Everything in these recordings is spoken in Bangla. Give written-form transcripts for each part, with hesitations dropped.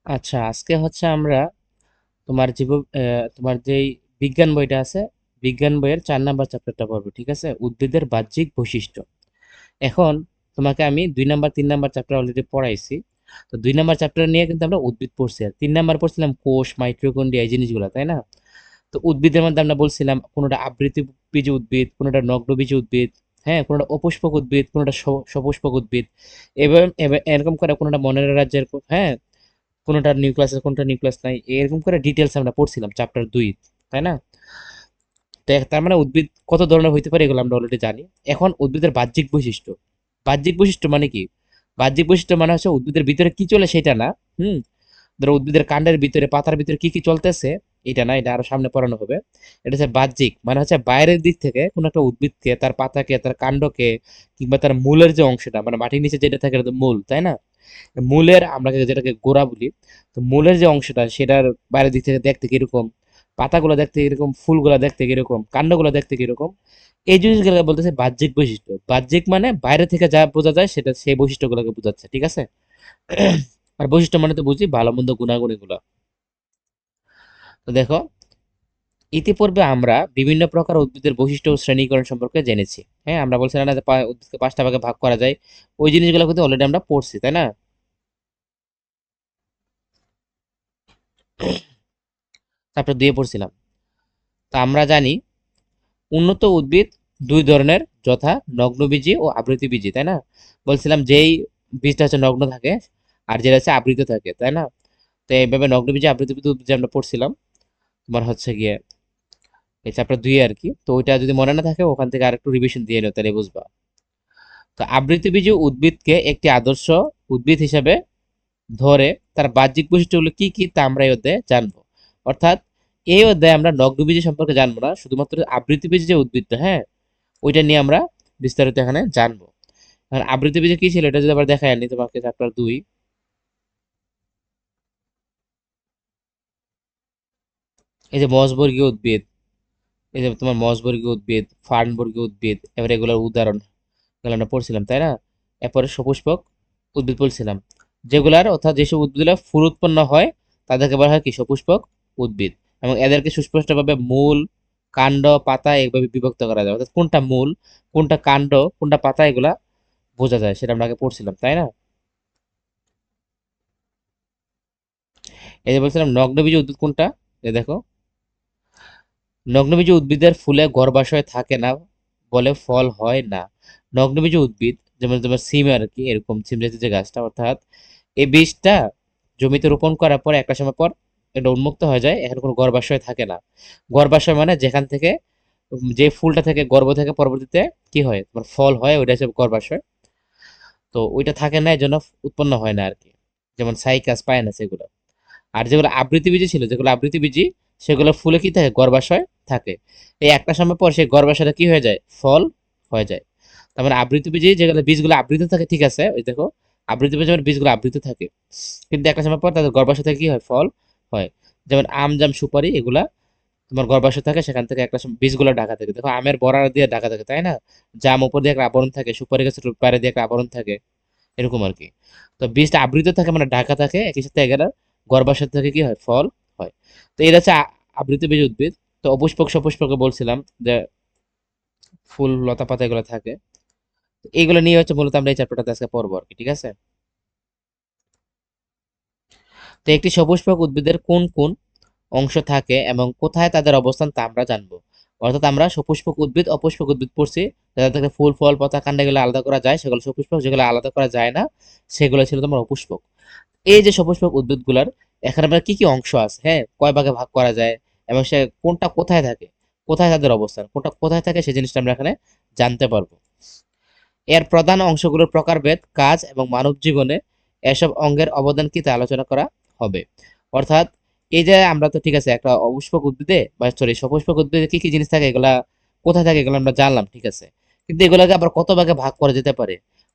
আচ্ছা, আজকে হচ্ছে আমরা তোমার যেই বিজ্ঞান বইটা আছে, বিজ্ঞান বইয়ের 4 নাম্বার চ্যাপ্টারটা পড়বো, ঠিক আছে? উদ্ভিদের বাহ্যিক বৈশিষ্ট্য। এখন তোমাকে আমি 2 নাম্বার 3 নাম্বার চ্যাপ্টার অলরেডি পড়াইছি। তো 2 নাম্বার চ্যাপ্টার নিয়ে কিন্তু আমরা উদ্ভিদ পড়ছি, আর 3 নাম্বার পড়ছিলাম কোষ, মাইটোকন্ড্রিয়া, এই জিনিসগুলো, তাই না? তো উদ্ভিদের মধ্যে আমরা বলছিলাম কোনোটা আবৃতবীজী উদ্ভিদ, কোনোটা নগ্নবীজী উদ্ভিদ, হ্যাঁ, কোনোটা অপুষ্পক উদ্ভিদ, কোনোটা সপুষ্পক উদ্ভিদ। এবার এবার এরকম করে কোনোটা মনের রাজ্যের, হ্যাঁ, কোনোটার নিউক্লিয়াস আছে, কোনোটা নিউক্লিয়াস নাই, এরকম করে ডিটেলস আমরা পড়ছিলাম চ্যাপ্টার 2, তাই না? তো তার মানে উদ্ভিদ কত ধরনের হইতে পারে এগুলো আমরা অলরেডি জানি। এখন উদ্ভিদের বাহ্যিক বৈশিষ্ট্য। বাহ্যিক বৈশিষ্ট্য মানে কি? বাহ্যিক বৈশিষ্ট্য মানে হচ্ছে উদ্ভিদের ভিতরে কি চলে সেটা না। হুম। ধরো উদ্ভিদের কাণ্ডের ভিতরে, পাতার ভিতরে কি কি চলতেছে, এটা না, এটা আরো সামনে পড়ানো হবে। এটা হচ্ছে বাহ্যিক, মানে হচ্ছে বাইরের দিক থেকে কোনো একটা উদ্ভিদকে, তার পাতাকে, তার কাণ্ডকে, কিংবা তার মূলের যে অংশটা, মানে মাটির নিচে যেটা থাকে এটা তো মূল, তাই না? মূলের আমরা যেটাকে গোড়া বলি, তো মূলের যে অংশটা সেটার বাইরের দিক থেকে দেখতে কিরকম, পাতাগুলো দেখতে কিরকম, ফুলগুলো দেখতে কিরকম, কাণ্ডগুলো দেখতে কিরকম, এই জিনিসগুলোকে বলতেছে বাহ্যিক বৈশিষ্ট্য। বাহ্যিক মানে বাইরে থেকে যা বোঝা যায় সেটা, সেই বৈশিষ্ট্যগুলোকে বোঝাচ্ছে, ঠিক আছে? আর বৈশিষ্ট্য মানে তো বুঝি ভালো মন্দ গুণাগুণ এগুলো। তো দেখো, ইতিপূর্বে আমরা বিভিন্ন প্রকার উদ্ভিদের বৈশিষ্ট্য ও শ্রেণীকরণ সম্পর্কে জেনেছি। হ্যাঁ, আমরা বলছিলাম না যে উদ্ভিদকে 5টা ভাগে ভাগ করা যায়, ওই জিনিসগুলো কিন্তু অলরেডি আমরা পড়ছি, তাই না? তারপর দিয়ে পড়ছিলাম। তা আমরা জানি উন্নত উদ্ভিদ 2 ধরনের, যথা নগ্নবীজী ও আবৃতবীজী, তাই না? বলছিলাম যেই বীজটা হচ্ছে নগ্ন থাকে আর যেটা হচ্ছে আবৃত থাকে, তাই না? তো এইভাবে নগ্নবীজী আবৃতবীজী উদ্ভিদ যে আমরা পড়ছিলাম, তোমার হচ্ছে গিয়ে এই চ্যাপ্টার 2 আর কি। তো ওইটা যদি মনে না থাকে ওখান থেকে আরেকটু রিভিশন দিয়ে নিও, তাহলে বুঝবা। তো আবৃতবীজী উদ্ভিদকে একটি আদর্শ উদ্ভিদ হিসেবে ধরে তার বাহ্যিক বৈশিষ্ট্যগুলো কি কি তা আমরা এই অধ্যায়ে জানবো। অর্থাৎ এই অধ্যায়ে আমরা নগ্নবীজী সম্পর্কে জানবো না, শুধুমাত্র আবৃতবীজী যে উদ্ভিদটা, হ্যাঁ, ওইটা নিয়ে আমরা বিস্তারিত এখানে জানবো। আর আবৃতবীজী কি ছিল এটা যদি আবার দেখায় আনি তোমাকে, চ্যাপ্টার 2, এই যে মসবর্গীয় উদ্ভিদ, এই যে তোমার মসবর্গীয় উদ্ভিদ, ফার্নবর্গীয় উদ্ভিদ, এবার এগুলোর উদাহরণ এগুলো আমরা পড়ছিলাম, তাই না? এরপরে সপুষ্পক উদ্ভিদ বলছিলাম, যেগুলার অর্থাৎ যেসব উদ্ভিদের ফুল উৎপন্ন হয় তাদেরকে বলা হয় কি, সপুষ্পক উদ্ভিদ। এবং এদেরকে সুস্পষ্টভাবে মূল, কাণ্ড, পাতা এইভাবে বিভক্ত করা যায়, অর্থাৎ কোনটা মূল, কোনটা কাণ্ড, কোনটা পাতা, এগুলা বোঝা যায়, সেটা আমরা আগে পড়ছিলাম, তাই না? এই যে বলছিলাম নগ্নবীজী উদ্ভিদ কোনটা, এই দেখো, নগ্নবীজী উদ্ভিদের ফুলে গর্ভাশয় থাকে না বলে ফল হয় না। নগ্নবীজী উদ্ভিদ যেমন তোমার সিম আর কি, এরকম সিম জাতীয় যে গাছটা, অর্থাৎ এই বীজটা জমিতে রোপণ করার পর একটা সময় পর এটা উন্মুক্ত হয়ে যায়, এখানে কোনো গর্ভাশয় থাকে না। গর্ভাশয় মানে যেখান থেকে যে ফুলটা থেকে, গর্ভ থেকে পরবর্তীতে কি হয়, তোমার ফল হয়, ওইটা হচ্ছে গর্ভাশয়। তো ওইটা থাকে না, এই জন্য উৎপন্ন হয় না আর কি। যেমন সাইকাস, পায়নাস এগুলো। আর যেগুলো আবৃতবীজী ছিল, যেগুলো আবৃতবীজী, সেগুলো ফুলে কি থাকে, গর্ভাশয় থাকে। এই একটা সময় পর সেই গর্ভাশয়টা কি হয়ে যায়, ফল হয়ে যায়। তার মানে আবৃতবীজী যেগুলো বীজগুলো আবৃত থাকে, ঠিক আছে, ওই দেখো, আবৃতবীজী মানে বীজগুলো আবৃত থাকে, কিন্তু একটা সময় পর তাদের গর্ভাশয় থেকে কি হয়, ফল হয়। যেমন আম, জাম, সুপারি, এগুলা তোমার গর্ভাশয় থাকে, সেখান থেকে একটা বীজগুলো ঢাকা থাকে। দেখো আমের বড়া দিয়ে ঢাকা থাকে, তাই না? জাম উপর দিয়ে একটা আবরণ থাকে, সুপারি গাছের পাড়ে দিয়ে একটা আবরণ থাকে, এরকম আর কি। তো বীজটা আবৃত থাকে মানে ঢাকা থাকে, একই সাথে এগুলো গর্ভাশয় থেকে কি হয়, ফল হয়। তো এটা হচ্ছে আবৃত বীজ উদ্ভিদ। তো অপুষ্পক সপুষ্পকে বলছিলাম যে ফুল, লতা পাতা এগুলো থাকে। তো এইগুলো নিয়ে হচ্ছে মূলত আমরা এই চ্যাপ্টারটাতে আজকে পড়বো আর কি, ঠিক আছে? তো একটি সপুষ্পক উদ্ভিদের কোন কোন অংশ থাকে এবং কোথায় তাদের অবস্থান তা আমরা জানবো। অর্থাৎ আমরা সপুষ্পক উদ্ভিদ, অপুষ্পক উদ্ভিদ পড়ছি, যাদের থেকে ফুল, ফল, পাতা, কাণ্ড এগুলো আলাদা করা যায় সেগুলো সপুষ্পক, যেগুলো আলাদা করা যায় না সেগুলো ছিল তোমার অপুষ্পক। এই যে সপুষ্পক উদ্ভিদগুলার এখানে আমরা কি কি অংশ আছে, হ্যাঁ, কয় ভাগে ভাগ করা যায়, এবং সে কোনটা কোথায় থাকে, কোথায় তাদের অবস্থান, কোনটা কোথায় থাকে, সেই জিনিসটা আমরা এখানে জানতে পারবো। এর প্রধান অংশগুলোর প্রকারভেদ, কাজ এবং মানব জীবনে এসব অঙ্গের অবদান কি তা আলোচনা করা হবে। অর্থাৎ এই যে আমরা তো ঠিক আছে একটা অপুষ্পক উদ্ভিদে বা সরি সপুষ্পক উদ্ভিদে কি কি জিনিস থাকে, এগুলা কোথায় থাকে, এগুলো আমরা জানলাম, ঠিক আছে। কিন্তু এগুলোকে আবার কত ভাগে ভাগ করা যেতে পারে,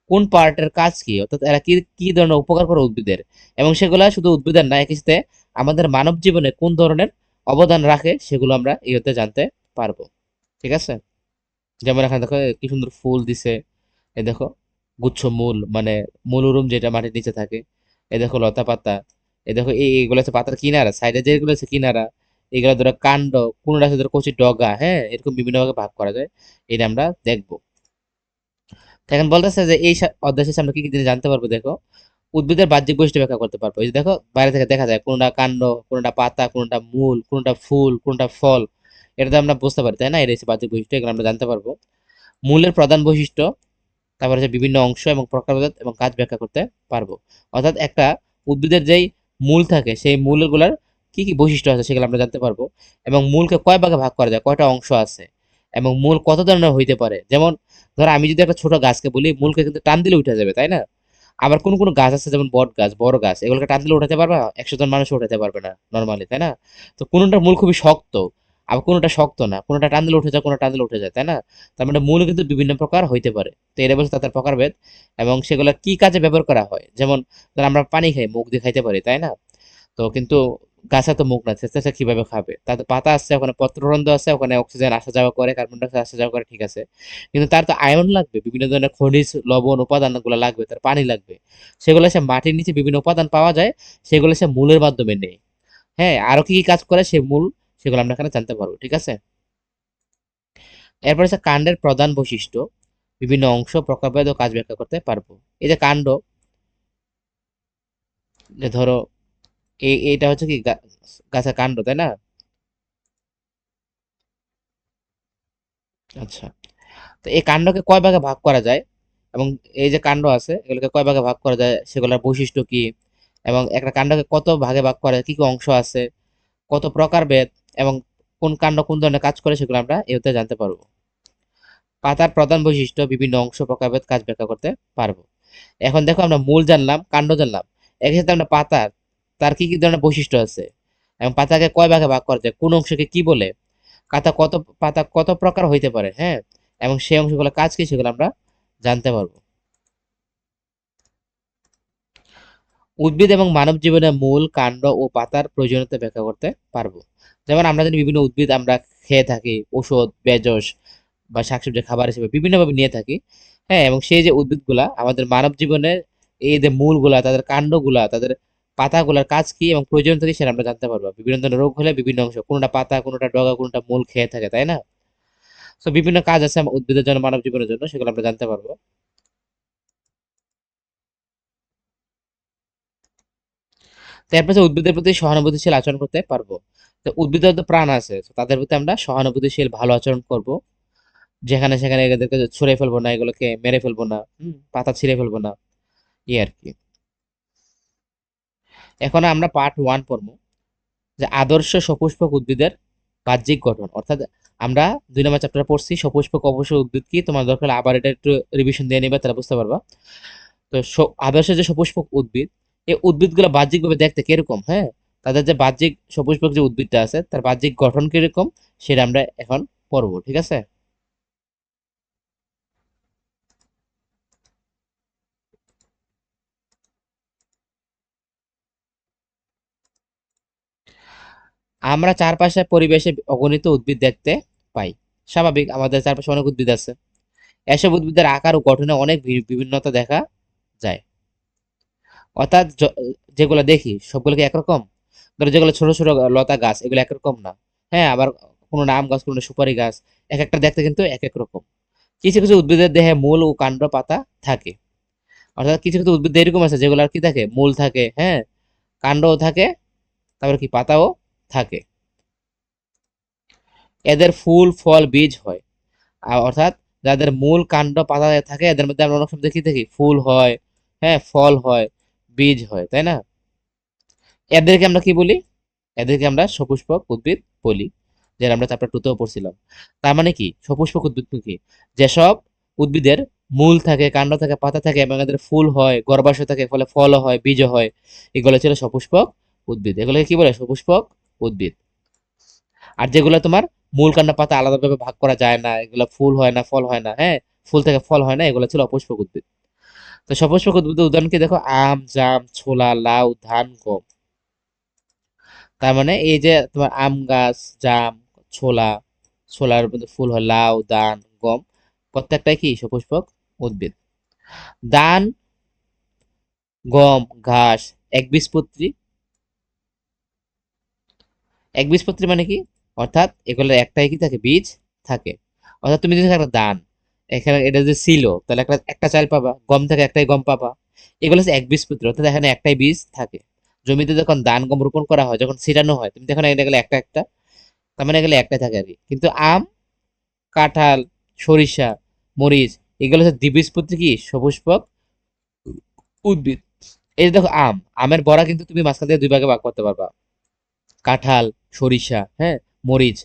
কোন পার্টের কাজ কি, অর্থাৎ এরা কি কি ধরনের উপকার করে উদ্ভিদের, এবং সেগুলা শুধু উদ্ভিদের না, একই সাথে আমাদের মানব জীবনে কোন ধরনের অবদান রাখে, সেগুলো আমরা এই হতে জানতে পারবো, ঠিক আছে। যেমন এখানে দেখো কি সুন্দর ফুল দিছে, এই দেখো গুচ্ছ মূল, মানে মূল উরুম যেটা মাটির নিচে থাকে, এই দেখো লতা পাতা, এই দেখো এইগুলো হচ্ছে পাতার কিনারা, সাইডে যেগুলো হচ্ছে কিনারা, এগুলো ধরো কাণ্ড, কোনটা হচ্ছে ধরো কচি ডগা, হ্যাঁ, এরকম বিভিন্ন ভাগে ভাগ করা যায়, এটা আমরা দেখবো। তো এখন বলতেছে যে এই অধ্যায় শেষে আমরা কি কি জিনিস জানতে পারবো, দেখো উদ্ভিদের বাহ্যিক বৈশিষ্ট্য ব্যাখ্যা করতে পারবো। এই যে দেখো বাইরে থেকে দেখা যায় কোনটা কাণ্ড, কোনটা পাতা, কোনটা মূল, কোনটা ফুল, কোনটা ফল, এটা তো আমরা বুঝতে পারি, তাই না? এটা হচ্ছে বাহ্যিক বৈশিষ্ট্য, এগুলো আমরা জানতে পারবো। মূলের প্রধান বৈশিষ্ট্য, তারপর হচ্ছে বিভিন্ন অংশ এবং প্রকারভেদ এবং কাজ ব্যাখ্যা করতে পারবো। অর্থাৎ একটা উদ্ভিদের যেই মূল থাকে সেই মূলগুলোর কি কি বৈশিষ্ট্য আছে সেগুলো আমরা জানতে পারবো, এবং মূলকে কয় ভাগে ভাগ করা যায়, কয়টা অংশ আছে, এবং মূল কত ধরনের হইতে পারে। যেমন ধরো আমি যদি একটা ছোট গাছকে বলি, মূলকে কিন্তু টান দিলে উঠে যাবে, তাই না? আবার কোন কোন গাছ আছে যেমন বট গাছ, বড় গাছ, এগুলোকে টান দিলে উঠাতে পারবে, 100 জন মানুষ উঠাতে পারবে না নর্মালি, তাই না? তো কোনটার মূল খুবই শক্ত, আবার কোনটা শক্ত না, কোনটা টান দিলে উঠে যায়, কোনটা টান দিলে উঠে যায়, তাই না? তার মানে মূল কিন্তু বিভিন্ন প্রকার হইতে পারে। তো এটা বলছে তাদের প্রকারভেদ, এবং সেগুলো কি কাজে ব্যবহার করা হয়। যেমন ধর আমরা পানি খাই, মুখ দিয়ে খাইতে পারি, তাই না? তো কিন্তু গাছে তো মুখ না, সে কিভাবে খাবে? তার তো পাতা আছে, ওখানে পত্ররন্ধ্র আছে, ওখানে অক্সিজেন আসা যাওয়া করে, কার্বন ডাইঅক্সাইড আসা যাওয়া করে, ঠিক আছে, কিন্তু তার তো আয়রন লাগবে, বিভিন্ন ধরনের খনিজ লবণ উপাদান গুলো লাগবে, তার পানি লাগবে, সেগুলো সে মাটির নিচে বিভিন্ন উপাদান পাওয়া যায়, সেগুলো সে মূলের মাধ্যমে নেয়। হ্যাঁ, আরো কি কি কাজ করে সে মূল, সেগুলো আমরা এখানে জানতে পারবো, ঠিক আছে। এরপর হচ্ছে কাণ্ডের প্রধান বৈশিষ্ট্য, বিভিন্ন অংশ প্রকারভেদ ও কাজ ব্যাখ্যা করতে পারবো। এই যে কাণ্ড, যে ধরো এইটা হচ্ছে কি গাছের কাণ্ড, তাই না? আচ্ছা, তো এই কাণ্ডকে কয় ভাগে ভাগ করা যায়, এবং এই যে কাণ্ড আছে এগুলোকে কয় ভাগে ভাগ করা যায়, সেগুলোর বৈশিষ্ট্য কি, এবং একটা কাণ্ডকে কত ভাগে ভাগ করা যায়, কি কি অংশ আছে, কত প্রকারভেদ, এবং কোন কাণ্ড কোন ধরনের কাজ করে, সেগুলো আমরা এতে জানতে পারবো। পাতার প্রধান বৈশিষ্ট্য, বিভিন্ন অংশ প্রকারভেদ কাজ ব্যাখ্যা করতে পারবো। এখন দেখো আমরা মূল জানলাম, কাণ্ড জানলাম, একই সাথে আমরা পাতার, তার কি কি ধরনের বৈশিষ্ট্য আছে, এবং পাতাকে কয় ভাগে ভাগ করা যায়, কোন অংশকে কি বলে, পাতা কত প্রকার হইতে পারে, হ্যাঁ, এবং সেই অংশগুলো কাজ কি, সেগুলো আমরা জানতে পারবো। উদ্ভিদ এবং মানব জীবনে মূল, কাণ্ড ও পাতার প্রয়োজনীয়তা ব্যাখ্যা করতে পারবো। যেমন আমরা জানি বিভিন্ন উদ্ভিদ আমরা খেয়ে থাকি, ঔষধ, ভেষজ বা শাকসবজি খাবার হিসেবে বিভিন্নভাবে নিয়ে থাকি। হ্যাঁ, এবং সেই যে উদ্ভিদগুলা আমাদের মানব জীবনের এই যে মূলগুলা, তাদের কাণ্ডগুলা, তাদের পাতাগুলার কাজ কি এবং প্রয়োজনীয়তা কি, সেটা আমরা জানতে পারবো। বিভিন্ন ধরনের রোগ হলে বিভিন্ন অংশ, কোনটা পাতা, কোনটা ডগা, কোনটা মূল খেয়ে থাকে, তাই না? তো বিভিন্ন কাজ আছে উদ্ভিদের জন্য, মানব জীবনের জন্য, সেগুলো আমরা জানতে পারবো। তারপর হচ্ছে উদ্ভিদের প্রতি সহানুভূতিশীল আচরণ করতে পারবো। তো উদ্ভিদের তো প্রাণ আছে, তো তাদের প্রতি আমরা সহানুভূতিশীল ভালো আচরণ করব, যেখানে সেখানে এদেরকে ছুঁড়ে ফেলবো না, এগুলোকে মেরে ফেলবো না, পাতা ছিঁড়ে ফেলবো না, এই আর কি। এখন আমরা পার্ট 1 পড়বো, যে আদর্শ সপুষ্পক উদ্ভিদের বাহ্যিক গঠন। অর্থাৎ আমরা 2 নম্বর চ্যাপ্টার পড়ছি সপুষ্পক অবশ্যই উদ্ভিদ কি, তোমার দরকার হলে আবার এটা একটু রিভিশন দিয়ে নিবে, তাহলে বুঝতে পারবা। তো আদর্শ যে সপুষ্পক উদ্ভিদ, এই উদ্ভিদগুলো বাহ্যিকভাবে দেখতে কিরকম, হ্যাঁ, তাদের যে বাহ্যিক সপুষ্পক যে উদ্ভিদটা আছে তার বাহ্যিক গঠন কিরকম, সেটা আমরা এখন পড়বো, ঠিক আছে। আমরা চারপাশে পরিবেশে অগণিত উদ্ভিদ দেখতে পাই, স্বাভাবিক, আমাদের চারপাশে অনেক উদ্ভিদ আছে। এসব উদ্ভিদের আকার ও গঠনে অনেক বিভিন্নতা দেখা যায়। অর্থাৎ যেগুলো দেখি সবগুলোকে একরকম, ধরো যেগুলো ছোট ছোট লতা গাছ, এগুলো একরকম না। হ্যাঁ, আবার কোনো আম গাছ, কোনো সুপারি গাছ, এক একটা দেখতে কিন্তু এক এক রকম। কিছু কিছু উদ্ভিদের দেহে মূল ও কাণ্ড পাতা থাকে। অর্থাৎ কিছু কিছু উদ্ভিদ এরকম আছে যেগুলোর কি থাকে, মূল থাকে, হ্যাঁ, কাণ্ডও থাকে, তারপরে কি পাতাও থাকে। এদের ফুল, ফল, বীজ হয়। অর্থাৎ যাদের মূল, কাণ্ড, পাতা থাকে, এদের মধ্যে আমরা অনেক সময় দেখি দেখি ফুল হয়, হ্যাঁ, ফল হয়, বীজ হয়, তাই না? এদেরকে আমরা কি বলি? এদেরকে আমরা সপুষ্পক উদ্ভিদ বলি, যেটা আমরা চ্যাপ্টার 2তেও পড়ছিলাম। তার মানে কি সপুষ্পক উদ্ভিদ কি? যেসব উদ্ভিদের মূল থাকে, কাণ্ড থাকে, পাতা থাকে, এবং এদের ফুল হয়, গর্ভাশয় থাকে, ফলে ফলও হয়, বীজও হয়, এগুলো ছিল সপুষ্পক উদ্ভিদ। এগুলোকে কি বলে? সপুষ্পক উদ্ভিদ। আর যেগুলো তোমার মূল, কাণ্ড, পাতা আলাদাভাবে ভাগ করা যায় না, এগুলো ফুল হয় না, ফল হয় না, হ্যাঁ, ফুল থেকে ফল হয় না, এগুলো ছিল অপুষ্পক উদ্ভিদ। তো সপুষ্পক উদ্ভিদের উদাহরণ কি দেখো, আম, জাম, ছোলা, লাউ, ধান, গম। তার মানে এই যে তোমার আম গাছ, জাম, ছোলা, ছোলার মধ্যে ফুল হয়, লাউ, ধান, গম, প্রত্যেকটাই কি সপুষ্পক উদ্ভিদ। ধান, গম, ঘাস একবীজপত্রী, একবীজপত্রী মানে কি? অর্থাৎ এগুলোর একটাই কি থাকে, বীজ থাকে। অর্থাৎ তুমি যদি একটা ধান, এখানে এটা যদি ছিল, তাহলে একটা একটা চাল পাবা, গম থেকে একটাই গম পাবা। এগুলো হচ্ছে একবীজপত্রী, অর্থাৎ এখানে একটাই বীজ থাকে। জমিতে যখন ধান গম রোপণ করা হয়, যখন ছিটানো হয়, তুমি দেখো না এটা গেলে একটা একটা, তার মানে এগুলো একটাই থাকে আর কি। কিন্তু আম, কাঁঠাল, সরিষা, মরিচ, এগুলো হচ্ছে দ্বিবীজপত্রী কি, সপুষ্পক উদ্ভিদ। এই যে দেখো আম, আমের বড়া কিন্তু তুমি মাঝখান থেকে দুই ভাগে ভাগ করতে পারবা। কাঁঠাল, সরিষা, হ্যাঁ, মরিচ,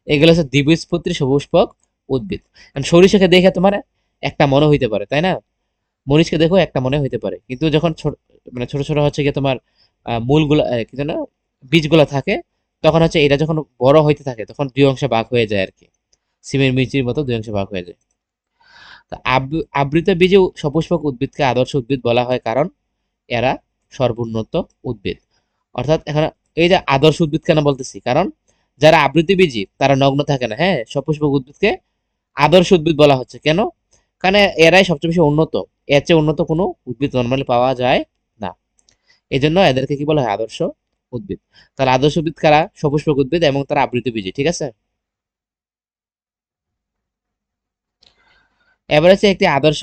এগুলো হচ্ছে দ্বিবীজপত্রী সপুষ্পক উদ্ভিদ। কারণ সরিষাকে দেখে তোমার একটা মনে হইতে পারে, তাই না? মরিচকে দেখো একটা মনে হইতে পারে, কিন্তু যখন ছোট, মানে ছোট ছোট হচ্ছে গিয়ে তোমার মূলগুলো, কি যেন, বীজগুলো থাকে, তখন হচ্ছে এটা যখন বড় হইতে থাকে, তখন দুই অংশে ভাগ হয়ে যায় আর কি। সিমের মিচির মতো দুই অংশে ভাগ হয়ে যায়। তো আবৃত বীজে সপুষ্পক উদ্ভিদকে আদর্শ উদ্ভিদ বলা হয়, কারণ এরা সর্বোন্নত উদ্ভিদ। অর্থাৎ এখানে এই যে আদর্শ উদ্ভিদ কেন বলতেছি, কারণ যারা আবৃতবীজী তারা নগ্ন থাকে না, হ্যাঁ, সপুষ্পক উদ্ভিদকে আদর্শ উদ্ভিদ বলা হচ্ছে কেন? কারণ এরাই সবচেয়ে বেশি উন্নত, এর চেয়ে উন্নত কোনো উদ্ভিদ নর্মালি পাওয়া যায় না। এই জন্য এদেরকে কি বলা হয়, আদর্শ উদ্ভিদ। তাহলে আদর্শ উদ্ভিদ কারা? সপুষ্পক উদ্ভিদ এবং তারা আবৃতবীজী, ঠিক আছে। এবার হচ্ছে একটি আদর্শ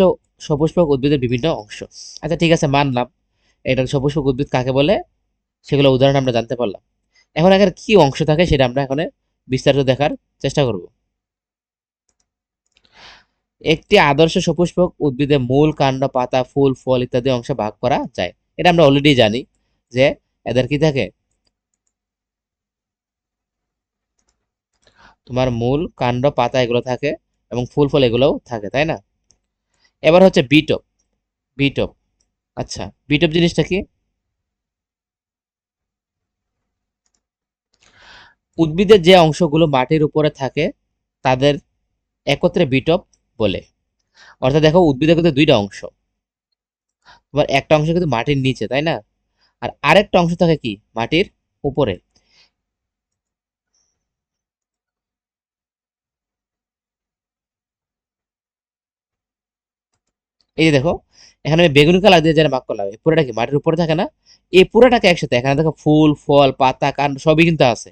সপুষ্পক উদ্ভিদের বিভিন্ন অংশ। আচ্ছা ঠিক আছে, মানলাম এটা সপুষ্পক উদ্ভিদ কাকে বলে, সেগুলো উদাহরণ আমরা জানতে পারলাম। এখন এখানে কি অংশ থাকে সেটা আমরা এখানে বিস্তারিত দেখার চেষ্টা করব। একটি আদর্শ সপুষ্পক উদ্ভিদে মূল, কাণ্ড, পাতা, ফুল, ফল ইত্যাদি অংশে ভাগ করা যায়। এটা আমরা অলরেডি জানি যে এদের কি থাকে, তোমার মূল, কাণ্ড, পাতা এগুলো থাকে, এবং ফুল ফল এগুলোও থাকে, তাই না? এবার হচ্ছে বিটপ। বিটপ, আচ্ছা, বিটপ জিনিসটা কি? উদ্ভিদের যে অংশগুলো মাটির উপরে থাকে তাদের একত্রে বিটপ বলে। অর্থাৎ দেখো উদ্ভিদের কিন্তু দুইটা অংশ, তোমার একটা অংশ কিন্তু মাটির নিচে, তাই না? আর আরেকটা অংশ থাকে কি, মাটির উপরে। এই যে দেখো, এখানে আমি বেগুনি কালার দিয়ে যারা ভাগ করলাম, এই পুরোটা কি মাটির উপরে থাকে না? এই পুরোটাকে একসাথে, এখানে দেখো ফুল ফল পাতা কাণ্ড সবই কিন্তু আছে,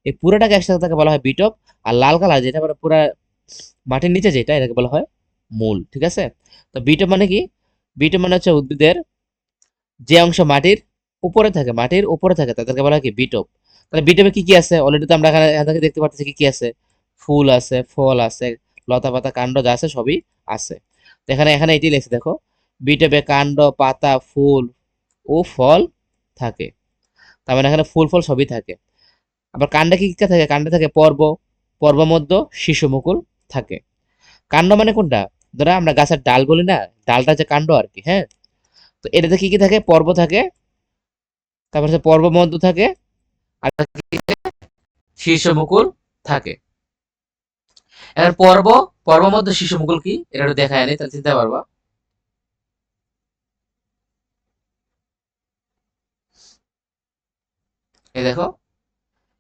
এই পুরোটাকে একসাথে তাকে বলা হয় বিটপ। আর লাল কালার যেটা মানে পুরা মাটির নিচে যেটা, এটাকে বলা হয় মূল, ঠিক আছে। তো বিটপ মানে কি? বিটপ মানে হচ্ছে উদ্ভিদের যে অংশ মাটির উপরে থাকে, মাটির উপরে থাকে, তাদেরকে বলা হয় কি, বিটপ। তাহলে বিটপে কি কি আছে, অলরেডি তো আমরা এখান থেকে দেখতে পাচ্ছি কি কি আছে। ফুল আছে, ফল আছে, লতা পাতা কাণ্ড যা আছে সবই আছে। তো এখানে এখানে এটি লেখছে দেখো, বিটপে কাণ্ড, পাতা, ফুল ও ফল থাকে। তার মানে এখানে ফুল ফল সবই থাকে। আবার কাণ্ডে কি কি থাকে, কাণ্ডে থাকে পর্ব, পর্বমধ্য, শীর্ষ মুকুল থাকে। কাণ্ড মানে কোনটা? ধরো আমরা গাছের ডাল বলি না, ডালটা হচ্ছে কাণ্ড আর কি, হ্যাঁ। তো এটাতে কি কি থাকে, পর্ব থাকে, তারপর হচ্ছে পর্ব মধ্য থাকে, আর শীর্ষ মুকুল থাকে। এবার পর্ব মধ্য শীর্ষ মুকুল কি, এটা একটু দেখায় নেই, তাহলে চিনতে পারবা। এই দেখো,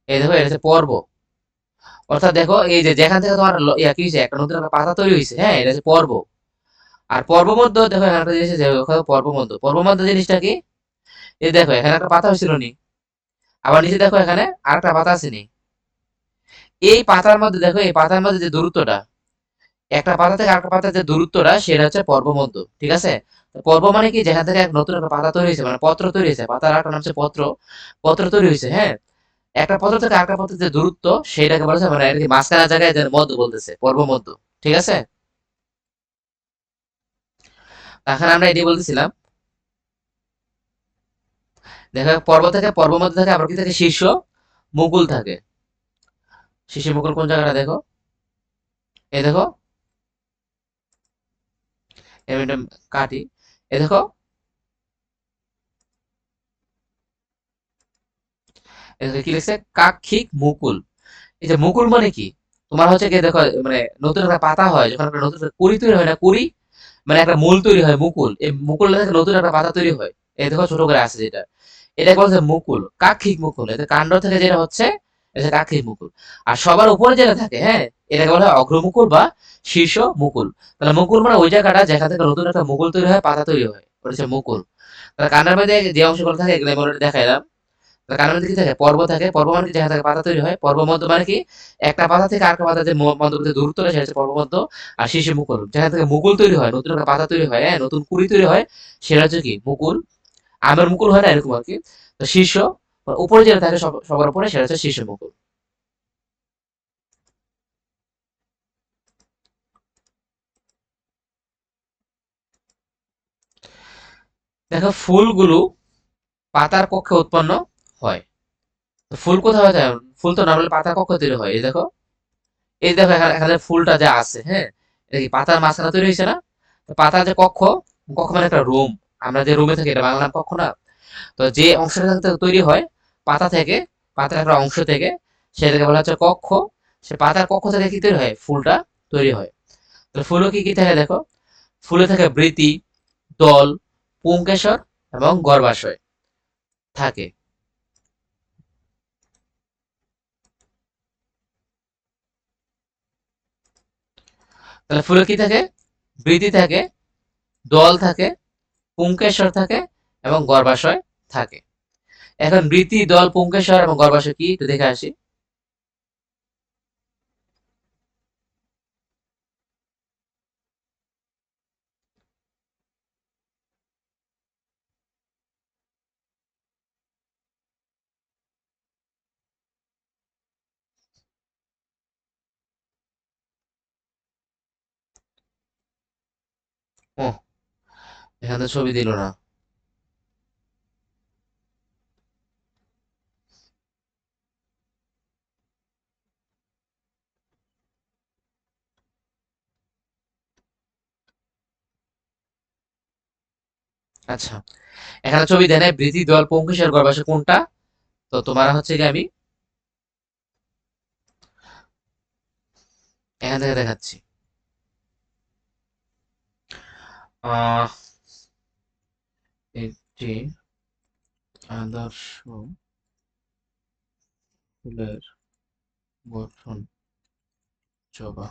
এই দেখো, এটা হচ্ছে পর্ব। অর্থাৎ দেখো এই যে যেখান থেকে তোমার ইয়া কি হয়েছে, একটা নতুন একটা পাতা তৈরি হয়েছে, হ্যাঁ, এটা হচ্ছে পর্ব। আর পর্ব মধ্য দেখো, এখানে একটা জিনিস আছে, পর্ব মধ্য, পর্ব মধ্য জিনিসটা কি? এই দেখো এখানে একটা পাতা হয়েছিল নি, আবার নিচে দেখো এখানে আরেকটা পাতা আছে নি। এই পাতার মধ্যে দেখো, এই পাতার মধ্যে যে দূরত্বটা, একটা পাতা থেকে আরেকটা পাতার যে দূরত্বটা, সেটা হচ্ছে পর্বমধ্য, ঠিক আছে। তো পর্ব মানে কি, যেখান থেকে এক নতুন একটা পাতা তৈরি হয়েছে, মানে পত্র তৈরি হয়েছে, পাতার আরেকটা নাম হচ্ছে পত্র, পত্র তৈরি হয়েছে, হ্যাঁ। একটা পত্র থেকে আরেকটা পত্রের যে দূরত্ব, সেটাকে বলা হয় মানে আর কি মাঝখানে জায়গায় যে মধ্য বলতেছে, পর্বমধ্য, ঠিক আছে। এখন আমরা এটি বলতেছিলাম, দেখো পর্ব থেকে পর্বমধ্য থেকে আবার কি থাকে, শীর্ষ মুকুল থাকে। শীর্ষ মুকুল কোন জায়গাটা দেখো, এই দেখো, আমি এটা কাটি, এই দেখো, এই দেখো কি লিখছে, কাক্ষিক মুকুল। এই যে মুকুল মানে কি, তোমার হচ্ছে কি দেখো, মানে নতুন একটা পাতা হয় যখন, একটা নতুন একটা কুড়ি তৈরি হয় না, কুড়ি মানে একটা মূল তৈরি হয়, মুকুল, এই মুকুল থেকে নতুন একটা পাতা তৈরি হয়। এই দেখো ছোট করে আছে যেটা, এটা বলছে মুকুল, কাক্ষিক মুকুল। এতে কাণ্ড থেকে যেটা হচ্ছে, এটা কাক্ষিক মুকুল। আর সবার উপরে যেটা থাকে, হ্যাঁ, এটাকে বলা হয় অগ্রমুকুল বা শীর্ষ মুকুল। তাহলে মুকুল মানে ওই জায়গাটা যেখান থেকে নতুন একটা মুকুল তৈরি হয়, পাতা তৈরি হয়, ওটা হচ্ছে মুকুল। তাহলে কাণ্ডের মধ্যে যে অংশগুলো থাকে এগুলো আমি অলরেডি দেখাইলাম। কানের মধ্যে কি থাকে, পর্ব থাকে। পর্ব মানে কি, যেখানে থাকে পাতা তৈরি হয়। পর্ব মধ্য মানে কি, একটা পাতা থেকে আরেকটা পাতা যে মধ্যবর্তী দূরত্ব রয়েছে সেটা হচ্ছে পর্ব মধ্য। আর শীর্ষ মুকুল, যেখান থেকে মুকুল তৈরি হয়, নতুন একটা পাতা তৈরি হয়, হ্যাঁ, নতুন কুড়ি তৈরি হয়, সেটা হচ্ছে কি মুকুল। আমের মুকুল হয় না এরকম আর কি। তো শীর্ষ, উপরে যেটা থাকে সবার উপরে, সেটা হচ্ছে শীর্ষ মুকুল। দেখো ফুলগুলো পাতার কক্ষে উৎপন্ন হয়। তো ফুল কোথায় হয়? ফুল তো নর্মালি পাতার কক্ষে তৈরি হয়। এই দেখো, এই দেখো এখানে এখানে ফুলটা যা আছে, হ্যাঁ, এটা কি পাতার মাঝখানে তৈরি হয়েছে না? তো পাতার যে কক্ষ, কক্ষ মানে একটা রুম, আমরা যে রুমে থাকি এটা বাংলা নাম কক্ষ না? তো যে অংশটা থেকে তৈরি হয় পাতা থেকে, পাতার একটা অংশ থেকে, সেটাকে বলা হচ্ছে কক্ষ। সে পাতার কক্ষ থেকে কি তৈরি হয়? ফুলটা তৈরি হয়। তো ফুলও কি কি থাকে দেখো, ফুলে থাকে বৃতি, দল, পুংকেশর এবং গর্ভাশয় থাকে। তাহলে ফুলে কি থাকে? বৃতি থাকে, দল থাকে, পুংকেশর থাকে এবং গর্ভাশয় থাকে। এখন বৃতি, দল, পুংকেশর এবং গর্ভাশয় কি একটু দেখে আসি। ও, এখানে তো ছবি দিল না। আচ্ছা, এখানে ছবি দেয় নাই বৃতি, দল, পুংকেশর, গর্ভাশয় কোনটা। তো তোমার হচ্ছে কি, আমি এখান থেকে দেখাচ্ছি। আহ একটি আদর্শ ফুলের গঠন, জবা।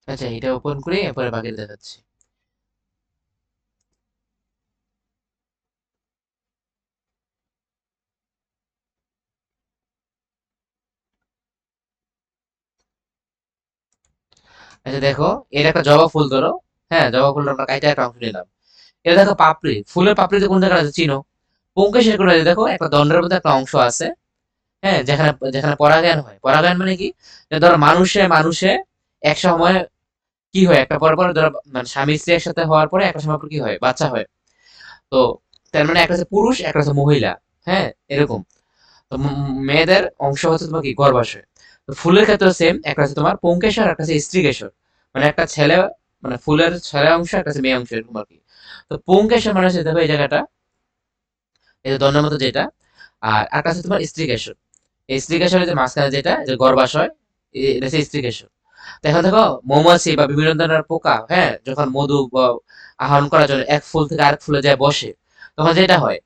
আচ্ছা, এটা ওপেন করে এরপরে বাকি দেখাচ্ছি। আচ্ছা দেখো, এটা একটা জবা ফুল ধরো, হ্যাঁ, জবা ফুলটা আমরা কাইটা একটা অংশ নিলাম। এটা দেখো পাপড়ি, ফুলের পাপড়িতে কোন জায়গায় আছে চিনো? পুংকেশর কোন জায়গায়? দেখো একটা দণ্ডের মধ্যে একটা অংশ আছে, হ্যাঁ, যেখানে যেখানে পরাগায়ন হয়। পরাগায়ন মানে কি, যে ধরো মানুষে মানুষে এক সময় কি হয়, একটা পর পর ধরো মানে স্বামী স্ত্রী একসাথে হওয়ার পরে একটা সময় পর কি হয়, বাচ্চা হয়। তো তার মানে একটা হচ্ছে পুরুষ, একটা হচ্ছে মহিলা, হ্যাঁ, এরকম। তো মেয়েদের অংশ হচ্ছে তোমার কি, গর্ভাশয়। তো ফুলের ক্ষেত্রে সেম, একটা হচ্ছে তোমার পুংকেশর, একটা হচ্ছে স্ত্রীকেশর। মানে একটা ছেলে, মানে ফুলের ছেলে অংশ, একটা হচ্ছে মেয়ে অংশ, এরকম আর কি। তো পুংকেশর মানে হচ্ছে দেখো এই জায়গাটা, এই যে দণ্ডের মতো যেটা। আর একটা হচ্ছে তোমার স্ত্রীকেশর। এই স্ত্রীকেশরের যে মাঝখানে যেটা, যে গর্ভাশয়, এটা হচ্ছে স্ত্রীকেশর। তো এখন দেখো মৌমাছি বা বিভিন্ন ধরনের পোকা, হ্যাঁ, যখন মধু আহরণ করার জন্য এক ফুল থেকে আরেক ফুলে যায় বসে, তখন যেটা হয়,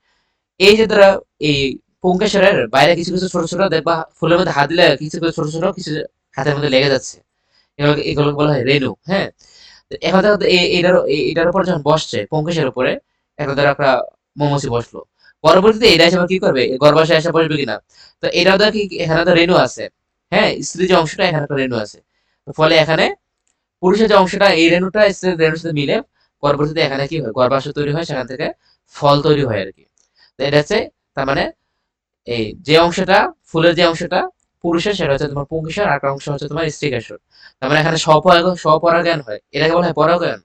এই যে ধরো এই পুংকেশরের বাইরে কিছু কিছু ছোট ছোট দেখবা ফুলের মধ্যে হাত দিলে কিছু কিছু ছোট ছোট কিছু হাতের মধ্যে লেগে যাচ্ছে, এগুলো এগুলো বলা হয় রেণু, হ্যাঁ। তো এখন দেখো তো এটার উপর যখন বসছে পুংকেশের উপরে, একটা ধরো একটা মৌমাছি বসলো, পরবর্তীতে এটা এসে আবার কি করবে, গর্ভাশয়ে এসে বসবে কিনা। তো এটাও দেখো কি, এখানে তো রেণু আছে, হ্যাঁ, স্ত্রী যে অংশটা এখানে একটা রেণু আছে। তো ফলে এখানে পুরুষের যে অংশটা, এই রেণুটা স্ত্রীর রেণুর সাথে মিলে পরবর্তীতে এখানে কি হয়, গর্ভাশয় তৈরি হয়, সেখান থেকে ফল তৈরি হয় আর কি। তো এটা হচ্ছে, তার মানে এই যে অংশটা, ফুলের যে অংশটা পুরুষের, সেটা হচ্ছে তোমার পুংকেশর, আর একটা অংশ হচ্ছে তোমার স্ত্রীকেশর। তার মানে এখানে স্বপরাগায়ন হয়, এটাকে বলা হয় পরাগায়ন।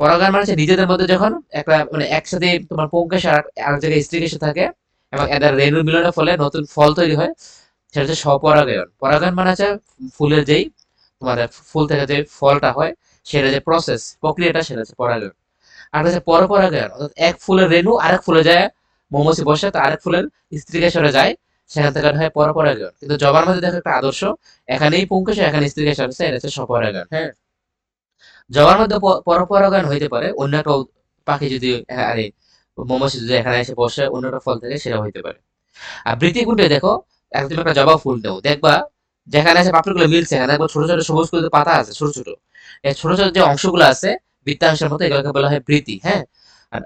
পরাগায়ন মানে হচ্ছে নিজেদের মধ্যে যখন একটা মানে একসাথে তোমার পুংকেশর আর এক জায়গায় স্ত্রীকেশর থাকে এবং এদের রেণুর মিলনের ফলে নতুন ফল তৈরি হয়, সেটা হচ্ছে স্বপরাগায়ন। পরাগায়ন মানে হচ্ছে ফুলের যেই তোমার ফুল থেকে যে ফলটা হয়, সেটা যে প্রসেস প্রক্রিয়াটা, সেটা হচ্ছে পরাগায়ন। আর হচ্ছে পরপরাগায়ন, অর্থাৎ এক ফুলের রেণু আরেক ফুলে যায়, মৌমাছি বসে তো আরেক ফুলের স্ত্রীকেশরে যায়, সেখান থেকে হয় পরপরাগায়ন। কিন্তু জবার মধ্যে দেখো একটা আদর্শ, এখানেই পুংকেশর, এখানে স্ত্রীকেশর আছে, এটা হচ্ছে স্বপরাগায়ন, হ্যাঁ। জবার মধ্যে পরপরাগায়ন হইতে পারে অন্য একটা পাখি যদি, আরে মৌমাছি যদি এখানে এসে বসে অন্য একটা ফল থেকে সেটা হইতে পারে। আর বৃত্তিকুণ্ডে দেখো, এখন তুমি একটা জবা ফুল নাও, দেখবা যেখানে আছে পাপড়িগুলো মিলছে, এখানে একবার ছোট ছোট সবুজ করে পাতা আছে ছোট ছোট, এই ছোট ছোট যে অংশগুলো আছে বৃত্তাংশের মতো, এগুলোকে বলা হয় বৃতি। হ্যাঁ, আর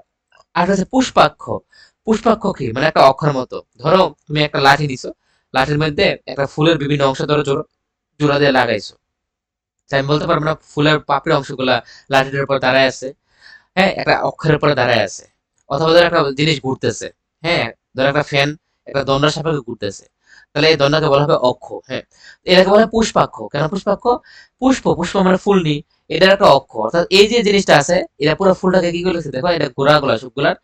আর হচ্ছে পুষ্পাক্ষ। পুষ্পাক্ষ কি, মানে একটা অক্ষর মতো। ধরো তুমি একটা লাঠি নিছো, লাঠির মধ্যে একটা ফুলের বিভিন্ন অংশ ধরো জোড়া জোড়া দিয়ে লাগাইছো, তাই আমি বলতে পারবো না ফুলের পাপড়ি অংশগুলা লাঠিটার উপর দাঁড়ায় আছে, হ্যাঁ, একটা অক্ষরের উপরে দাঁড়ায় আছে। অথবা ধরো একটা জিনিস ঘুরতেছে, হ্যাঁ, ধরো একটা ফ্যান একটা দণ্ডার সাপেক্ষে ঘুরতেছে, তাহলে এই দণ্ডাকে বলা হবে অক্ষ। হ্যাঁ, এটাকে বলা হয় পুষ্পাক্ষ। কেন পুষ্পাক্ষ? পুষ্প, পুষ্প মানে ফুলনি, এটার একটা অক্ষ। অর্থাৎ এই যে জিনিসটা আছে, এটা পুরো ফুলটাকে কি করেছে দেখো, এটা গোড়াগুলা সবগুলার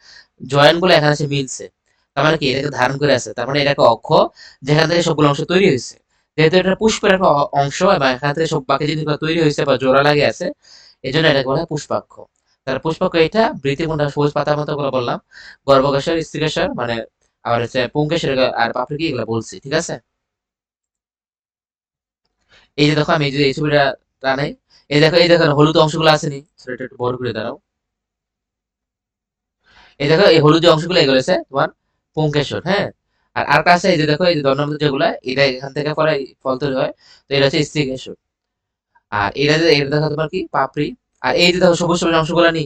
জয়েন্ট গুলো এখানে এসে মিলছে, তার মানে কি এটাকে ধারণ করে আছে, তার মানে এটা একটা অক্ষ যেখান থেকে সবগুলো অংশ তৈরি হয়েছে। যেহেতু এটা পুষ্পের একটা অংশ এবং এখান থেকে সব বাকি জিনিসগুলো তৈরি হয়েছে বা জোড়া লাগে আছে, এই জন্য এটাকে বলা হয় পুষ্পাক্ষ। তার পুষ্পক এইটা, বৃতিকুণ্ড সবুজ পাতার মতো গুলো বললাম, গর্ভকেশর, স্ত্রীকেশর মানে আবার হচ্ছে পুংকেশর আর পাপড়ি এগুলো বলছি, ঠিক আছে। এই যে দেখো আমি এই যে এই ছবিটা টানাই, এই দেখো হলুদ অংশগুলো আসেনি, সেটা একটু বড় করে দাঁড়াও। এই দেখো এই হলুদ যে অংশগুলো এগুলো আছে তোমার পুংকেশর। হ্যাঁ, আর আরেকটা আছে এই যে দেখো, এই যে দণ্ডাংশ যেগুলা, এটা এখান থেকে পরে ফল তৈরি হয়, তো এটা হচ্ছে স্ত্রীকেশর। আর এটা দেখো তোমার কি পাপড়ি। আর এই যে দেখো সবুজ সবুজ অংশগুলো নি,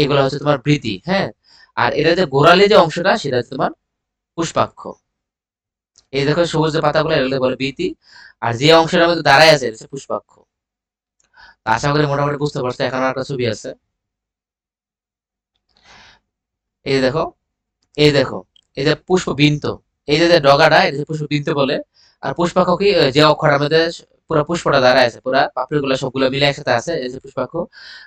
এগুলো হচ্ছে তোমার বৃতি। হ্যাঁ, আর এটা যে গোড়ালি যে অংশটা সেটা হচ্ছে তোমার পুষ্পাক্ষ। এই দেখো সবুজ যে পাতাগুলো এগুলো বলে বীতি, আর যে অংশটার মধ্যে দাঁড়ায় আছে এটা হচ্ছে পুষ্পাক্ষ। তা আশা করি মোটামুটি বুঝতে পারছো। এখন আর একটা ছবি আছে, এই যে দেখো, এই দেখো, এই যে পুষ্পবিন্ত, এই যে যে ডগাটা এটা হচ্ছে পুষ্পবিন্ত বলে। আর পুষ্পাক্ষ কি, যে অক্ষরের মধ্যে পুরো পুষ্পটা দাঁড়ায় আছে, পুরা পাপড়িগুলো সবগুলো মিলে একসাথে আছে, এই যে পুষ্পাক্ষ।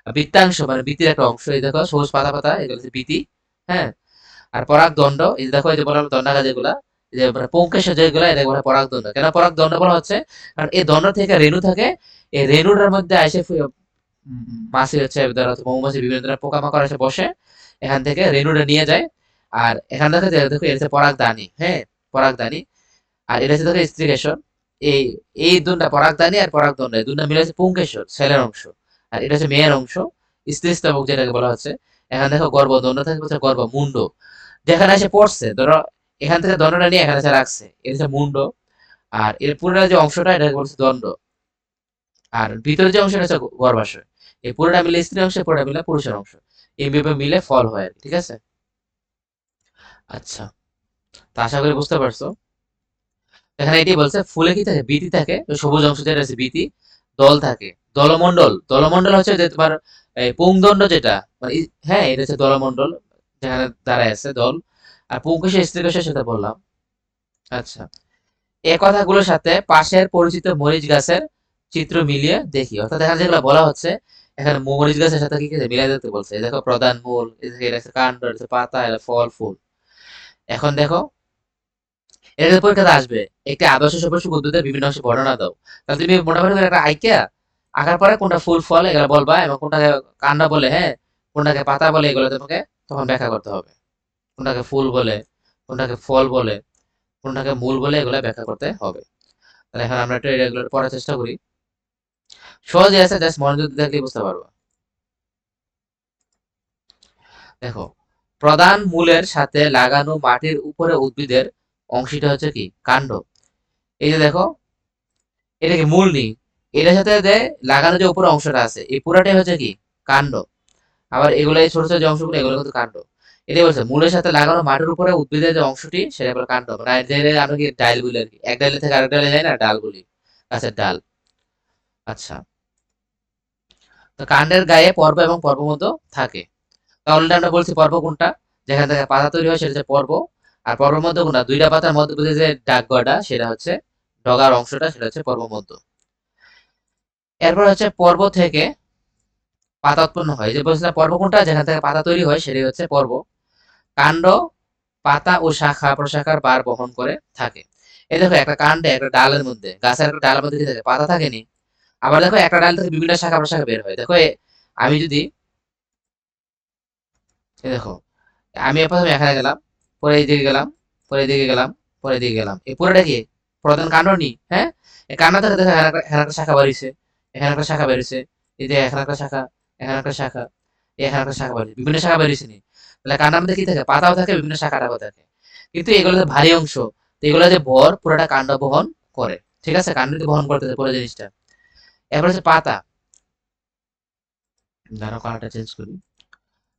আর বৃত্তাংশ মানে বৃত্তির একটা অংশ, এই দেখো সবুজ পাতা পাতা, এগুলো হচ্ছে বীতি। হ্যাঁ, আর পরাগদণ্ড, এই যে দেখো এই যে বললাম দণ্ডাকা যেগুলা, এই যে মানে পুংকেশর যেগুলা, এটা বলে পরাগদণ্ড। কেন পরাগদণ্ড বলা হচ্ছে? কারণ এই দণ্ড থেকে রেণু থাকে, এই রেণুটার মধ্যে এসে মাছি হচ্ছে ধরো মৌমাছি বিভিন্ন ধরনের পোকামাকড় এসে বসে, এখান থেকে রেণুটা নিয়ে যায়। আর এখান থেকে দেখো এটা হচ্ছে পরাগদানি। হ্যাঁ, পরাগদানি। আর এটা হচ্ছে দেখো স্ত্রীকেশর। এই এই দুটা পরাগদানি আর পরাগদণ্ড, এই দুটা মিলে হচ্ছে পুংকেশর, ছেলের অংশ। আর এটা হচ্ছে মেয়ের অংশ, স্ত্রী স্তবক যেটাকে বলা হচ্ছে। এখানে দেখো গর্ভদণ্ড থাকে, হচ্ছে গর্ভমুণ্ড, যেখানে এসে পড়ছে ধরো, এখান থেকে দণ্ডটা নিয়ে এখানে এসে রাখছে, এটা হচ্ছে মুন্ড। আর এর পুরোটা যে অংশটা এটাকে বলছে দণ্ড। আর ভিতরে যে অংশটা হচ্ছে গর্ভাশয়। এই পুরোটা মিলে স্ত্রী অংশ, পুরোটা মিলে পুরুষের অংশ, এইভাবে মিলে ফল হয় আর কি, ঠিক আছে। আচ্ছা, তা আশা করি বুঝতে পারছো। এখানে এটাই বলছে ফুলে কি থাকে, বীতি থাকে, ওই সবুজ অংশ যেটা আছে বীতি, দল থাকে, দলমন্ডল। দলমন্ডল হচ্ছে যে তোমার এই পুংদণ্ড যেটা, মানে হ্যাঁ এটা হচ্ছে দলমন্ডল, যেখানে দাঁড়ায় আছে দল। আর পুংকেশ স্ত্রীকেশের সাথে বললাম। আচ্ছা, এ কথাগুলোর সাথে পাশের পরিচিত মরিচ গাছের চিত্র মিলিয়ে দেখি। অর্থাৎ এখানে যেগুলো বলা হচ্ছে, এখানে মরিচ গাছের সাথে কি কি মিলিয়ে দেখতে বলছে। এই দেখো প্রধান মূল, এই দেখো এটা হচ্ছে কাণ্ড, এটা হচ্ছে পাতা, এটা ফল ফুল। এখন দেখো, এটা যে পরীক্ষাতে আসবে, একটি আদর্শ সপুষ্পক উদ্ভিদের বিভিন্ন অংশে বর্ণনা দাও। তাহলে তুমি মোটামুটি করে একটা আইকিয়া আঁকার পরে কোনটা ফুল ফল এগুলো বলবা, এবং কোনটাকে কাণ্ড বলে, হ্যাঁ, কোনটাকে পাতা বলে, এগুলো তোমাকে তখন ব্যাখ্যা করতে হবে। কোনটাকে ফুল বলে, কোনটাকে ফল বলে, কোনটাকে মূল বলে, এগুলো ব্যাখ্যা করতে হবে। তাহলে এখন আমরা একটু এগুলো পড়ার চেষ্টা করি। সহজে আছে, জাস্ট মনোযোগ দিয়ে দেখলেই বুঝতে পারবো। দেখো, প্রধান মূলের সাথে লাগানো মাটির উপরে উদ্ভিদের অংশটা হচ্ছে কি, কাণ্ড। এই যে দেখো, এটা কি মূল নেই, এটার সাথে যে লাগানো যে উপরে অংশটা আছে, এই পুরাটাই হচ্ছে কি, কাণ্ড। আবার এগুলো এই ছোট ছোট যে অংশগুলো, এগুলো কিন্তু কাণ্ড। এটাই বলছে মূলের সাথে লাগানো মাটির উপরে উদ্ভিদের যে অংশটি, সেটা বলে কাণ্ড। মানে আমরা কি ডাল বলি আর কি, এক ডালে থেকে আরেক ডালে যায় না, ডাল বলি, গাছের ডাল। আচ্ছা, তো কাণ্ডের গায়ে পর্ব এবং পর্বমধ্য থাকে। তাহলে আমরা বলছি পর্ব কোনটা, যেখান থেকে পাতা তৈরি হয় সেটা হচ্ছে পর্ব। আর পর্বের মধ্যে কোনটা, দুইটা পাতার মধ্যে যে ডাক গড়া, সেটা হচ্ছে ডগার অংশটা, সেটা হচ্ছে পর্ব মধ্য। এরপর হচ্ছে পর্ব থেকে পাতা উৎপন্ন হয়। যে বলছিলাম পর্ব কোনটা, যেখান থেকে পাতা তৈরি হয় সেটাই হচ্ছে পর্ব। কাণ্ড পাতা ও শাখা প্রশাখার বার বহন করে থাকে। এই দেখো একটা কাণ্ডে, একটা ডালের মধ্যে, গাছের একটা ডালের মধ্যে কি থাকে, পাতা থাকেনি। আবার দেখো একটা ডাল থেকে বিভিন্ন শাখা প্রশাখা বের হয়। দেখো আমি যদি, এই দেখো আমি প্রথমে এখানে গেলাম, পরে এই দিকে গেলাম, পরে এই দিকে গেলাম, পরে এই দিকে গেলাম, এই পুরোটা কি প্রধান কাণ্ড নি। হ্যাঁ, এই কাণ্ড থেকে দেখো এখানে একটা শাখা বেরিয়েছে, এখানে একটা শাখা বেরিয়েছে, এই যে এখানে একটা শাখা, এখানে একটা শাখা, এখানে একটা শাখা বেরিয়েছে, বিভিন্ন শাখা বেরিয়েছে নি। তাহলে কাণ্ডের মধ্যে কি থাকে, পাতাও থাকে, বিভিন্ন শাখা থাকে, কিন্তু এগুলো যে ভারী অংশ, তো এগুলো যে ভর পুরোটা কাণ্ড বহন করে, ঠিক আছে, কাণ্ড বহন করতেছে পুরো জিনিসটা। এরপর হচ্ছে পাতা, ধরো কালারটা চেঞ্জ করি।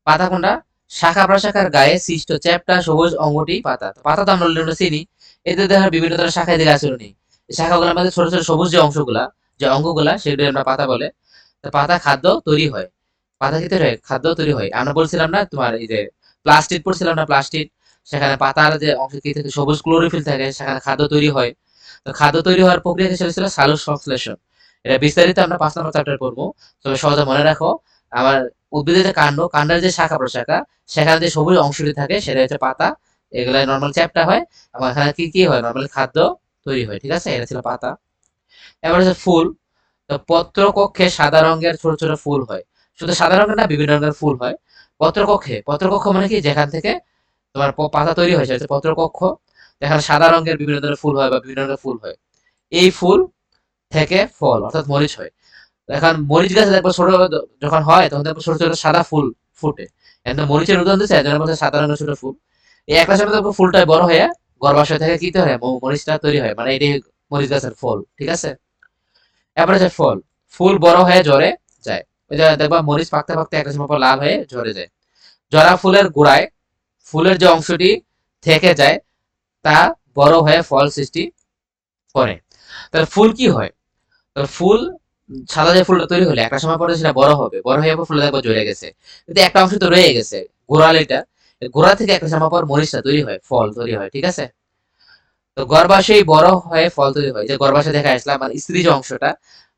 পাতা কোনটা, শাখা প্রশাখার গায়ে সৃষ্ট চ্যাপ্টা সবুজ অঙ্গটি পাতা। তো পাতা তো আমরা অলরেডি চিনি, এতে দেখা বিভিন্ন ধরনের শাখায় দিকে আছে নেই, এই শাখাগুলোর মধ্যে ছোট ছোট সবুজ যে অংশগুলা, যে অঙ্গগুলা, সেগুলো আমরা পাতা বলে। তো পাতা খাদ্য তৈরি হয়, পাতা কি তৈরি হয়, খাদ্য তৈরি হয়। আমরা বলছিলাম না তোমার এই যে প্লাস্টিড পড়ছিলাম না, প্লাস্টিড, সেখানে পাতার যে অংশ কি থাকে, সবুজ ক্লোরোফিল থাকে, সেখানে খাদ্য তৈরি হয়। তো খাদ্য তৈরি হওয়ার প্রক্রিয়া হিসেবে ছিল সালোক সংশ্লেষণ। এটা বিস্তারিত আমরা 5 নম্বর চ্যাপ্টারে পড়বো। তবে সহজে মনে রাখো, আমার উদ্ভিদের যে কাণ্ড, কাণ্ডের যে শাখা প্রশাখা, সেখানে যে সবুজ অংশটি থাকে সেটা হচ্ছে পাতা। এগুলা নর্মাল চ্যাপ্টা হয়, এবং এখানে কি কি হয়, নর্মালি খাদ্য তৈরি হয়, ঠিক আছে, এটা ছিল পাতা। এবার হচ্ছে ফুল। তো পত্রকক্ষে সাদা রঙের ছোট ছোট ফুল হয়, শুধু সাদা রঙের না, বিভিন্ন রঙের ফুল হয় পত্রকক্ষে। পত্রকক্ষ মানে কি, যেখান থেকে তোমার পাতা তৈরি হয় সেটা হচ্ছে পত্রকক্ষ, যেখানে সাদা রঙের বিভিন্ন ধরনের ফুল হয় বা বিভিন্ন রঙের ফুল হয়। এই ফুল থেকে ফল অর্থাৎ মরিচ হয়। এখন মরিচ গাছে দেখবো ছোট যখন হয় তখন দেখবো ছোট ছোট সাদা ফুল ফুটে, এখন মরিচের উদাহরণ দিচ্ছে, একজনের মধ্যে সাদা রঙের ছোট ফুল। এই একটা সময় দেখবো ফুলটা বড় হয়ে গর্ভাশয় থেকে কি তৈরি হয়, মরিচটা তৈরি হয়, মানে এটাই মরিচ গাছের ফল, ঠিক আছে। এরপরে যে ফল, ফুল বড় হয়ে ঝরে যায়, ওই যে দেখবা মরিচ পাকতে পাকতে একটা সময় পর লাল হয়ে ঝরে যায়। জরা ফুলের গোড়ায় ফুলের যে অংশটি থেকে যায় তা বড় হয়ে ফল সৃষ্টি করে। তাহলে ফুল কি হয়, তো ফুল, সাদা যে ফুলটা তৈরি হলে একটা সময় পরে সেটা বড় হবে, বড় হয়ে ফুলে দেখবো ঝরে গেছে, কিন্তু একটা অংশ তো রয়ে গেছে, গোড়ালিটা, গোড়া থেকে একটা সময় পর মরিচটা তৈরি হয়, ফল তৈরি হয়, ঠিক আছে। তো গর্ভাশয় বড় হয়ে ফল তৈরি হয়, যে গর্ভাশয় দেখা আসলাম মানে স্ত্রী যে অংশটা,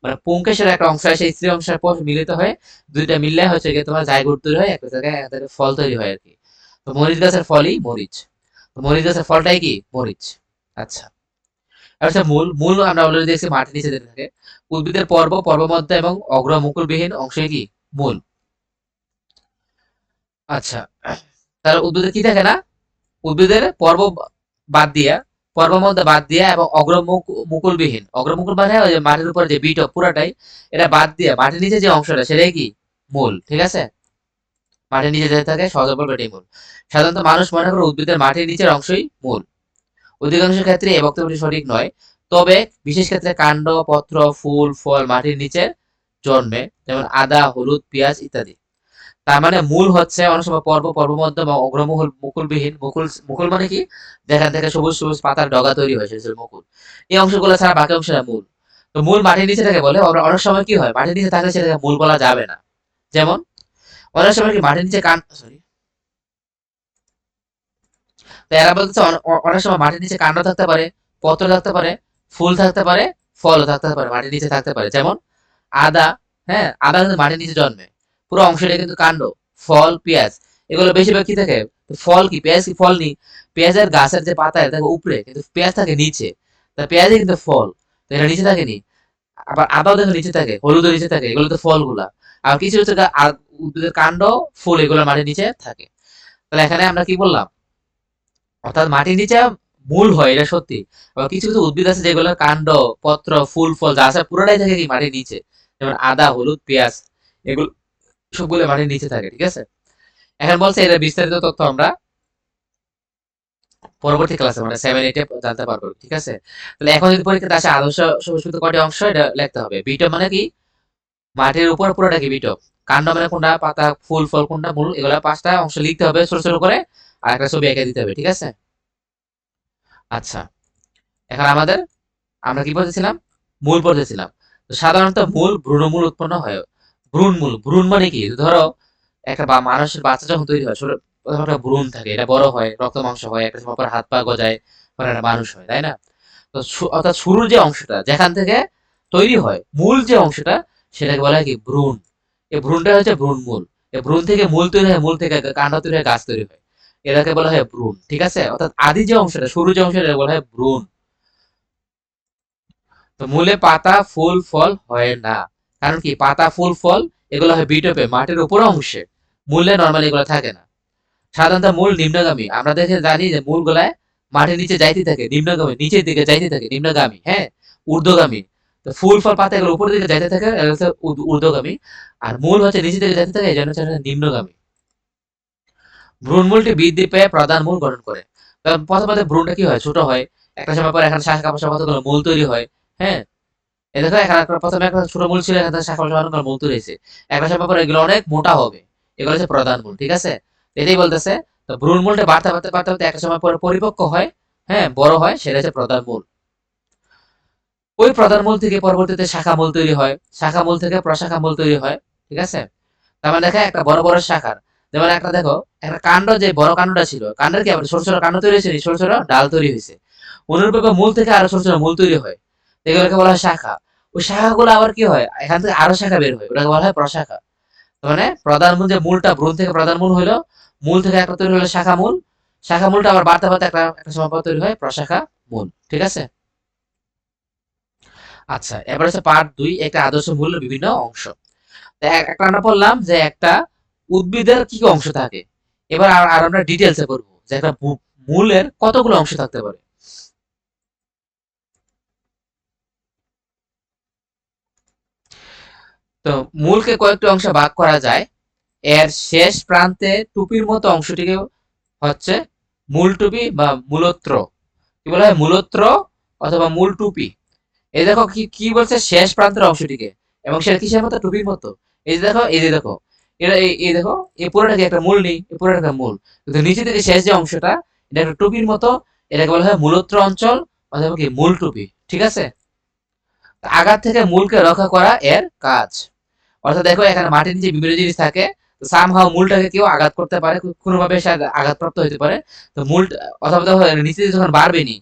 মানে পুংকেশের একটা অংশ আসে স্ত্রী অংশের পর মিলিত হয়ে, দুইটা মিললে হচ্ছে গিয়ে তোমার জাইগোট তৈরি হয়, একটা জায়গায় একটা ফল তৈরি হয় আর কি। তো মরিচ গাছের ফলই মরিচ, তো মরিচ গাছের ফলটাই কি, মরিচ। আচ্ছা, আর হচ্ছে মূল। মূল আমরা অলরেডি দেখছি মাটির নিচে থাকে, উদ্ভিদের পর্ব, পর্বমধ্য এবং অগ্রমুকুলবিহীন অংশে কি, মূল। আচ্ছা, তাহলে উদ্ভিদের কি থাকে না, উদ্ভিদের পর্ব বাদ দিয়া, পর্বমধ্য বাদ দিয়া এবং মুকুলবিহীন, অগ্রমুকুল মানে ওই যে মাটির উপরে যে বিট পুরাটাই, এটা বাদ দিয়ে মাটির নিচে যে অংশটা সেটাই কি, মূল, ঠিক আছে। মাটির নিচে যেটা থাকে সহজে বলবো এটাই মূল। সাধারণত মানুষ মনে করে উদ্ভিদের মাটির নিচের অংশই মূল, অধিকাংশ ক্ষেত্রে এই বক্তব্যটি সঠিক নয়। তবে বিশেষ ক্ষেত্রে কাণ্ড, পত্র, ফুল, ফল মাটির নিচে জন্মে, যেমন আদা, হলুদ, পেঁয়াজ ইত্যাদি। তার মানে মূল হচ্ছে অনেক সময় পর্ব, পর্বমধ্য বা অগ্রমুকুল, মুকুলবিহীন, মুকুল, মুকুল মানে কি, যেখান থেকে সবুজ সবুজ পাতার ডগা তৈরি হয় সেটা হচ্ছে মুকুল। এই অংশগুলো ছাড়া বাকি অংশটা মূল। তো মূল মাটির নিচে থাকে বলে আমরা অনেক সময় কি হয়, মাটির নিচে থাকলে সেটাকে মূল বলা যাবে না। যেমন অনেক সময় কি মাটির নিচে সরি, তো এরা বলতেছে অনেক সময় মাটির নিচে কাণ্ড থাকতে পারে, পত্র থাকতে পারে, ফুল থাকতে পারে, ফলও থাকতে পারে, মাটির নিচে থাকতে পারে। যেমন আদা, হ্যাঁ, আদা কিন্তু মাটির নিচে জন্মে, পুরো অংশটা কিন্তু কাণ্ড। ফল, পেঁয়াজ, এগুলো বেশিরভাগ কি থাকে, ফল কি, পেঁয়াজ কি ফল নি, পেঁয়াজের গাছের যে পাতা থাকে উপরে, কিন্তু পেঁয়াজ থাকে নিচে, তা পেঁয়াজই কিন্তু ফল, তো এটা নিচে থাকে নি। আবার আদাও দেখো নিচে থাকে, হলুদও নিচে থাকে, এগুলো তো ফলগুলা। আর কিছু হচ্ছে উদ্ভিদের কাণ্ড, ফুল, এগুলো মাটির নিচে থাকে। তাহলে এখানে আমরা কি বললাম, অর্থাৎ মাটির নিচে মূল হয়, এটা সত্যি। আবার কিছু কিছু উদ্ভিদ আছে যেগুলোর কাণ্ড, পত্র, ফুল, ফল যা আছে পুরোটাই থাকে কি, মাটির নিচে, যেমন আদা, হলুদ, পেঁয়াজ, এগুলো সবগুলো মাটির নিচে থাকে, ঠিক আছে। এখন বলছে এটা বিস্তারিত তথ্য আমরা পরবর্তী ক্লাসে মানে 7-8 জানতে পারবো, ঠিক আছে। তাহলে এখন যদি পরীক্ষাতে আসে আদর্শ সবুজ কয়টি অংশ এটা লিখতে হবে। বিটপ মানে কি, মাটির উপর পুরোটা কি বিটপ, কাণ্ড মানে কোনটা, পাতা, ফুল, ফল কোনটা, মূল, এগুলো 5টা অংশ লিখতে হবে ছোট ছোট করে, আর একটা ছবি এঁকে দিতে হবে, ঠিক আছে। আচ্ছা, এখন আমাদের, আমরা কি বলতেছিলাম, মূল পড়তেছিলাম। তো সাধারণত মূল ভ্রূণমূল উৎপন্ন হয়। ভ্রূণমূল, ভ্রূণ মানে কি, ধরো একটা মানুষের বাচ্চা যখন তৈরি হয়, ছোট প্রথমে একটা ভ্রূণ থাকে, এটা বড় হয়, রক্ত মাংস হয়, একটা সময় পর হাত পা গজায়, পরে একটা মানুষ হয়, তাই না। তো অর্থাৎ শুরুর যে অংশটা যেখান থেকে তৈরি হয়, মূল যে অংশটা, সেটাকে বলা হয় কি, ভ্রূণ। এই ভ্রূণটা হচ্ছে ভ্রূণমূল। এই ভ্রূণ থেকে মূল তৈরি হয়, মূল থেকে কাণ্ড তৈরি হয়, গাছ তৈরি হয়, এটাকে বলা হয় ভ্রূণ, ঠিক আছে। অর্থাৎ আদি যে অংশটা, শুরু যে অংশটা, এটা বলা হয় ভ্রূণ। তো মূলে পাতা, ফুল, ফল হয় না, কারণ কি, পাতা, ফুল, ফল এগুলো হয় বিটপে, মাটির উপর অংশে, মূলে নর্মালি এগুলো থাকে না। সাধারণত মূল নিম্নগামী, আমরা দেখে জানি যে মূল গুলায় মাটির নিচে যাইতে থাকে, নিম্নগামী, নিচের দিকে যাইতে থাকে, নিম্নগামী, হ্যাঁ, ঊর্ধ্বগামী। তো ফুল, ফল, পাতা এগুলো উপরের দিকে যাইতে থাকে, এগুলো হচ্ছে ঊর্ধ্বগামী। আর মূল হচ্ছে নিচের দিকে যাইতে থাকে, এই জন্য হচ্ছে এটা নিম্নগামী। ভ্রূণমূলটি বৃদ্ধি পেয়ে প্রধান মূল গঠন করে। প্রথমে ভ্রূণটা কি হয়, ছোট হয়, একটা সময় পর এখানে শাখা প্রশাখা কতগুলো মূল তৈরি হয়। হ্যাঁ, এই দেখো এখানে প্রথমে একটা ছোট মূল ছিল, এখানে শাখা প্রশাখা অনেকগুলো মূল তৈরি হয়েছে। একটা সময় পর এগুলো অনেক মোটা হবে, এগুলো হচ্ছে প্রধান মূল। ঠিক আছে, এটাই বলতেছে। তো ভ্রূণমূলটা বাড়তে বাড়তে বাড়তে বাড়তে একটা সময় পরে পরিপক্ক হয়, হ্যাঁ, বড় হয়, সেটা হচ্ছে প্রধান মূল। ওই প্রধান মূল থেকে পরবর্তীতে শাখা মূল তৈরি হয়, শাখা মূল থেকে প্রশাখা মূল তৈরি হয়। ঠিক আছে, তার মানে দেখো একটা বড় বড় শাখার, যেমন একটা দেখো একটা কাণ্ড, যে বড় কাণ্ডটা ছিল, কাণ্ডের কি আবার ছোট ছোট কাণ্ড তৈরি হয়েছে, ছোট ছোট ডাল তৈরি হয়েছে। অনুরূপভাবে মূল থেকে আরো ছোট ছোট মূল তৈরি হয়, এগুলোকে বলা হয় শাখা। ওই শাখাগুলো আবার কি হয়, এখান থেকে আরো শাখা বের হয়, ওটাকে বলা হয় প্রশাখা। মানে প্রধান মূল, যে মূলটা ভ্রূণ থেকে প্রধান মূল হলো, মূল থেকে একটা তৈরি হলো শাখা মূল, শাখা মূলটা আবার বাড়তে বাড়তে একটা একটা সময় পর তৈরি হয় প্রশাখা মূল। ঠিক আছে, আচ্ছা এবার হচ্ছে পার্ট 2, একটা আদর্শ মূলের বিভিন্ন অংশ। তো একটা আমরা বললাম যে একটা উদ্ভিদের কি কি অংশ থাকে। এবার আর আর আমরা ডিটেলসে পড়বো যে একটা মূলের কতগুলো অংশ থাকতে পারে। তো মূলকে কয়েকটি অংশে ভাগ করা যায়। এর শেষ প্রান্তে টুপির মতো অংশটিকে হচ্ছে মূল টুপি বা মূলত্র, কি বলা হয়, মূলত্র অথবা মূল টুপি। এই দেখো কি কি বলছে, শেষ প্রান্তের অংশটিকে, এবং সেটা কিসের মতো, টুপির মতো। এই যে দেখো, এই যে দেখো, এটা এই দেখো, এই পুরোটাকে একটা মূল নেই, এই পুরোটা একটা মূল, কিন্তু নিচে থেকে শেষ যে অংশটা, এটা একটা টুপির মতো, এটাকে বলা হয় মূলত্র অঞ্চল অথবা কি মূল টুপি। ঠিক আছে, আঘাত থেকে মূলকে রক্ষা করা এর কাজ। অর্থাৎ দেখো এখানে মাটির নিচে বিভিন্ন জিনিস থাকে, তো সামহাও মূলটাকে কেউ আঘাত করতে পারে, কোনোভাবে সে আঘাতপ্রাপ্ত হতে পারে। তো মূল, অথবা দেখো নিচে দিয়ে যখন বাড়বে নি,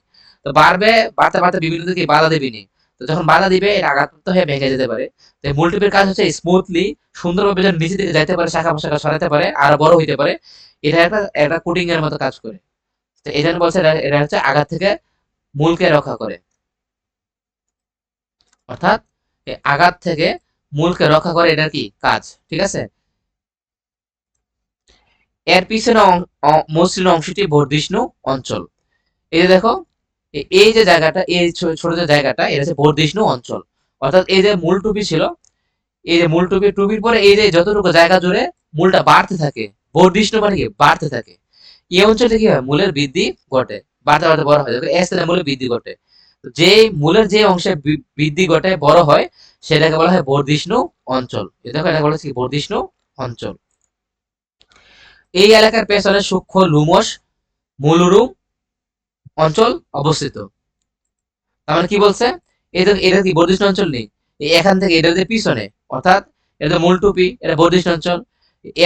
তো বাড়বে, বাড়তে বাড়তে বিভিন্ন দিকে বাধা দেবে নি, তো যখন বাধা দিবে এটা আঘাতপ্রাপ্ত হয়ে ভেঙে যেতে পারে। তো মূল টিপের কাজ হচ্ছে স্মুথলি, সুন্দরভাবে যেন নিচে দিকে যাইতে পারে, শাখা প্রশাখা সরাতে পারে, আরো বড় হইতে পারে। এটা একটা একটা কোটিং এর মতো কাজ করে। তো এই জন্য বলছে এটা এটা হচ্ছে আঘাত থেকে মূলকে রক্ষা করে। অর্থাৎ এই আঘাত থেকে মূলকে রক্ষা করে, এটার কি কাজ। ঠিক আছে, এর পিছনে মসৃণ অংশটি বর্ধিষ্ণু অঞ্চল। এই যে দেখো, এই যে জায়গাটা, এই ছোট যে জায়গাটা, এটা হচ্ছে বর্ধিষ্ণু অঞ্চল। অর্থাৎ এই যে মূল টুপি ছিল, এই যে মূল টুপি, টুপির পরে এই যে যতটুকু জায়গা জুড়ে মূলটা বাড়তে থাকে, বর্ধিষ্ণু মানে কি, বাড়তে থাকে, এই অঞ্চলে কি হয়, মূলের বৃদ্ধি ঘটে, বাড়তে বাড়তে বড় হয়, এর সাথে মূলের বৃদ্ধি ঘটে। যে মূলের যে অংশে বৃদ্ধি ঘটে, বড় হয়, সেটাকে বলা হয় বর্ধিষ্ণু অঞ্চল। এই দেখো, এটা বলা হচ্ছে কি, বর্ধিষ্ণু অঞ্চল। এই এলাকার পেছনে সূক্ষ্ম লুমস মূলরূপ অঞ্চল অবস্থিত। তার মানে কি বলছে, এটা এটা কি বর্ধিষ্ণু অঞ্চল নেই, এখান থেকে এটা যে পিছনে, অর্থাৎ এটা মূল টুপি, এটা বর্ধিষ্ণু অঞ্চল।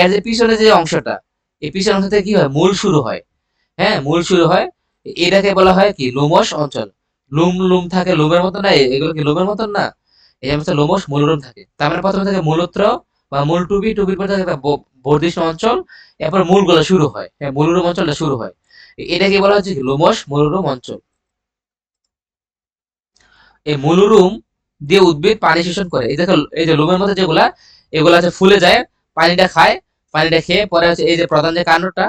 এর যে পিছনে যে অংশটা, এই পিছনের অংশ থেকে কি হয়, মূল শুরু হয়। হ্যাঁ, মূল শুরু হয়, এটাকে বলা হয় কি, লোমশ অঞ্চল। লুম লুম থাকে, লুমের মতো না, এগুলো কি লুমের মতন না, এই হচ্ছে লোমশ মূলরূপ থাকে। তার মানে প্রথমে থাকে মূলত্র বা মূল টুপি, টুপির পর থাকে একটা বর্ধিষ্ণু অঞ্চল, এরপর মূলগুলো শুরু হয়, হ্যাঁ, মূলরূপ অঞ্চলটা শুরু হয়। এটাকে বলা হচ্ছে কি, লোমশ মূলরূপ অঞ্চল। এই মূলরুম দিয়ে উদ্ভিদ পানি শোষণ করে। এই দেখো, এই যে লোমের মধ্যে যেগুলা, এগুলা হচ্ছে ফুলে যায়, পানিটা খায়, পানিটা খেয়ে পরে হচ্ছে এই যে প্রধান যে কাণ্ডটা,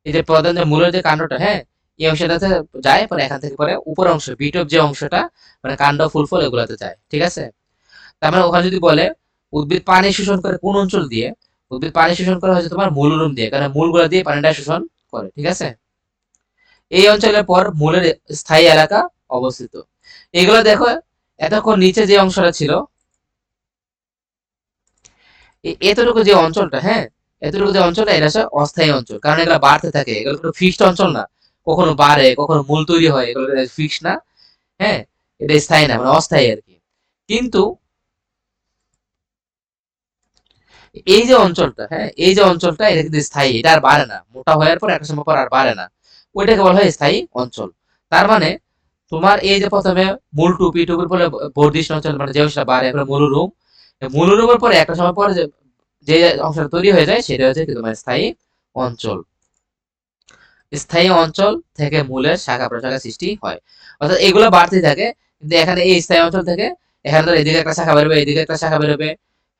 এই যে প্রধান যে মূলের যে কাণ্ডটা, হ্যাঁ, এই অংশটাতে যায়, পরে এখান থেকে পরে উপর অংশ, বিট অফ যে অংশটা, মানে কাণ্ড, ফুল ফল, এগুলাতে যায়। ঠিক আছে, তার মানে ওখানে যদি বলে উদ্ভিদ পানি শোষণ করে কোন অঞ্চল দিয়ে, উদ্ভিদ পানি শোষণ করে হচ্ছে তোমার মূলরুম দিয়ে, কারণ মূলগুলা দিয়ে পানিটা শোষণ করে। ঠিক আছে, এই অঞ্চলের পর মূলের স্থায়ী এলাকা অবস্থিত। এগুলো দেখো, এতক্ষণ নিচে যে অংশটা ছিল, এতটুকু যে অঞ্চলটা, হ্যাঁ, এতটুকু যে অঞ্চলটা, এটা হচ্ছে অস্থায়ী অঞ্চল, কারণ এগুলো বাড়তে থাকে, এগুলো কোনো ফিক্সড অঞ্চল না, কখনো বাড়ে কখনো মূল তৈরি হয়, এগুলো ফিক্সড না। হ্যাঁ, এটা স্থায়ী না, মানে অস্থায়ী আর কি। কিন্তু এই যে অঞ্চলটা, হ্যাঁ, এই যে অঞ্চলটা, এটা কিন্তু স্থায়ী, এটা আর বাড়ে না, মোটা হওয়ার পর একটা সময় পর আর বাড়ে না, ওইটাকে বলা হয় স্থায়ী অঞ্চল। তার মানে তোমার এই যে প্রথমে মূল টুপি, টুপির পরে বর্ধিষ্ণু অঞ্চল, মানে যে অংশটা বাড়ে, এরপরে মূলরূপ, মূলরূপের পরে একটা সময় পর যে যে অংশটা তৈরি হয়ে যায়, সেটা হচ্ছে কি তোমার স্থায়ী অঞ্চল। স্থায়ী অঞ্চল থেকে মূলের শাখা প্রশাখা সৃষ্টি হয়। অর্থাৎ এগুলো বাড়তে থাকে, কিন্তু এখানে এই স্থায়ী অঞ্চল থেকে, এখানে ধর এদিকে একটা শাখা বেরোবে, এদিকে একটা শাখা বেরোবে,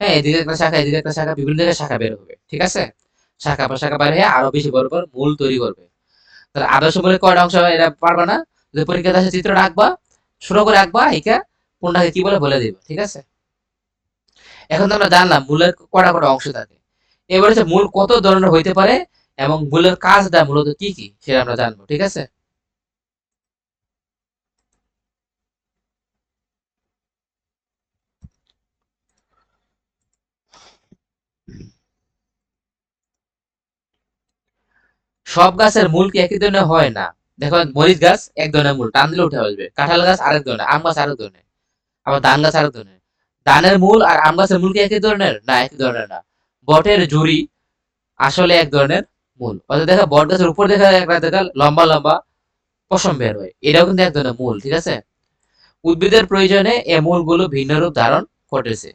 হ্যাঁ, এদিকে একটা শাখা, এদিকে একটা শাখা, বিভিন্ন জায়গায় শাখা বের হবে। ঠিক আছে, শাখা প্রশাখা বের হয়ে আরো বেশি বড় বড় মূল তৈরি করবে। তাহলে আদর্শ মূলের কয়টা অংশ হয় এটা পারবা না, যদি পরীক্ষাতে আসে চিত্রটা আঁকবা, ছোট করে আঁকবা, একা কোনটাকে কি বলে দিব। ঠিক আছে, এখন তো আমরা জানলাম মূলের কটা কটা অংশ থাকে। এবার হচ্ছে মূল কত ধরনের হইতে পারে, এবং মূলের কাজটা মূলত কি কি সেটা আমরা জানবো, ঠিক আছে। সব গাছের মূল কি একই ধরনের হয় না। দেখো মরিচ গাছ এক ধরনের মূল, টান দিলে উঠে আসবে। কাঁঠাল গাছ আরেক ধরনের, আম গাছ আরেক ধরনের, আবার ধান গাছ আরেক ধরনের। ধানের মূল আর আম গাছের মূল কি একই ধরনের না, একই ধরনের না। বটের জুড়ি আসলে এক ধরনের মূল, অর্থাৎ দেখা বট গাছের উপর দেখা লম্বা লম্বা পশম বের হয়, এটাও কিন্তু এক ধরনের মূল, ঠিক আছে। উদ্ভিদের প্রয়োজনে এ মূলগুলো ভিন্ন রূপ ধারণ ঘটেছে।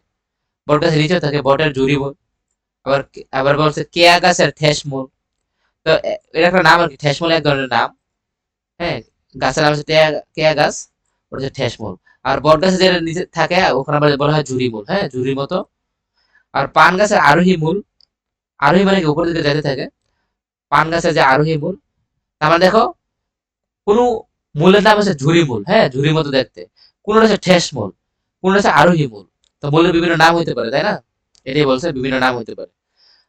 বট গাছের নিচে থাকে বটের জুড়ি মূল। আবার আবার বলছে কেয়া গাছের ঠেস মূল। তো এটা একটা নাম আর কি, ঠেস মূল এক ধরনের নাম। হ্যাঁ, গাছের নাম হচ্ছে কেয়া গাছ, ওটা হচ্ছে ঠেস মূল। আর বট গাছে যেটা নিচে থাকে ওখানে আবার বলা হয় ঝুরি মূল, হ্যাঁ ঝুরির মতো। আর পান গাছের আরোহী মূল, আরোহী মানে কি উপরের দিকে যেতে থাকে। পান গাছের যে আরোহী মূল, তার মানে দেখো কোনো মূলের নাম হচ্ছে ঝুরি মূল, হ্যাঁ ঝুরির মতো দেখতে। কোনটা হচ্ছে ঠেস মূল, কোনটা হচ্ছে আরোহী মূল। তো মূলের বিভিন্ন নাম হইতে পারে, তাই না। এটাই বলছে বিভিন্ন নাম হইতে পারে।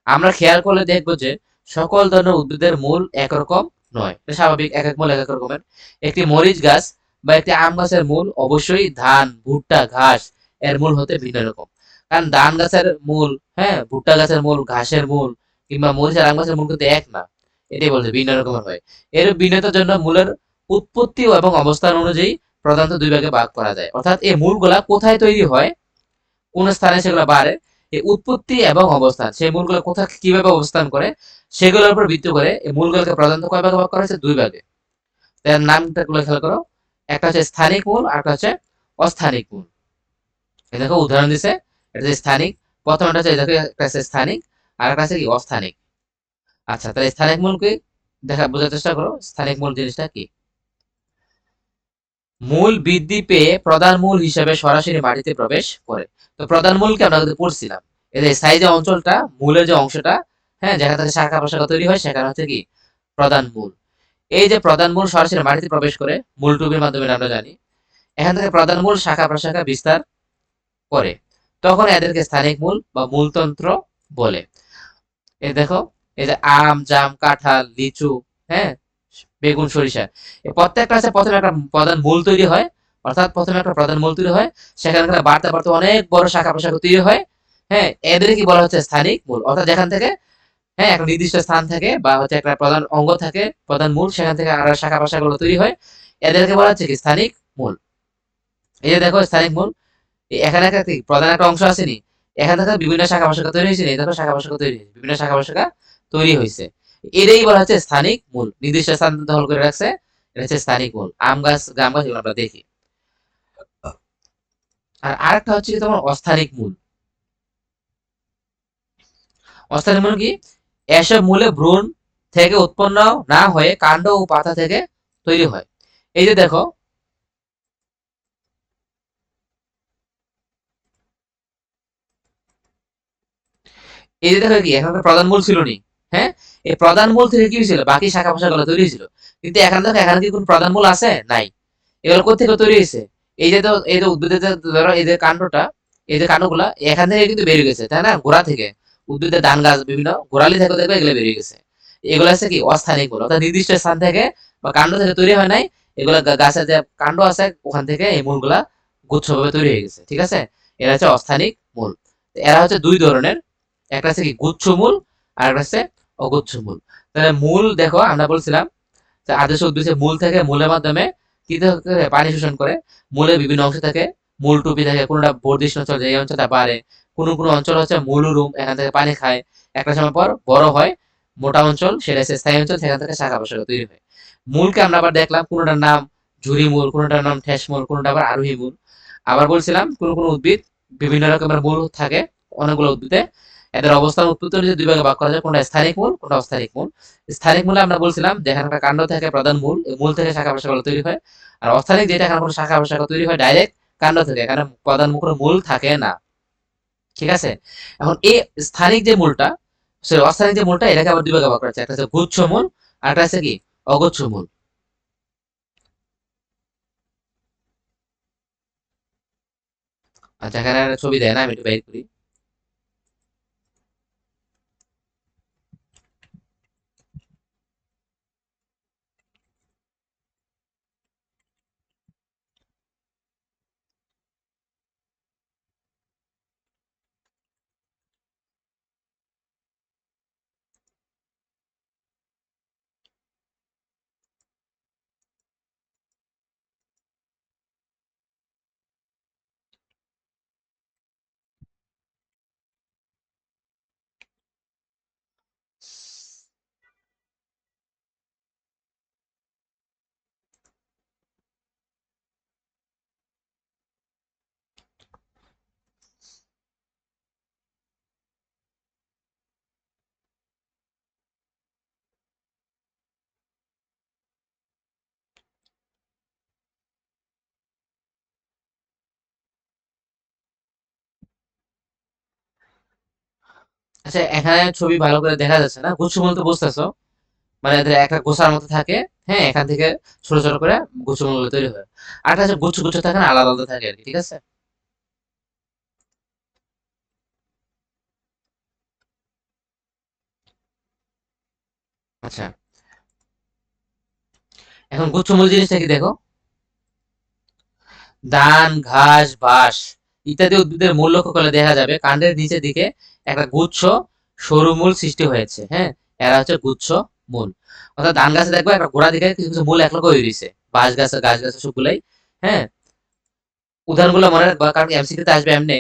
আমরা খেয়াল করলে দেখবো যে সকল ধরনের উদ্ভিদের মূল একরকম নয়, এটা স্বাভাবিক, এক এক মূল এক এক রকমের। একটি মরিচ গাছ বা একটি আম গাছের মূল অবশ্যই ধান, ভুট্টা, ঘাস এর মূল হতে ভিন্ন রকম। কারণ ধান গাছের মূল, হ্যাঁ ভুট্টা গাছের মূল, ঘাসের মূল কিংবা মরিচ আর আম গাছের মূল কিন্তু এক না। এটাই বলছে ভিন্ন রকমের হয়। এর ভিন্নতার জন্য মূলের উৎপত্তি এবং অবস্থান অনুযায়ী প্রধানত দুই ভাগে ভাগ করা যায়। অর্থাৎ এই মূলগুলা কোথায় তৈরি হয়, কোন স্থানে সেগুলো বাড়ে, এই উৎপত্তি এবং অবস্থান, সেই মূলগুলো কোথায় কিভাবে অবস্থান করে সেগুলোর উপর ভিত্তি করে এই মূলগুলোকে প্রধানত কয় ভাগে ভাগ করা হয়েছে, দুই ভাগে। তার নামটা গুলো খেয়াল করো, একটা হচ্ছে স্থানিক মূল আর একটা হচ্ছে অস্থানিক মূল। এই দেখো উদাহরণ দিছে, এটা হচ্ছে স্থানিক। প্রথমটা হচ্ছে দেখো একটা হচ্ছে স্থানিক, আর একটা হচ্ছে কি অস্থানিক। আচ্ছা, তাহলে স্থানিক মূল কি বোঝার চেষ্টা করো, স্থানিক মূল জিনিসটা কি। মূল বৃদ্ধি পেয়ে প্রধান মূল হিসেবে সরাসরি মাটিতে প্রবেশ করে। তো প্রধান মূলকে আমরা কিন্তু পড়ছিলাম, এই যে স্থায়ী যে অঞ্চলটা, মূলের যে অংশটা, হ্যাঁ যেখান থেকে শাখা প্রশাখা তৈরি হয় সেখানে হচ্ছে কি প্রধান মূল। এই যে প্রধান মূল সরাসরি মাটিতে প্রবেশ করে মূল টুবির মাধ্যমে, আমরা জানি। এখান থেকে প্রধান মূল শাখা প্রশাখা বিস্তার করে, তখন এদেরকে স্থানিক মূল বা মূলতন্ত্র বলে। এই দেখো, এই যে আম, জাম, কাঁঠাল, লিচু, হ্যাঁ বেগুন, সরিষা, এই প্রত্যেকটা আছে প্রথমে একটা প্রধান মূল তৈরি হয়। অর্থাৎ প্রথমে একটা প্রধান মূল তৈরি হয়, সেখান থেকে বাড়তে বাড়তে অনেক বড় শাখা প্রশাখা তৈরি হয়। হ্যাঁ, এদের কি বলা হচ্ছে স্থানিক মূল। অর্থাৎ যেখান থেকে, হ্যাঁ একটা নির্দিষ্ট স্থান থাকে বা হচ্ছে একটা প্রধান অঙ্গ থাকে, প্রধান মূল, সেখান থেকে আরো শাখা প্রশাখাগুলো তৈরি হয়, এদেরকে বলা হচ্ছে কি স্থানিক মূল। এই যে দেখো স্থানিক মূল, এখানে একটা কি প্রধান একটা অংশ আসেনি, এখান থেকে বিভিন্ন শাখা প্রশাখা তৈরি হয়েছে, এই দেখো শাখা প্রশাখা তৈরি হয়েছে, বিভিন্ন শাখা প্রশাখা তৈরি হয়েছে। এটাই বলা হচ্ছে স্থানিক মূল, নির্দিষ্ট স্থান দখল করে রাখছে, এটা হচ্ছে স্থানিক মূল। আম গাছ, জাম গাছ এগুলো আমরা দেখি। আর আরেকটা হচ্ছে কি তোমার অস্থানিক মূল। অস্থানিক মূল কি, এসব মূলে ভ্রূণ থেকে উৎপন্ন না হয়ে কাণ্ড ও পাতা থেকে তৈরি হয়। এই যে দেখো, এই যে দেখো কি এখানে প্রধান মূল ছিল নি, হ্যাঁ এই প্রধান মূল থেকে কি হয়েছিল, বাকি শাখা প্রশাখাগুলো তৈরি হয়েছিল। কিন্তু এখানে দেখো, এখানে কি কোন প্রধান মূল আছে, নাই। এগুলো কোথেকে তৈরি হয়েছে, এই যে তো এই যে উদ্ভিদের যে ধরো এই যে কাণ্ডটা, এই যে কাণ্ডগুলা এখান থেকে কিন্তু বেরিয়ে গেছে, তাই না, গোড়া থেকে। উদ্ভিদের ধান গাছ বিভিন্ন গোড়ালি থেকে দেখবে এগুলো বেরিয়ে গেছে। এগুলো হচ্ছে কি অস্থানিক মূল, অর্থাৎ নির্দিষ্ট স্থান থেকে বা কাণ্ড থেকে তৈরি হয় নাই। এগুলো গাছের যে কাণ্ড আছে ওখান থেকে এই মূলগুলা গুচ্ছভাবে তৈরি হয়ে গেছে, ঠিক আছে। এরা হচ্ছে অস্থানিক মূল। এরা হচ্ছে দুই ধরনের, একটা হচ্ছে কি গুচ্ছ মূল, আর একটা হচ্ছে অগুচ্ছ মূল। তাহলে মূল দেখো আমরা বলছিলাম যে আদেশ উদ্ভিদের মূল থেকে মূলের মাধ্যমে কি করে পানি শোষণ করে। মূলের বিভিন্ন অংশ থাকে, মূল টুপি থাকে, কোনটা বর্ধিষ্ণু অঞ্চল, এই অঞ্চলটা বাড়ে। কোন কোন অঞ্চল হচ্ছে মূলরুম, এখান থেকে পানি খায়। একটা সময় পর বড় হয়, মোটা অঞ্চল সেটা হচ্ছে স্থায়ী অঞ্চল, সেখান থেকে শাখা প্রশাখা তৈরি হয়। মূলকে আমরা আবার দেখলাম কোনটার নাম ঝুরি মূল, কোনটার নাম ঠেস মূল, কোনটা আবার আরোহী মূল। আবার বলছিলাম কোন কোন উদ্ভিদ বিভিন্ন রকমের মূল থাকে, অনেকগুলো উদ্ভিদে। এদের অবস্থান উৎপত্তি অনুযায়ী দুই ভাগে ভাগ করা যায়, কোনটা স্থানিক মূল, কোনটা অস্থানিক মূল। স্থানিক মূলে আমরা বলছিলাম যেখানে একটা কাণ্ড থাকে প্রধান মূল, এই মূল থেকে শাখা প্রশাখা তৈরি হয়। আর অস্থানিক যেটা, এখানে কোনো শাখা প্রশাখা তৈরি হয় ডাইরেক্ট কাণ্ড থেকে, এখানে প্রধান মুখের মূল থাকে না, ঠিক আছে। এখন এই স্থানিক যে মূলটা, সরি অস্থানিক যে মূলটা, এটাকে আবার দুই ভাগে ভাগ করা হচ্ছে, একটা হচ্ছে গুচ্ছ মূল আর একটা হচ্ছে কি অগুচ্ছ মূল। আচ্ছা, এখানে একটা ছবি দেয় না, আমি একটু বের করি। আচ্ছা, এখানে ছবি ভালো করে দেখা যাচ্ছে না, গুচ্ছমূল তো বুঝতেছো, মানে এদের একটা গোছার মতো থাকে। হ্যাঁ, এখান থেকে ছোট ছোট করে গুচ্ছমূল তৈরি হয়। আর একটা হচ্ছে গুচ্ছ গুচ্ছ থাকে না, আলাদা আলাদা থাকে আর কি, ঠিক আছে। আচ্ছা, এখন গুচ্ছমূল জিনিসটা কি দেখো, ধান, ঘাস, বাঁশ ইত্যাদি উদ্ভিদের মূল লক্ষ্য করলে দেখা যাবে কাণ্ডের নিচের দিকে একটা গুচ্ছ সরু মূল সৃষ্টি হয়েছে। হ্যাঁ, এরা হচ্ছে গুচ্ছ মূল। অর্থাৎ ধান গাছে দেখবো একটা গোড়া দিকে কিছু কিছু মূল একলগে হয়ে রয়েছে, বাঁশ গাছে, গাছ গাছে সবগুলাই। হ্যাঁ, উদাহরণগুলো মনে রাখবা, কারণ এমসিকিউতে আসবে এমনি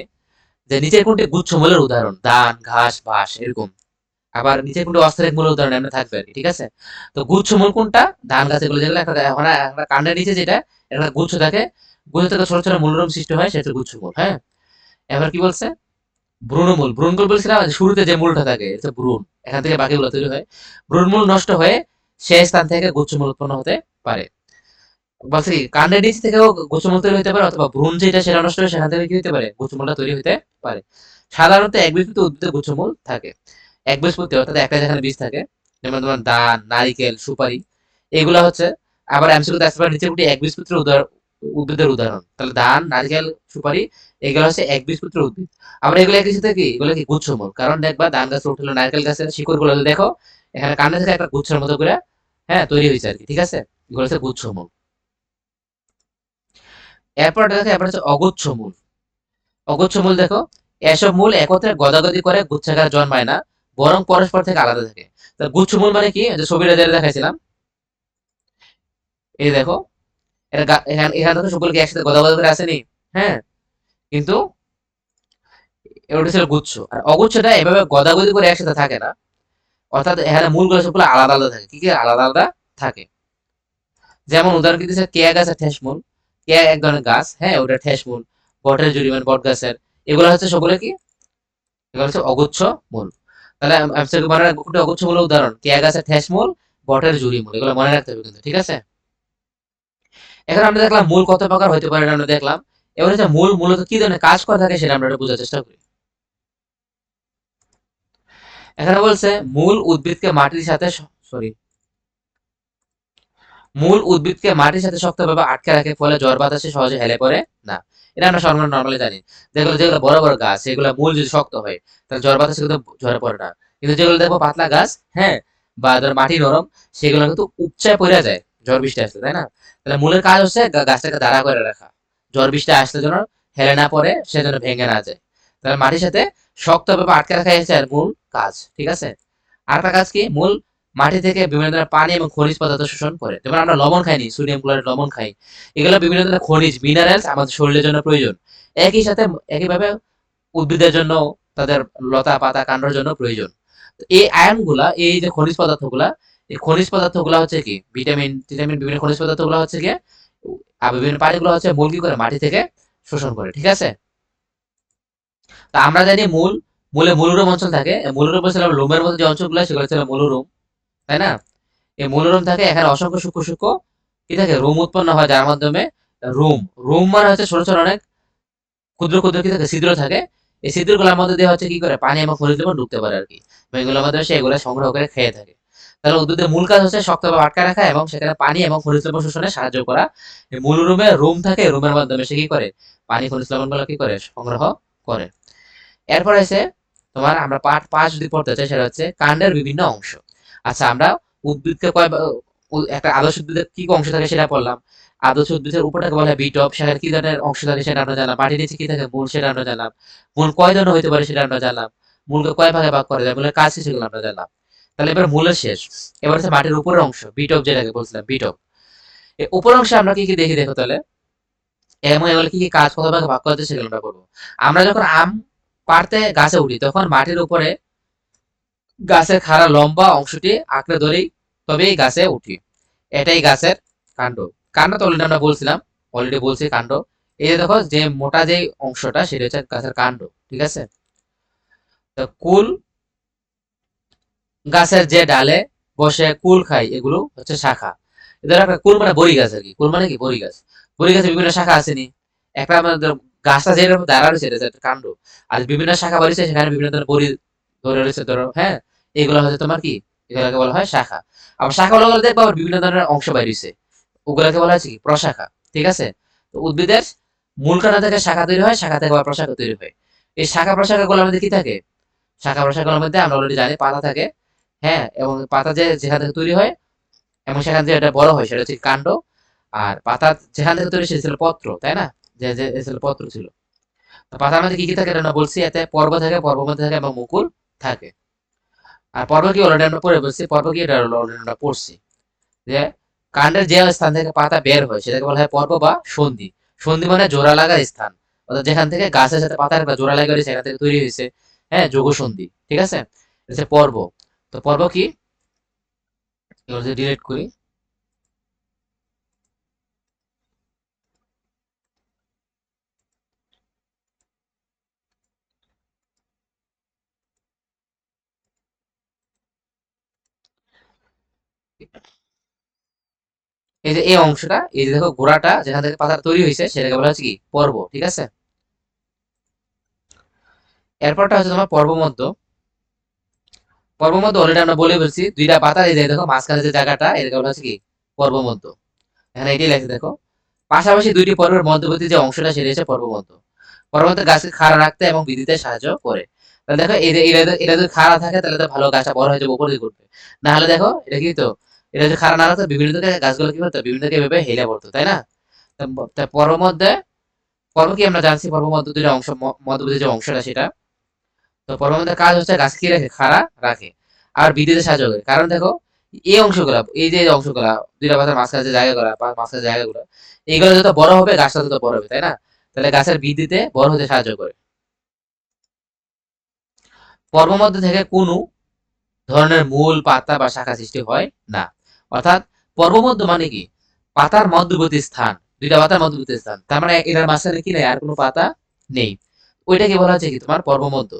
যে নিচের কোনটি গুচ্ছ মূলের উদাহরণ, ধান, ঘাস, বাঁশ এরকম। আবার নিচের কোনটি অস্থায়ী মূলের উদাহরণ এমনি থাকবে আর কি, ঠিক আছে। তো গুচ্ছ মূল কোনটা, ধান গাছ এগুলো যেগুলো একটা মানে একটা কাণ্ডের নিচে যেটা একটা গুচ্ছ থাকে, গুচ্ছ থেকে ছোট ছোট মূলরম সৃষ্টি হয়, সেটা গুচ্ছ মূল। হ্যাঁ, এবার কি বলছে, ভ্রূণমূল। ভ্রূণমূল বলছিলাম যে শুরুতে যে মূলটা থাকে এটা হচ্ছে ভ্রূণ, এখান থেকে বাকিগুলো তৈরি হয়। ভ্রূণমূল নষ্ট হয়ে সেই স্থান থেকে গুচ্ছমূল উৎপন্ন হতে পারে। বলছি কি, কাণ্ডের নিচ থেকেও গুচ্ছমূল তৈরি হতে পারে, অথবা ভ্রূণ যেটা সেটা নষ্ট হয়ে সেখান থেকে কি হতে পারে, গুচ্ছমূলটা তৈরি হতে পারে। সাধারণত একবীজপত্রী উদ্ভিদে গুচ্ছমূল থাকে। একবীজপত্রী অর্থাৎ একটা যেখানে বীজ থাকে, যেমন তোমার ধান, নারিকেল, সুপারি, এগুলা হচ্ছে। আবার এমসিকিউতে আসতে পারে নিচে কোটি একবীজপত্রী উদ্ভিদের উদাহরণ, তাহলে ধান, নারকেল, সুপারি এগুলো হচ্ছে একবীজপত্রী উদ্ভিদ। আবার এগুলো একই সাথে কি, এগুলো কি গুচ্ছমূল, কারণ দেখবা ধান গাছ উঠলো, নারকেল গাছের শিকড় গুলো দেখো এখানে কান্ড থেকে একটা গুচ্ছের মতো করে, হ্যাঁ, তৈরি হয়েছে আর কি, ঠিক আছে। এগুলো হচ্ছে গুচ্ছমূল। এরপর দেখো, এরপর হচ্ছে অগুচ্ছমূল। অগুচ্ছমূল দেখো, এসব মূল একত্রে গদাগদি করে গুচ্ছাকার জন্মায় না, বরং পরস্পর থেকে আলাদা থাকে। তা গুচ্ছমূল মানে কি, যে ছবিটা যেটা দেখাইছিলাম, এই দেখো, এটা এখানে এখানে দেখো সবগুলোকে একসাথে গদাগদি করে আসেনি। হ্যাঁ, কিন্তু ওটা ছিল গুচ্ছ। আর অগুচ্ছটা এভাবে গদাগদি করে একসাথে থাকে না, অর্থাৎ এখানে মূলগুলো সবগুলো আলাদা আলাদা থাকে। কি কি আলাদা আলাদা থাকে, যেমন উদাহরণ কি দিচ্ছে, কেয়া গাছের ঠেস মূল। কেয়া এক ধরনের গাছ, হ্যাঁ, ওটা ঠেস মূল। বটের জুড়ি মানে বট গাছের, এগুলো হচ্ছে সবগুলো কি, এগুলো হচ্ছে অগুচ্ছ মূল। তাহলে আমি মনে রাখবো কোনটা অগুচ্ছ মূলের উদাহরণ, কেয়া গাছের ঠেস মূল, বটের জুড়ি মূল, এগুলো মনে রাখতে হবে কিন্তু, ঠিক আছে। এখন আমরা দেখলাম মূল কত প্রকার হতে পারে, এটা আমরা দেখলাম। এবার হচ্ছে মূল মূলত কি ধরনের কাজ করে থাকে সেটা আমরা একটু বোঝার চেষ্টা করি। এখানে বলছে মূল উদ্ভিদকে মাটির সাথে, সরি, মূল উদ্ভিদকে মাটির সাথে শক্তভাবে আটকে রাখে, ফলে ঝড় বাতাসে সহজে হেলে পড়ে না। এটা আমরা সর্বনিম্ন নর্মালি জানি। যেগুলো যেগুলো বড় বড় গাছ, সেগুলো মূল যদি শক্ত হয় তাহলে ঝড় বাতাসে কিন্তু ঝরে পড়ে না। কিন্তু যেগুলো দেখবো পাতলা গাছ, হ্যাঁ, বা ধর মাটি নরম, সেগুলো কিন্তু উপচায় পড়ে যায় ঝড় বৃষ্টি আসলে, তাই না। তাহলে মূলের কাজ হচ্ছে গাছটাকে দাঁড়া করে রাখা, ঝড় বৃষ্টি আসলে যেন হেলে না পড়ে, সেজন্য ভেঙে না যায়। তাহলে মাটির সাথে শক্তভাবে আটকে রাখা হচ্ছে আর মূল কাজ, ঠিক আছে। আরেকটা কাজ কি, মূল মাটি থেকে বিভিন্ন ধরনের পানি এবং খনিজ পদার্থ শোষণ করে। যেমন আমরা লবণ খাইনি, সোডিয়াম ক্লোরাইড লবণ খাই, এগুলো বিভিন্ন ধরনের খনিজ মিনারেলস আমাদের শরীরের জন্য প্রয়োজন। একই সাথে একইভাবে উদ্ভিদের জন্য, তাদের লতা পাতা কাণ্ডের জন্য প্রয়োজন। তো এই আয়নগুলা, এই যে খনিজ পদার্থগুলা, এই খনিজ পদার্থগুলা হচ্ছে কি, ভিটামিন টিটামিন বিভিন্ন খনিজ পদার্থগুলো হচ্ছে কি, আর বিভিন্ন পানিগুলো হচ্ছে মূল কি করে, মাটি থেকে শোষণ করে, ঠিক আছে। তা আমরা জানি মূলে মূলরম অঞ্চল থাকে। মূলরম বলছিলাম লোমের মধ্যে যে অঞ্চলগুলো, সেগুলো ছিল মূলরম, তাই না। এই মনোরম থাকে, এখানে অসংখ্য সূক্ষ্ম সূক্ষ্ম কি থাকে, রোম উৎপন্ন হয়, যার মাধ্যমে রোম, রোম মানে হচ্ছে ছোট ছোট অনেক ক্ষুদ্র ক্ষুদ্র কি থাকে, ছিদ্র থাকে। এই ছিদ্রগুলোর মধ্যে দিয়ে হচ্ছে কি করে, পানি এবং খনিজ লবণ ঢুকতে পারে আর কি, এবং এগুলোর মাধ্যমে সে এগুলো সংগ্রহ করে খেয়ে থাকে। তাহলে উদ্ভিদের মূল কাজ হচ্ছে শক্তভাবে আটকে রাখা এবং সেখানে পানি এবং খনিজ লবণ শোষণে সাহায্য করা। এই মূল রুমে রুম থাকে, রুমের মাধ্যমে সে কি করে, পানি খনিজ লবণ গুলো কি করে, সংগ্রহ করে। এরপর আছে তোমার, আমরা পার্ট 5 যদি পড়তে চাই, সেটা হচ্ছে কাণ্ডের বিভিন্ন অংশ। আচ্ছা, আমরা উদ্ভিদকে একটা আদর্শ উদ্ভিদের কি কি অংশ থাকে সেটা পড়লাম। আদর্শ উদ্ভিদের উপরটাকে বলা হয় বিটপ, সেখানে কি ধরনের অংশ থাকে সেটা আমরা জানলাম। মাটির নিচে কি থাকে, মূল, সেটা আমরা জানলাম। মূল কয় ধরনের হইতে পারে সেটা আমরা জানলাম। মূলকে কয় ভাগে ভাগ করা যায়, মূলের কাজ কি, সেগুলো আমরা জানলাম। তাহলে এবার মূলের শেষ, এবার হচ্ছে মাটির উপরের অংশ, বিটপ যেটাকে বলছিলাম, বিটপ। এই উপর অংশে আমরা কি কি দেখি দেখো তাহলে, এবং এগুলো কি কি কাজ, কত ভাগে ভাগ করা যায় সেগুলো আমরা করবো। আমরা যখন আম পাড়তে গাছে উঠি, তখন মাটির উপরে গাছের খাড়া লম্বা অংশটি আঁকড়ে ধরেই তবেই গাছে উঠি, এটাই গাছের কাণ্ড। কাণ্ড তো অলরেডি আমরা বলছিলাম, অলরেডি বলছি কাণ্ড। এই যে দেখো, যে মোটা যে অংশটা সেটা হচ্ছে গাছের কাণ্ড, ঠিক আছে। তো কুল, গাছের যে ডালে বসে কুল খাই, এগুলো হচ্ছে শাখা। এদের একটা কুল মানে বড়ি গাছ আর কি, কুল মানে কি, বড়ি গাছ। বড়ি গাছে বিভিন্ন শাখা আসেনি, একটা আমাদের গাছটা যেরকম দাঁড়া রয়েছে এটা একটা কাণ্ড, আর বিভিন্ন শাখা বাড়িছে, সেখানে বিভিন্ন ধরনের বড়ি ধরে রয়েছে ধরো, হ্যাঁ, এগুলো হচ্ছে তোমার কি, এগুলোকে বলা হয় শাখা। আবার শাখা বলা গেলে দেখবো আবার বিভিন্ন ধরনের অংশ বাইর হইছে, ওগুলোকে বলা হচ্ছে কি প্রশাখা। ঠিক আছে? তো উদ্ভিদের মূল কাণ্ড থেকে শাখা তৈরি হয়, শাখা থেকে আবার প্রশাখা তৈরি হয়। এই শাখা প্রশাখা গুলোর মধ্যে কি থাকে? শাখা প্রশাখার মধ্যে আমরা অলরেডি জানি পাতা থাকে, হ্যাঁ, এবং পাতা যে যেখান থেকে তৈরি হয় এবং সেখান থেকে এটা বড় হয় সেটা হচ্ছে কাণ্ড। আর পাতা যেখান থেকে তৈরি সেটা ছিল পত্র, তাই না? যে যে এ ছিল পত্র ছিল। তো পাতার মধ্যে কি কি থাকে এটা আমরা বলছি, এতে পর্ব থাকে, পর্ব মধ্যে থাকে এবং মুকুল থাকে। আর পর্ব কি অলরেডি আমরা পড়ে বলছি, পর্ব কি এটা অলরেডি আমরা পড়ছি, যে কাণ্ডের যে স্থান থেকে পাতা বের হয় সেটাকে বলা হয় পর্ব বা সন্ধি। সন্ধি মানে জোড়া লাগার স্থান, অর্থাৎ যেখান থেকে গাছের সাথে পাতার একটা জোড়া লাগা সেখান থেকে তৈরি হয়েছে, হ্যাঁ, যোগ সন্ধি। ঠিক আছে? এটা হচ্ছে পর্ব। তো পর্ব কি, এগুলো যদি ডিলিট করি, এই যে এই অংশটা, এই যে দেখো গোড়াটা যেখান থেকে পাতা তৈরি হয়েছে সেটাকে বলা হচ্ছে কি পর্ব। ঠিক আছে? এরপরটা হচ্ছে তোমার পর্ব মধ্য। পর্ব মধ্য অলরেডি আমরা বলে ফেলছি, দুইটা পাতা, এই যে দেখো মাঝখানে যে জায়গাটা এটাকে বলা হচ্ছে কি পর্ব মধ্য। এখানে এটাই লেখা দেখো, পাশাপাশি দুইটি পর্বের মধ্যবর্তী যে অংশটা সেটা হচ্ছে পর্ব মধ্য। পর্ব মধ্য গাছকে খাড়া রাখতে এবং বৃদ্ধিতে সাহায্য করে। তাহলে দেখো এই যে এটা যদি খাড়া থাকে তাহলে তো ভালো, গাছটা বড় হয়ে যাবে, উপর দিকে উঠবে। না হলে দেখো এটা কি তো, এটা যদি খাড়া না রাখতো বিভিন্ন দিকে গাছগুলো কি হতো, বিভিন্ন দিকে এভাবে হেলে পড়তো, তাই না? তা পর্ব মধ্যে, পর্ব কি আমরা জানছি, পর্ব মধ্য দুইটা অংশ, মধ্যবর্তী যে অংশটা সেটা। তো পর্ব মধ্যে কাজ হচ্ছে গাছ কি রাখে, খাড়া রাখে আর বৃদ্ধিতে সাহায্য করে। কারণ দেখো এই অংশগুলা, এই যে অংশগুলা, দুইটা পাতার মাঝখানে যে জায়গাগুলা, মাঝখানে জায়গাগুলো, এইগুলো যত বড় হবে গাছটা তত বড় হবে, তাই না? তাহলে গাছের বৃদ্ধিতে বড় হতে সাহায্য করে। পর্ব মধ্য থেকে কোনো ধরনের মূল, পাতা বা শাখা সৃষ্টি হয় না। অর্থাৎ পর্বমধ্য মানে কি, পাতার মধ্যবর্তী স্থান, দুইটা পাতার মধ্যবর্তী স্থান, তার মানে এটার মাঝখানে কি নেই, আর কোনো পাতা নেই, ওইটাকে বলা হচ্ছে কি তোমার পর্বমধ্য।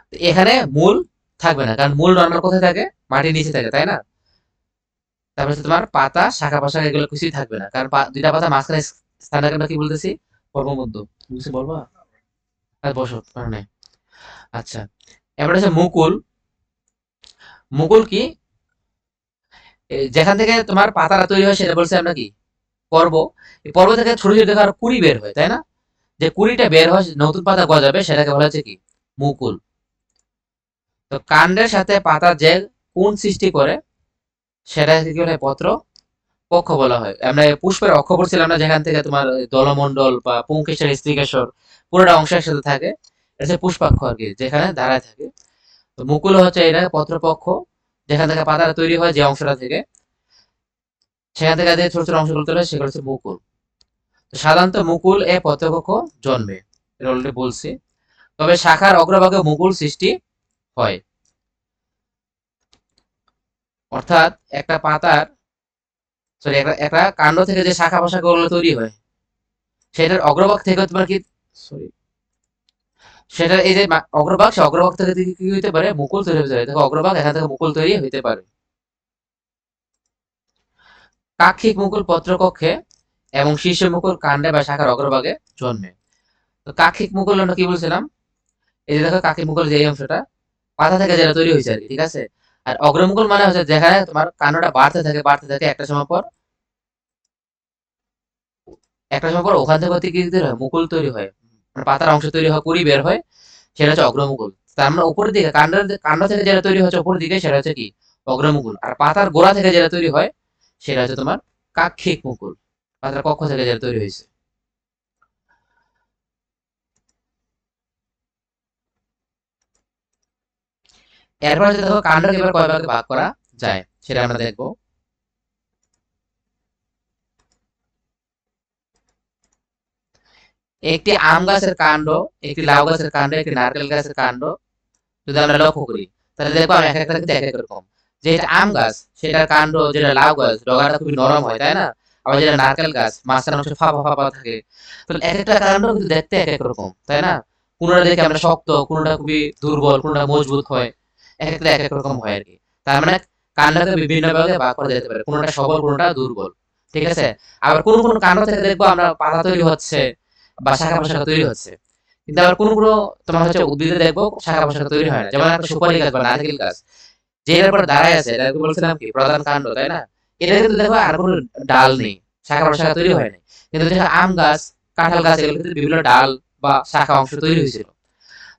তো এখানে মূল থাকবে না, কারণ মূল নর্মাল কোথায় থাকে, মাটির নিচে থাকে, তাই না? তারপরে হচ্ছে তোমার পাতা, শাখা প্রশাখা এগুলো কিছুই থাকবে না, কারণ দুইটা পাতা মাঝখানে স্থানটাকে আমরা কি বলতেছি, পর্বমধ্য। বুঝতে বলবা? আর বসো, মানে আচ্ছা, এবার হচ্ছে মুকুল। মুকুল কি, যেখান থেকে তোমার পাতাটা তৈরি হয় সেটা বলছি আমরা কি পর্ব। এই পর্ব থেকে ছোট ছোট দেখো আর কুড়ি বের হয়, তাই না? যে কুড়িটা বের হয় নতুন পাতা গজাবে সেটাকে বলা হচ্ছে কি মুকুল। তো কাণ্ডের সাথে পাতা যে কোণ সৃষ্টি করে সেটাকে কি বলে, পত্র পক্ষ বলা হয়। আমরা পুষ্পের অক্ষ পড়ছিলাম না, যেখান থেকে তোমার দলমণ্ডল বা পুংকেশর, স্ত্রীকেশর পুরোটা অংশ একসাথে থাকে, এটা হচ্ছে পুষ্পাক্ষ আর কি, যেখানে দাঁড়ায় থাকে। তো মুকুল হচ্ছে এটা পত্রপক্ষ, যেখান থেকে পাতাটা তৈরি হয়, যে অংশটা থেকে, সেখান থেকে যে ছোট ছোট অংশগুলো তৈরি হয় সেগুলো হচ্ছে মুকুল। তো সাধারণত মুকুল এ পত্রপক্ষ জন্মে, এটা অলরেডি বলছি। তবে শাখার অগ্রভাগে মুকুল সৃষ্টি হয়। অর্থাৎ একটা পাতার, সরি, একটা একটা কাণ্ড থেকে যে শাখা প্রশাখাগুলো তৈরি হয় সেটার অগ্রভাগ থেকে তোমার কি, সরি, সেটা এই যে অগ্রভাগ, সে অগ্রভাগ থেকে কি হইতে পারে, মুকুল তৈরি হতে পারে। দেখো অগ্রভাগ, এখান থেকে মুকুল তৈরি হইতে পারে। কাক্ষিক মুকুল পত্রকক্ষে এবং শীর্ষ মুকুল কাণ্ডে বা শাখার অগ্রভাগে জন্মে। তো কাক্ষিক মুকুল আমরা কি বলছিলাম, এই যে দেখো কাক্ষিক মুকুল যে এই অংশটা পাতা থেকে যেটা তৈরি হয়েছে আর কি, ঠিক আছে? আর অগ্রমুকুল মানে হচ্ছে যেখানে তোমার কাণ্ডটা বাড়তে থাকে, বাড়তে থাকে, একটা সময় পর ওখান থেকে কি তৈরি হয়, মুকুল তৈরি হয়, মানে পাতার অংশ তৈরি হয়, কুড়ি বের হয়, সেটা হচ্ছে অগ্রমুকুল। তার মানে উপরের দিকে কাণ্ড থেকে যেটা তৈরি হচ্ছে উপরের দিকে সেটা হচ্ছে কি অগ্রমুকুল। আর পাতার গোড়া থেকে যেটা তৈরি হয় সেটা হচ্ছে তোমার কাক্ষিক মুকুল, পাতার কক্ষ থেকে যেটা তৈরি হয়েছে। এরপর হচ্ছে দেখো কাণ্ডকে এবার কয় ভাগে ভাগ করা যায় সেটা আমরা দেখবো। একটি আম গাছের কাণ্ড, একটি লাউ গাছের কাণ্ড, একটি নারকেল গাছের কাণ্ড যদি আমরা লক্ষ্য করি, তাহলে দেখবো আমি এক একটা কিন্তু এক এক রকম। যেটা আম গাছ সেটার কাণ্ড, যেটা লাউ গাছ ডগাটা খুবই নরম হয়, তাই না? আবার যেটা নারকেল গাছ মাঝখানে অংশ ফাঁপা ফাঁপা থাকে। তাহলে এক একটা কাণ্ড কিন্তু দেখতে এক এক রকম, তাই না? কোনোটা দেখে আমরা শক্ত, কোনোটা খুবই দুর্বল, কোনোটা মজবুত হয়, এক একটা এক এক রকম হয় আর কি। তার মানে কাণ্ডকে বিভিন্ন ভাগে ভাগ করা যেতে পারে, কোনোটা সবল, কোনোটা দুর্বল। ঠিক আছে। আবার কোন কোন কাণ্ড থেকে দেখবো আমরা পাতা তৈরি হচ্ছে বা শাখা প্রশাখা তৈরি হচ্ছে, কিন্তু আবার কোন কোন তোমার হচ্ছে উদ্ভিদে দেখবো শাখা প্রশাখা তৈরি হয় না, যেমন একটা সুপারি গাছ বা নারকেল গাছ যেটার পর দাঁড়ায় আছে, এটা বলছিলাম কি প্রধান কাণ্ড, তাই না? এটা কিন্তু দেখো আর কোনো ডাল নেই, শাখা প্রশাখা তৈরি হয় নাই। কিন্তু দেখো আম গাছ, কাঁঠাল গাছ, এগুলো কিন্তু বিভিন্ন ডাল বা শাখা অংশ তৈরি হয়েছিল।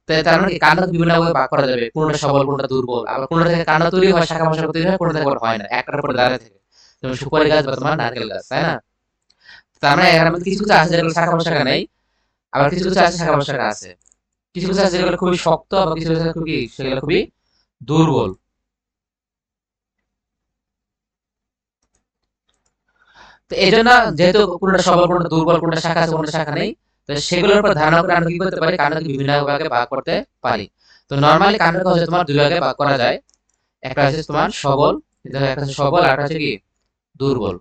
তো তার মানে কি কাণ্ড বিভিন্ন ভাবে ভাগ করা যাবে, কোনটা সবল কোনটা দুর্বল, আবার কোনটা থেকে কাণ্ড তৈরি হয় শাখা প্রশাখা তৈরি হয়, কোনটা থেকে আবার হয় না, একটার পরে দাঁড়ায় থাকে, যেমন সুপারি গাছ বা তোমার নারকেল গাছ, তাই না? তার মানে এর মধ্যে কিছু কিছু আছে যেগুলো শাখা প্রশাখা নেই, আবার কিছু কিছু আছে শাখা প্রশাখা আছে, কিছু কিছু আছে যেগুলো খুবই শক্ত, আবার কিছু কিছু খুবই সেগুলো খুবই দুর্বল। তো এই জন্য যেহেতু কোনটা সবল কোনটা দুর্বল, কোনটা শাখা আছে কোনটা শাখা নেই, তো সেগুলোর উপর ধারণা করে আমরা কি করতে পারি, কাণ্ডকে বিভিন্ন ভাগে ভাগ করতে পারি। তো নরমালি কাণ্ডকে হচ্ছে তোমার দুই ভাগে ভাগ করা যায়, একটা হচ্ছে তোমার সবল, একটা হচ্ছে সবল আর একটা হচ্ছে কি দুর্বল।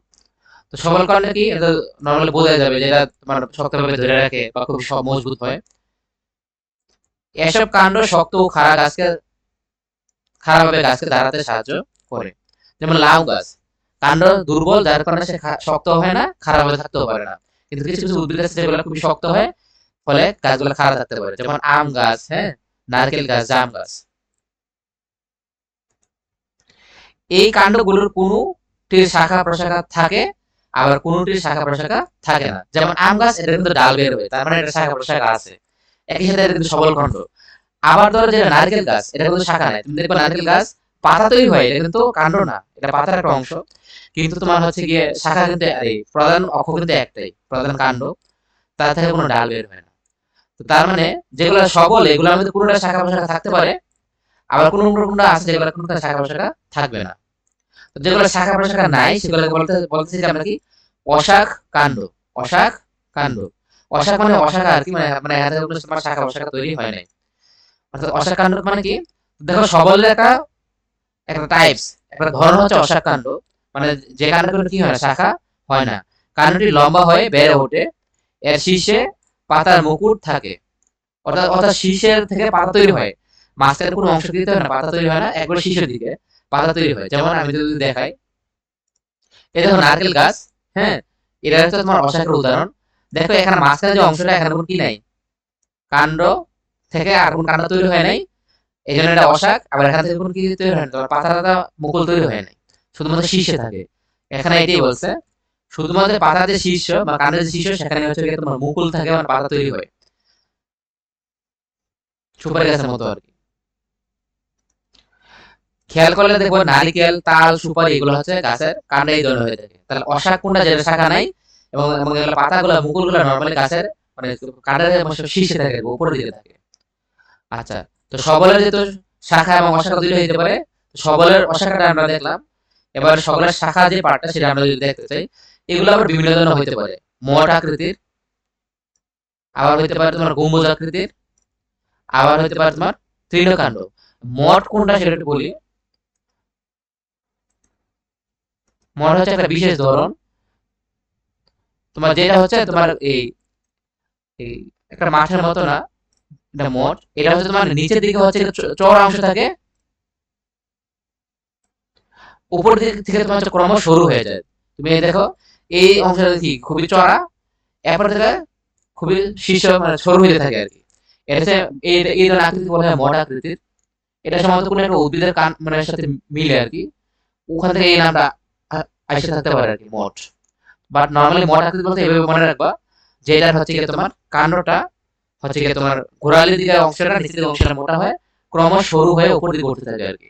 তো সবল কাণ্ডে কি এটা নরমালি বোঝা যাবে যেটা তোমার শক্তভাবে ধরে রাখে বা খুব মজবুত হয়। এসব কাণ্ড শক্ত ও খাড়া গাছকে খাড়াভাবে গাছকে দাঁড়াতে সাহায্য করে। যেমন লাউ গাছ কাণ্ড দুর্বল, যার কারণে সে শক্ত হয় না, খাড়াভাবে থাকতেও পারে না। কিন্তু কিছু কিছু উদ্ভিদ আছে যেগুলো খুবই শক্ত হয়, ফলে গাছগুলো খাড়া থাকতে পারে, যেমন আম গাছ, হ্যাঁ, নারকেল গাছ, জাম গাছ। এই কাণ্ডগুলোর কোনটির শাখা প্রশাখা থাকে, আবার কোনটির শাখা প্রশাখা থাকে না। যেমন আম গাছ, এটা কিন্তু ডাল বের হয়, তার মানে এটা শাখা প্রশাখা আছে, একই সাথে এটা কিন্তু সবল খণ্ড। আবার ধরো যে নারকেল গাছ, এটা কিন্তু শাখা নাই, তুমি দেখবে নারকেল গাছ পাতা তৈরি হয়, এটা কিন্তু কাণ্ড না, এটা পাতার একটা অংশ, কিন্তু তোমার হচ্ছে গিয়ে শাখা কিন্তু এই প্রধান অক্ষ কিন্তু একটাই, প্রধান কাণ্ড, তার থেকে কোনো ডাল বের হয় না। তো তার মানে যেগুলো সবল এগুলোর মধ্যে কোনোটা শাখা প্রশাখা থাকতে পারে, আবার কোনো কোনোটা আছে যেগুলো কোনো শাখা প্রশাখা থাকবে না। তো যেগুলো শাখা প্রশাখা নাই সেগুলোকে বলতেছি যে আমরা কি অশাখ কাণ্ড। অশাখ কাণ্ড, অশাখ মানে অশাখা আর কি, মানে মানে এর কোনো তোমার শাখা প্রশাখা তৈরি হয় নাই। অর্থাৎ অশাখ কাণ্ড মানে কি, দেখো সবলের একটা একটা টাইপস, একটা ধরন হচ্ছে অশাখ কাণ্ড, মানে যে কাণ্ডগুলো কি হয় না, শাখা হয় না, কাণ্ডটি লম্বা হয়ে বেড়ে ওঠে, এর শীর্ষে পাতার মুকুট থাকে। অর্থাৎ অর্থাৎ শীর্ষের থেকে পাতা তৈরি হয়, মাঝখানে কোনো অংশ দিতে হয় না, পাতা তৈরি হয় না, একবার শীর্ষের দিকে পাতা তৈরি হয়। যেমন আমি যদি দেখাই, এই দেখো নারকেল গাছ, হ্যাঁ, এটা হচ্ছে তোমার অশাখের উদাহরণ। দেখো এখানে মাঝখানে যে অংশটা, এখানে কোনো কি নাই, কাণ্ড থেকে আর কোন কাণ্ড তৈরি হয় নাই, এই জন্য এটা অশাক। আবার এখান থেকে কোনো কি তৈরি হয় না, তোমার পাতা টাতা মুকুল তৈরি হয় নাই, শুধুমাত্র শীর্ষে থাকে। এখানে এটাই বলছে, শুধুমাত্র পাতার যে শীর্ষ বা কাণ্ডের যে শীর্ষ, সেখানে হচ্ছে গিয়ে তোমার মুকুল থাকে, মানে পাতা তৈরি হয়, সুপারি গাছের মতো আর কি। খেয়াল করলে দেখবো নারিকেল, তাল, সুপারি এগুলো হচ্ছে গাছের কাণ্ডে এই ধরনের হয়ে থাকে। তাহলে অশাক কোনটা, যেটা শাখা নাই, এবং এবং এগুলো পাতাগুলো মুকুলগুলো নরমালি গাছের মানে কাণ্ডের শীর্ষে থাকে, উপরের দিকে থাকে। আচ্ছা, তো সবলের যেহেতু শাখা এবং অশাখা দুইটা হইতে পারে, সবলের অশাখাটা আমরা দেখলাম, এবার সবলের শাখা যে পার্টটা সেটা আমরা যদি দেখতে চাই, এগুলো আবার বিভিন্ন ধরনের হইতে পারে, মোট আকৃতির, আবার হইতে পারে তোমার গম্বুজ আকৃতির, আবার হইতে পারে তোমার তৃণকাণ্ড। মোট কোনটা সেটা একটু বলি। মোট হচ্ছে একটা বিশেষ ধরন, তোমার যেটা হচ্ছে তোমার এই এই একটা মাঠের মতো না, এটা মোট, এটা হচ্ছে তোমার নিচের দিকে হচ্ছে চওড়া অংশ থাকে, উপর দিক থেকে তোমার হচ্ছে ক্রমশ সরু হয়ে যায়। তুমি এই দেখো, এই অংশটা কি খুবই চড়া, এরপর থেকে খুবই শীর্ষ মানে সরু হতে থাকে আর কি। এটা হচ্ছে এই ধরনের আকৃতি বলা হয় মোটা আকৃতির। এটা সম্ভবত কোনো একটা উদ্ভিদের কান মানে এর সাথে মিলে আর কি, ওখান থেকে এই নামটা আইসে থাকতে পারে আর কি, মোট। বাট নর্মালি মোটা আকৃতি বলতে এভাবে মনে রাখবা, যে এটার হচ্ছে গিয়ে তোমার কাণ্ডটা হচ্ছে গিয়ে তোমার গোড়ালির দিকে অংশটা, নিচের দিকে অংশটা মোটা হয়, ক্রমশ সরু হয়ে উপর দিকে উঠতে থাকে আর কি।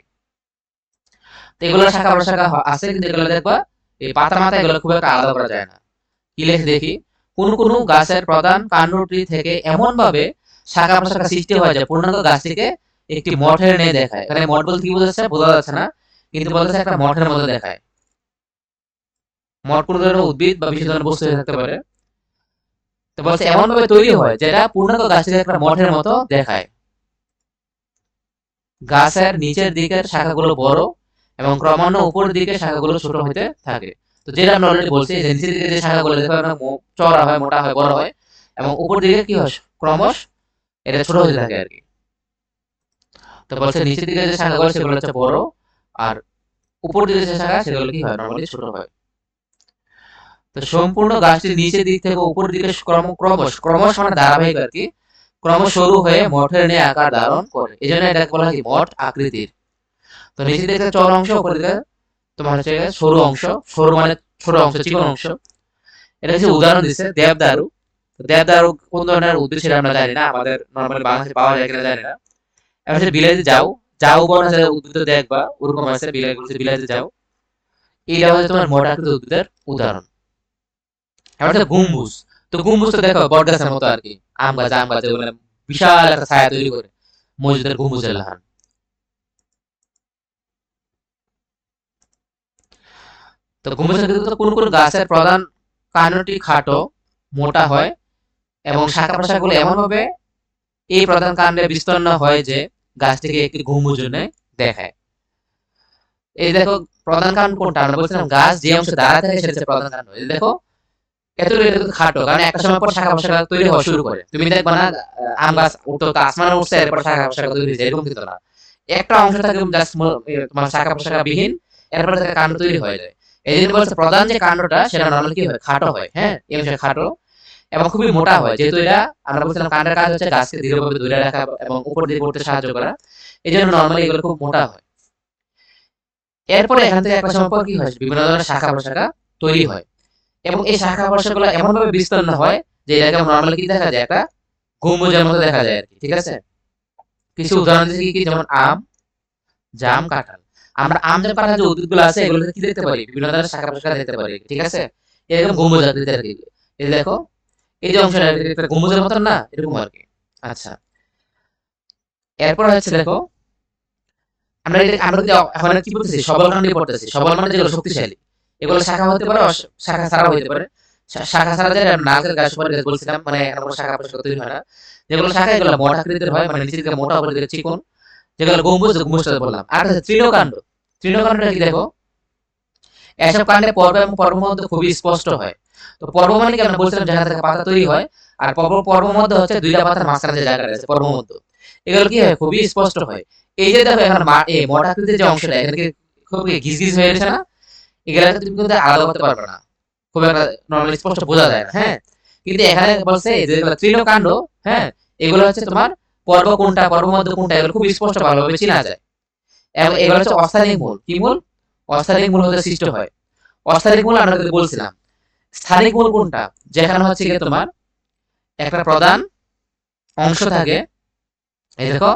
তো এগুলোর শাখা প্রশাখা আছে, কিন্তু এগুলো দেখবা এই পাতা মাথা এগুলো খুব একটা আলাদা করা যায় না। কি লেখে দেখি, কোন কোন গাছের প্রধান কাণ্ডটি থেকে এমন ভাবে শাখা প্রশাখা সৃষ্টি হয় যে পূর্ণাঙ্গ গাছটিকে একটি মঠের ন্যায় দেখায়। এখানে মঠ বলতে কি বোঝাচ্ছে বোঝা যাচ্ছে না, কিন্তু বলতেছে একটা মঠের মতো দেখায়। মঠ কোন ধরনের উদ্ভিদ বা বিশেষ ধরনের বস্তু হয়ে থাকতে পারে। তো বলছে এমন ভাবে তৈরি হয় যেটা পূর্ণাঙ্গ গাছটিকে একটা মঠের মতো দেখায়। গাছের নিচের দিকের শাখাগুলো বড় এবং ক্রমান্বয়ে উপরের দিকে শাখাগুলো ছোট হতে থাকে। তো যেটা আমরা অলরেডি বলছি, যে নিচের দিকে যে শাখাগুলো দেখো না চওড়া হয়, মোটা হয়, বড় হয়, এবং উপর দিকে কি হয় ক্রমশ এটা ছোট হতে থাকে আর কি। তো বলছে নিচের দিকে যে শাখাগুলো সেগুলো হচ্ছে বড়, আর উপর দিকে যে শাখা সেগুলো কি হয় নরমালি ছোট হয়। তো সম্পূর্ণ গাছটি নিচের দিক থেকে উপরের দিকে ক্রমশ মানে ধারাবাহিক আর কি, ক্রমশ সরু হয়ে মঠের ন্যায় আকার ধারণ করে, এই জন্য এটাকে বলা হয় কি মঠ আকৃতির। তো নিচের দিকে চওড়া অংশ, উপরের দিকে তোমার হচ্ছে সরু অংশ, সরু মানে ছোট অংশ, চিকন অংশ। এটা হচ্ছে উদাহরণ দিচ্ছে দেবদারু। তো দেবদারু কোন ধরনের উদ্ভিদ সেটা আমরা জানি না, আমাদের নর্মালি বাংলাদেশে পাওয়া যায় কিনা জানি না। এবার হচ্ছে বিলাতি যাও, যাও বন আছে উদ্ভিদ দেখবা ওরকম আছে, বিলাতি যাও, এটা হচ্ছে তোমার মঠ আকৃতির উদ্ভিদের উদাহরণ। এবার হচ্ছে গম্বুজ। তো গম্বুজ তো দেখো বট গাছের মতো আর কি, আম গাছ এগুলো বিশাল একটা ছায়া তৈরি করে, মসজিদের গম্বুজের লাহান। তো গম্বুজের ক্ষেত্রে তো কোন কোন গাছের প্রধান কাণ্ডটি খাটো মোটা হয় এবং শাখা প্রশাখাগুলো এমন ভাবে এই প্রধান কাণ্ডে বিস্তীর্ণ হয় যে গাছটিকে একটি গম্বুজ দেখায়। এই দেখো প্রধান কাণ্ড কোনটা, আমরা বলছিলাম গাছ যে অংশে দাঁড়া থাকে সেটা হচ্ছে প্রধান কাণ্ড। এই দেখো এত খাটো, কারণ একটা সময় পর শাখা প্রশাখা তৈরি হওয়া শুরু করে। তুমি দেখবা না আম গাছ উঠতো তো আসমানে উঠছে, এরপর শাখা প্রশাখা তৈরি হয়েছে, এরকম কিন্তু না। একটা অংশ থাকে জাস্ট তোমার শাখা প্রশাখা বিহীন, এরপরে থেকে কাণ্ড তৈরি হয়ে যায়। এই জন্য বলছে প্রধান যে কাণ্ডটা সেটা নর্মালি কি হয়, খাটো হয়। হ্যাঁ, এই অংশে খাটো এবং খুবই মোটা হয়, যেহেতু এটা আমরা বলছিলাম কাণ্ডের কাজ হচ্ছে গাছকে দৃঢ়ভাবে ধরে রাখা এবং উপর দিকে উঠতে সাহায্য করা, এই জন্য নর্মালি এগুলো খুব মোটা হয়। এরপরে এখান থেকে একটা সময় পর কি হয়, বিভিন্ন ধরনের শাখা প্রশাখা তৈরি হয় এবং এই শাখা প্রশাখাগুলো এমন ভাবে বিস্তীর্ণ হয় যে এটাকে নর্মালি কি দেখা যায়, একটা গম্বুজের মতো দেখা যায় আর কি। ঠিক আছে, কিছু উদাহরণ দিচ্ছি কি, যেমন আম, জাম, কাঁঠাল। আমরা আম জাম কাঁঠাল যে উদ্ভিদগুলো আছে এগুলোতে কি দেখতে পারি, বিভিন্ন ধরনের শাখা প্রশাখা দেখতে পারি। ঠিক আছে, এরকম গম্বুজ আকৃতি আর কি। এই দেখো এই যে অংশটা একটা গম্বুজের মতন না, এরকম আর কি। আচ্ছা, এরপর হচ্ছে দেখো আমরা যদি এখন কি বলতেছি, সবল কাণ্ডে পড়তেছি। সবল মানে যেগুলো শক্তিশালী, এগুলো শাখা হতে পারে, শাখা ছাড়াও হতে পারে। শাখা ছাড়া যায় নারকেল গাছ, সুপারি গাছ বলছিলাম, মানে কোনো শাখা প্রশাখা তৈরি হয় না। যেগুলো শাখা এগুলো মোটা আকৃতির হয়, মানে নিচের দিকে মোটা, উপরের দিকে চিকন, যেগুলো গম্বুজটা বললাম। আর হচ্ছে তৃণকাণ্ড। তৃণকাণ্ডটা কি দেখো, এসব কাণ্ডে পর্ব এবং পর্ব মধ্যে খুবই স্পষ্ট হয়। তো পর্ব মানে কি, আমরা বলছিলাম যেখান থেকে পাতা তৈরি হয়, আর পর্ব মধ্যে হচ্ছে দুইটা পাতার মাঝখানে যে জায়গাটা আছে পর্ব মধ্যে, এগুলো কি হয়, খুবই স্পষ্ট হয়। এই যে দেখো এখন মোটা আকৃতির যে অংশটা এখানে কি খুব ঘিস ঘিস হয়ে গেছে না, এগুলাকে তুমি কিন্তু আলাদা করতে পারবে না, খুব একটা নরমালি স্পষ্ট বোঝা যায় না। হ্যাঁ, কিন্তু এখানে বলছে যে তৃণকাণ্ড, হ্যাঁ, এগুলো হচ্ছে তোমার পর্ব কোনটা, পর্ব মধ্যে কোনটা, এগুলো খুব স্পষ্ট ভালোভাবে চেনা যায়। এবং এগুলো হচ্ছে অস্থানিক মূল। কি মূল? অস্থানিক মূল হতে সৃষ্ট হয়। অস্থানিক মূল আমরা কিন্তু বলছিলাম। স্থানিক মূল কোনটা, যেখানে হচ্ছে গিয়ে তোমার একটা প্রধান অংশ থাকে। এই দেখো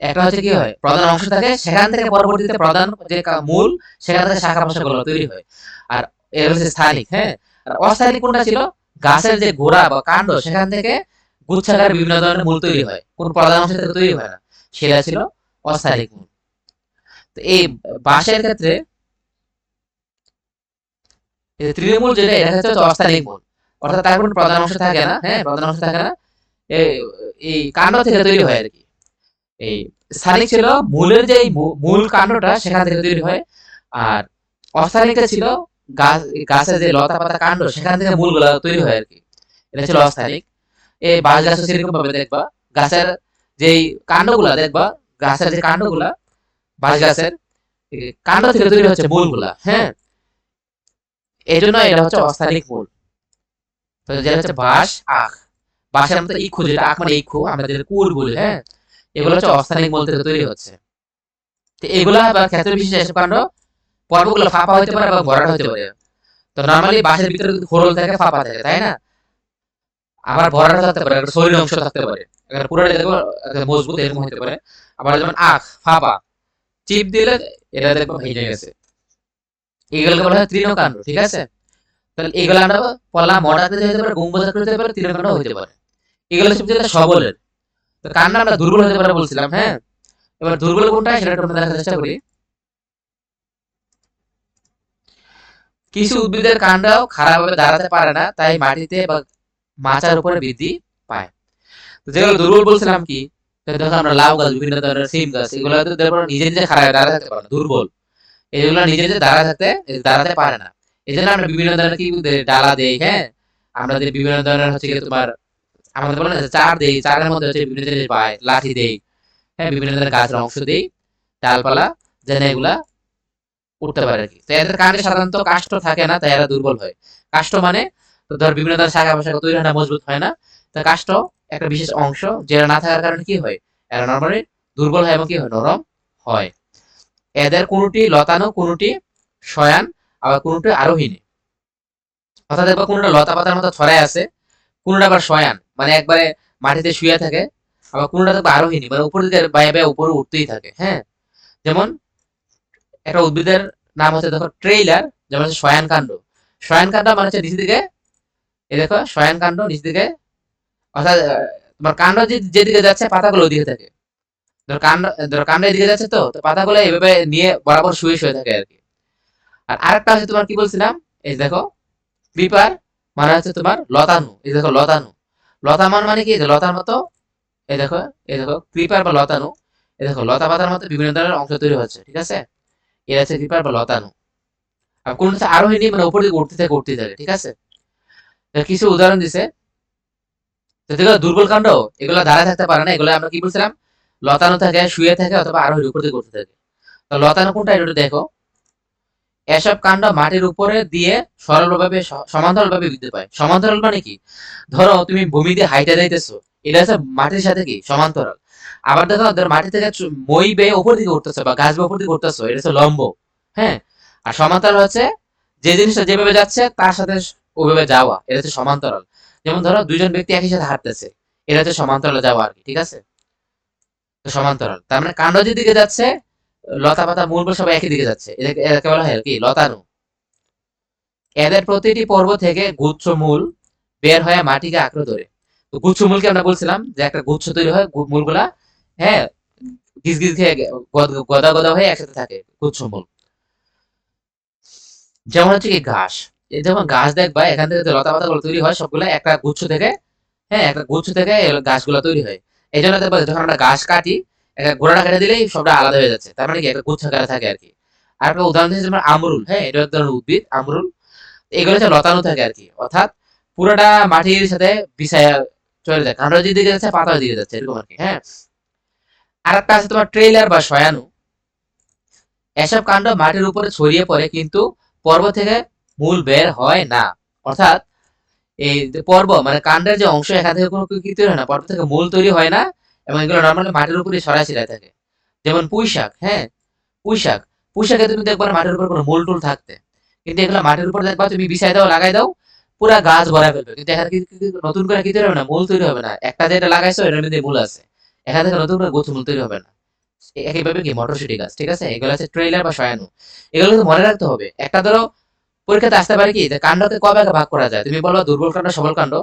একটা হচ্ছে কি হয়, প্রধান অংশ থাকে, সেখান থেকে পরবর্তীতে প্রধান যে মূল, সেখান থেকে শাখা প্রশাখাগুলো তৈরি হয়। আর এর হচ্ছে স্থানিক। হ্যাঁ, আর অস্থানিক কোনটা ছিল, গাছের যে গোড়া বা কাণ্ড সেখান থেকে গুচ্ছাকার বিভিন্ন ধরনের মূল তৈরি হয়, কোন প্রধান অংশ থেকে তৈরি হয় না, সেটা ছিল অস্থানিক মূল। তো এই বাঁশের ক্ষেত্রে তৃণমূল যেটা, এটা হচ্ছে অস্থানিক মূল, অর্থাৎ তার কোনো প্রধান অংশ থাকে না। হ্যাঁ, প্রধান অংশ থাকে না, এই কাণ্ড থেকে তৈরি হয় আর কি। এই স্থানিক ছিল মূলের যে মূল কাণ্ডটা সেখান থেকে তৈরি হয়, আর অস্থানিকটা ছিল গাছের যে লতা পাতা কাণ্ড সেখান থেকে মূলগুলো তৈরি হয় আর কি। এটা ছিল অস্থানিক। এই বাঁশ গাছ সেরকম ভাবে দেখবা, গাছের যেই কাণ্ডগুলা দেখবা, গাছের যে কাণ্ডগুলা, বাঁশ গাছের কাণ্ড থেকে তৈরি হচ্ছে মূলগুলা। হ্যাঁ, এই জন্য এটা হচ্ছে অস্থানিক মূল। তো যেটা হচ্ছে বাঁশ, আখ, বাঁশের মতো ইক্ষু, যেটা আখ মানে ইক্ষু, আমরা যেটা কুল বলি। হ্যাঁ, এগুলো হচ্ছে অস্থানিক মূল থেকে তৈরি হচ্ছে। তো এগুলা বা ক্ষেত্র বিশেষে এসব কাণ্ড পর্বগুলো ফাঁপা হতে পারে বা ভরাট হতে পারে। তো নরমালি বাঁশের ভিতরে খোলল থাকে, ফাঁপা থাকে, তাই না? আবার ভরাট থাকতে পারে, একটা শরীর অংশ থাকতে পারে, একটা পুরোটা দেখবো মজবুত, এরকম হতে পারে। আবার যেমন আখ ফাঁপা, চিপ দিলে এটা দেখবো ভেঙে গেছে। এগুলোকে বলা হয় তৃণকাণ্ড। ঠিক আছে, তাহলে এগুলো আমরা বললাম মোটা আকৃতি হতে পারে, গম্বুজ আকৃতি হতে পারে, তৃণকাণ্ড হতে পারে। এগুলো সবচেয়ে সবলের। তো কাণ্ড আমরা দুর্বল হতে পারে বলছিলাম। হ্যাঁ, এবার দুর্বল কোনটা সেটা আমরা দেখার চেষ্টা করি। কিছু উদ্ভিদের কাণ্ডও খারাপভাবে দাঁড়াতে পারে না, তাই মাটিতে বা মাচার উপরে বৃদ্ধি পায়। তো যেগুলো দুর্বল বলছিলাম কি, দেখো আমরা লাউ গাছ, বিভিন্ন ধরনের সিম গাছ, এগুলো তো দেখো নিজে নিজে খারাপ দাঁড়াতে থাকতে পারে না, দুর্বল। এগুলো নিজে নিজে দাঁড়াতে পারে না। এই জন্য আমরা বিভিন্ন ধরনের কি ডালা দেই। হ্যাঁ, আমরা যে বিভিন্ন ধরনের হচ্ছে কি তোমার, আমাদের বলে না যে চার দেই, চারের মধ্যে হচ্ছে বিভিন্ন জিনিস পাই, লাঠি দেই। হ্যাঁ, বিভিন্ন ধরনের গাছের অংশ দেই, ডালপালা, যেন এগুলা উঠতে পারে আর কি। তো এদের কাণ্ডে সাধারণত কাষ্ঠ থাকে না, তাই এরা দুর্বল হয়। কাষ্ঠ মানে তো ধর বিভিন্ন ধরনের শাখা প্রশাখা তৈরি হয় না, মজবুত হয় না। তো কাষ্ঠ একটা বিশেষ অংশ, যেটা না থাকার কারণে কি হয়, এরা নরমালি দুর্বল হয় এবং কি হয়, নরম হয়। এদের কোনটি লতানো, কোনটি শয়ান, আবার কোনটি আরোহীনি। অর্থাৎ দেখবা কোনটা লতা পাতার মতো ছড়ায় আছে, কোনটা আবার শয়ান মানে একবারে মাটিতে শুয়ে থাকে, আবার কোনটা দেখবা আরোহীনি মানে উপর দিকে বাইরে বাইরে উপরে উঠতেই থাকে। হ্যাঁ, যেমন একটা উদ্ভিদের নাম হচ্ছে দেখো ট্রেইলার, যেমন হচ্ছে শয়ান কাণ্ড। শয়ান কাণ্ড মানে হচ্ছে নিচের দিকে, এই দেখো শয়ান কাণ্ড নিচের দিকে, অর্থাৎ তোমার কাণ্ড যেদিকে যাচ্ছে পাতাগুলো ওইদিকে থাকে। ধর কাণ্ড, ধর কাণ্ড এদিকে যাচ্ছে, তো তো পাতাগুলো এইভাবে নিয়ে বরাবর শুয়ে শুয়ে থাকে আর কি। আর আরেকটা হচ্ছে তোমার কি বলছিলাম, এই দেখো ক্রিপার মানে হচ্ছে তোমার লতানু, এই দেখো লতানু। লতামান মানে কি, যে লতার মতো, এই দেখো, এই দেখো ক্রিপার বা লতানু, এই দেখো লতা পাতার মতো বিভিন্ন ধরনের অংশ তৈরি হচ্ছে, ঠিক আছে, এরা হচ্ছে ক্রিপার বা লতানু। আর কোন হচ্ছে আরোহী, মানে উপর দিকে উঠতে থাকে উঠতে থাকে, ঠিক আছে। তো কিছু উদাহরণ দিছে, তো দেখো দুর্বল কাণ্ড, এগুলো দাঁড়ায় থাকতে পারে না, এগুলো আমরা কি বলছিলাম, লতানো থাকে, শুয়ে থাকে, অথবা আরোহীর উপর দিকে উঠতে থাকে। তো লতানো কোনটা, এটা একটু দেখো। এসব কাণ্ড মাটির উপরে দিয়ে সরলভাবে সমান্তরালভাবে বৃদ্ধি পায়। সমান্তরাল মানে কি, ধরো তুমি ভূমি দিয়ে হাইটে যাইতেছো, এটা হচ্ছে মাটির সাথে কি সমান্তরাল। আবার দেখো ধর মাটি থেকে মই বেয়ে উপর দিকে উঠতেছো বা গাছ বেয়ে উপর দিকে উঠতেছো, এটা হচ্ছে লম্ব। হ্যাঁ, আর সমান্তরাল হচ্ছে যে জিনিসটা যেভাবে যাচ্ছে তার সাথে ওইভাবে যাওয়া, এটা হচ্ছে সমান্তরাল। যেমন ধরো দুইজন ব্যক্তি একই সাথে হাঁটতেছে, এটা হচ্ছে সমান্তরালে যাওয়া আর কি, ঠিক আছে। তো সমান্তরাল তার মানে কাণ্ড যেদিকে যাচ্ছে, লতা পাতা মূল সব একই দিকে যাচ্ছে, এটাকে বলা হয় কি লতানো। এদের প্রতিটি পর্ব থেকে গুচ্ছমূল বের হয়ে মাটিকে আঁকড়ে ধরে। তো গুচ্ছমূলকে আমরা বলছিলাম যে একটা গুচ্ছ তৈরি হয়, মূলগুলা, হ্যাঁ, গিজ গিজ খেয়ে গদা গদা হয়ে একসাথে থাকে, গুচ্ছমূল। যেমন হচ্ছে কি ঘাস, এই যেমন ঘাস দেখবা এখান থেকে যে লতা পাতাগুলো তৈরি হয় সবগুলো একটা গুচ্ছ থেকে, হ্যাঁ, একটা গুচ্ছ থেকে ঘাসগুলো তৈরি হয়। এই জন্য দেখবা যখন আমরা ঘাস কাটি, একটা গোড়াটা কেটে দিলেই সবটা আলাদা হয়ে যাচ্ছে, তার মানে কি একটা গুচ্ছ আকারে থাকে আর কি। আর একটা উদাহরণ দিচ্ছি যেমন আমরুল, হ্যাঁ, এটা এক ধরনের উদ্ভিদ আমরুল, এগুলো হচ্ছে লতানো থাকে আর কি, অর্থাৎ পুরোটা মাটির সাথে বিছায়া চলে যায়, কাঁটা যেদিকে যাচ্ছে পাতা দিকে যাচ্ছে, এরকম আর কি। হ্যাঁ, আর একটা আছে তোমার ট্রেইলার বা শয়ানু। এসব কাণ্ড মাটির উপরে ছড়িয়ে পড়ে কিন্তু পর্ব থেকে মূল বের হয় না। অর্থাৎ এই যে পর্ব মানে কাণ্ডের যে অংশ, এখান থেকে কোনো কি তৈরি হয় না, পর্ব থেকে মূল তৈরি হয় না, এবং এগুলো নর্মালি মাটির উপরে ছড়াই ছিটায় থাকে। যেমন পুঁই শাক, হ্যাঁ, পুঁই শাক, পুঁই শাকে তুমি দেখবা মাটির উপর কোনো মূল টুল থাকতে, কিন্তু এগুলো মাটির উপর দেখবা তুমি বিছাই দাও লাগাই দাও, পুরা গাছ ভরা ফেলবে, কিন্তু এখানে নতুন করে কি তৈরি হবে না, মূল তৈরি হবে না। একটা যেটা লাগাইছো এটার মধ্যে মূল আছে, এখান থেকে নতুন করে গোছ মূল তৈরি হবে না। একইভাবে কি মটরশুটি গাছ, ঠিক আছে, এগুলো হচ্ছে ট্রেইলার বা শয়ানু। এগুলো কিন্তু মনে রাখতে হবে। একটা ধরো পরীক্ষাতে আসতে পারে কি যে কাণ্ডকে কয় ভাগে ভাগ করা যায়, তুমি বলবা দুর্বল কাণ্ড সবল কাণ্ড।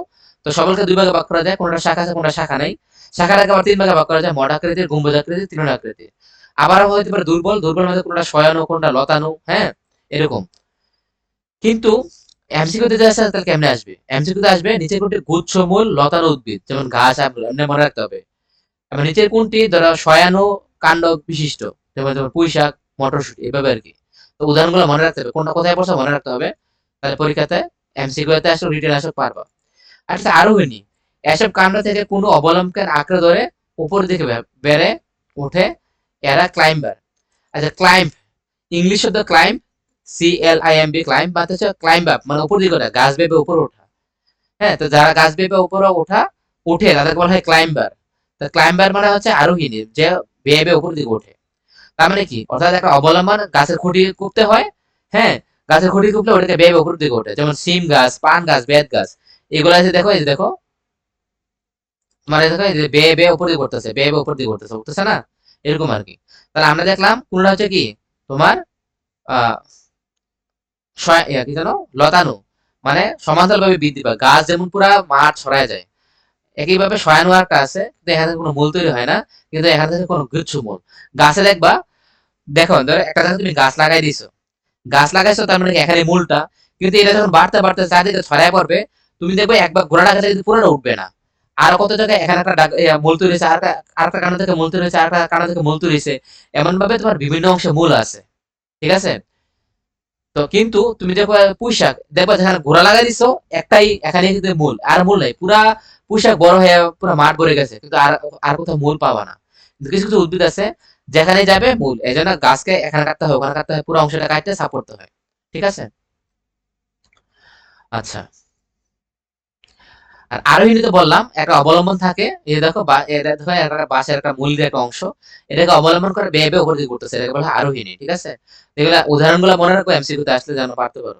তো সবলকে দুই ভাগে ভাগ করা যায়, কোনটা শাখা আছে কোনটা শাখা নেই। শাখাটাকে আবার তিন ভাগে ভাগ করা যায়, মঠ আকৃতির, গম্বুজ আকৃতির, ত্রিকোণ আকৃতির। আবার হতে পারে দুর্বল, দুর্বল মধ্যে কোনটা শয়ানু কোনটা লতানু, হ্যাঁ, এরকম। কিন্তু এমসিকিউ তে আসে তাহলে কেমনে আসবে, এমসিকিউ তে আসবে নিচে কোনটি গুচ্ছমূল লতানো উদ্ভিদ, যেমন ঘাস এমনি মনে রাখতে হবে। এবার নিচের কোনটি ধরো শয়ানু কাণ্ড বিশিষ্ট, যেমন যেমন পুঁই শাক, মটরশুটি, এভাবে আর কি। তো উদাহরণগুলো মনে রাখতে হবে, কোনটা কোথায় পড়ছে মনে রাখতে হবে, তাহলে পরীক্ষাতে এমসিকিউ তে আসলে রিটেন আসলে পারবা। আচ্ছা আরো হয়নি, এসব কাণ্ড থেকে কোনো অবলম্বনকে আঁকড়ে ধরে উপর দিকে বেড়ে ওঠে, এরা ক্লাইম্বার। আচ্ছা ক্লাইম্ব, ইংলিশ শব্দ ক্লাইম্ব, CLIMB, ক্লাইম্ব মানে হচ্ছে ক্লাইম্ব আপ, মানে উপর দিকে ওঠা, গাছ বেয়ে উপরে ওঠা। হ্যাঁ, তো যারা গাছ বেয়ে উপরে উঠে তাদেরকে বলা হয় ক্লাইম্বার। তো ক্লাইম্বার মানে হচ্ছে আরোহী, যে বেয়ে বেয়ে উপর দিকে ওঠে। তার মানে কি, অর্থাৎ একটা অবলম্বন গাছের খুঁটি কুপতে হয়, হ্যাঁ, গাছের খুঁটি কুপলে ওটাকে বেয়ে বেয়ে উপর দিকে ওঠে, যেমন সিম গাছ, পান গাছ, বেত গাছ, এগুলো আছে দেখো, এই যে দেখো, মানে দেখো এই যে বেয়ে বেয়ে উপর দিকে করতেছে, বেয়ে বেয়ে উপর দিকে করতেছে, উঠতেছে না, এরকম আর কি। তাহলে আমরা দেখলাম কোনটা হচ্ছে কি তোমার আহ কি জানো লতানো, মানে সমান্তরাল ভাবে বৃদ্ধি পায়, গাছ যেমন পুরা মাঠ ছড়ায় যায়। একইভাবে শয়ানু একটা আছে, কিন্তু এখান থেকে কোনো মূল তৈরি হয় না, কিন্তু এখান থেকে কোনো গুচ্ছ মূল। গাছে দেখবা, দেখো ধরো একটা জায়গায় তুমি গাছ লাগাই দিছো, গাছ লাগাইছো তার মানে এখানে মূলটা, কিন্তু এটা যখন বাড়তে বাড়তে চারিদিকে ছড়ায় পড়বে, তুমি দেখবে একবার গোড়াটা কাছে কিন্তু পুরোটা উঠবে না। আর কত জায়গায় এখানে একটা মূল তৈরি হয়েছে, আর একটা কানা থেকে মূল তৈরি হয়েছে, আর একটা কানা থেকে মূল তৈরি হয়েছে, এমন ভাবে তোমার বিভিন্ন অংশে মূল আছে, ঠিক আছে। তো কিন্তু তুমি দেখো পুঁইশাক দেখবা যেখানে ঘোড়া লাগাই দিছো, একটাই এখানে কিন্তু মূল, আর মূল নাই, পুরা পুঁইশাক বড় হয়ে পুরো মাঠ ভরে গেছে, কিন্তু আর আর কোথাও মূল পাবা না। কিন্তু কিছু কিছু উদ্ভিদ আছে যেখানে যাবে মূল, এই জন্য গাছকে এখানে কাটতে হয় ওখানে কাটতে হয়, পুরো অংশটা কাটতে সাপোর্ট হয়, ঠিক আছে। আচ্ছা, আর আরোহীতে বললাম একটা অবলম্বন থাকে, এই দেখো এটা দেখো একটা বাঁশের একটা মূলের একটা অংশ, এটাকে অবলম্বন করে বেয়ে বেয়ে উপর দিকে করতেছে, এটাকে বলা হয় আরোহিণী। ঠিক আছে, এগুলা উদাহরণগুলো মনে রাখো, এমসিকিউতে আসলে যেন পারতে পারো।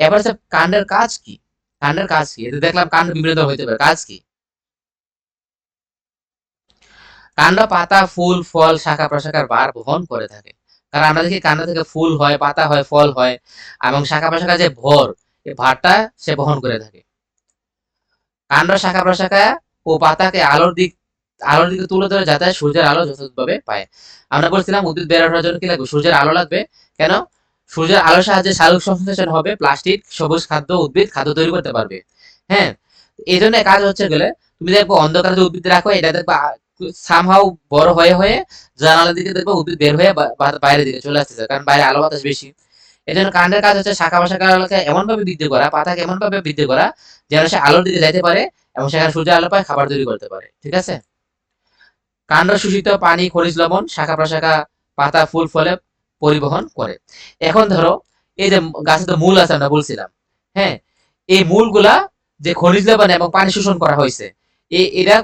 এবার হচ্ছে কাণ্ডের কাজ কি? কাণ্ডের কাজ কি? এতে দেখলাম কাণ্ড বিভিন্ন ধরনের হইতে পারে, কাজ কি? কাণ্ড পাতা ফুল ফল শাখা প্রশাখার ভার বহন করে থাকে। কারণ আমরা দেখি কাণ্ড থেকে ফুল হয়, পাতা হয়, ফল হয়, এবং শাখা প্রশাখার যে ভর, এই ভারটা সে বহন করে থাকে। কাণ্ড শাখা প্রশাখা ও পাতাকে আলোর দিকে তুলে ধরে যাতে সূর্যের আলো যথাযথভাবে পায়। আমরা বলছিলাম উদ্ভিদ বেড়ে ওঠার জন্য কি লাগবে? সূর্যের আলো লাগবে। কেন? সূর্যের আলোর সাহায্যে সালোক সংশ্লেষণ হবে, প্লাস্টিক সবুজ খাদ্য উদ্ভিদ খাদ্য তৈরি করতে পারবে। হ্যাঁ, এই জন্য কাজ হচ্ছে গেলে তুমি দেখবো অন্ধকারে যে উদ্ভিদ রাখো, এটা দেখবা সামহাও বড় হয়ে হয়ে জানালার দিকে দেখবো উদ্ভিদ বের হয়ে বাইরের দিকে চলে আসতেছে, কারণ বাইরে আলো বাতাস বেশি। এই জন্য কাণ্ডের কাজ হচ্ছে শাখা প্রশাখাকে এমন ভাবে বৃদ্ধি করা, পাতাকে এমন ভাবে বৃদ্ধি করা যেন সে আলোর দিকে যাইতে পারে এবং সেখানে সূর্যের আলো পায়, খাবার তৈরি করতে পারে। ঠিক আছে, কাণ্ড শোষিত পানি খনিজ লবণ শাখা প্রশাখা পাতা ফুল ফলে পরিবহন করে। এখন ধরো এই যে গাছে তো মূল আছে আমরা বলছিলাম, হ্যাঁ, এই মূলগুলা যে খনিজ লবণ এবং পানি শোষণ করা হয়েছে, এরা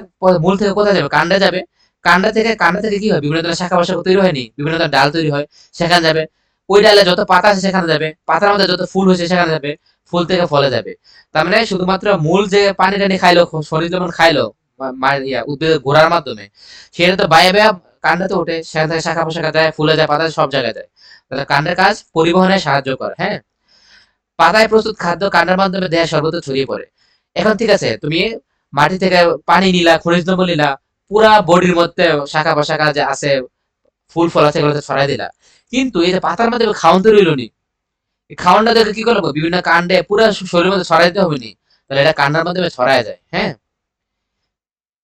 মূল থেকে কোথায় যাবে? কাণ্ডে যাবে। কাণ্ড থেকে কি হয়? বিভিন্ন ধরনের শাখা প্রশাখা তৈরি হয়নি, বিভিন্ন ধরনের ডাল তৈরি হয়, সেখানে যাবে। ওই ডালে যত পাতা আছে সেখানে যাবে, পাতার মধ্যে যত ফুল হয়েছে সেখানে যাবে, ফুল থেকে ফলে যাবে। তার মানে শুধুমাত্র মূল যে পানি টানি খাইলো, খনিজ লবণ খাইলো উদ্ভিদের গোড়ার মাধ্যমে, সেটা তো বায়ে বেয়া কাণ্ডতে ওঠে, সেখান থেকে শাখা প্রশাখা যায়, ফুলে যায়, পাতা সব জায়গায় যায়। তাহলে কাণ্ডের কাজ পরিবহনে সাহায্য করে। হ্যাঁ, পাতায় প্রস্তুত খাদ্য কাণ্ডের মাধ্যমে দেহে সর্বত্র ছড়িয়ে পড়ে। এখন ঠিক আছে, তুমি মাটি থেকে পানি নিলা, খনিজ লবণ নিলা, পুরা বডির মধ্যে শাখা প্রশাখা যে আছে, ফুল ফল আছে, এগুলোতে ছড়াই দিলা, কিন্তু এই যে পাতার মধ্যে খাওয়ান তৈরি হইলো নি, এই খাওয়ানটা দেখে কি করবো? বিভিন্ন কাণ্ডে পুরা শরীরের মধ্যে ছড়াই দিতে হবে নি, তাহলে এটা কাণ্ডের মাধ্যমে ছড়ায় যায়। হ্যাঁ,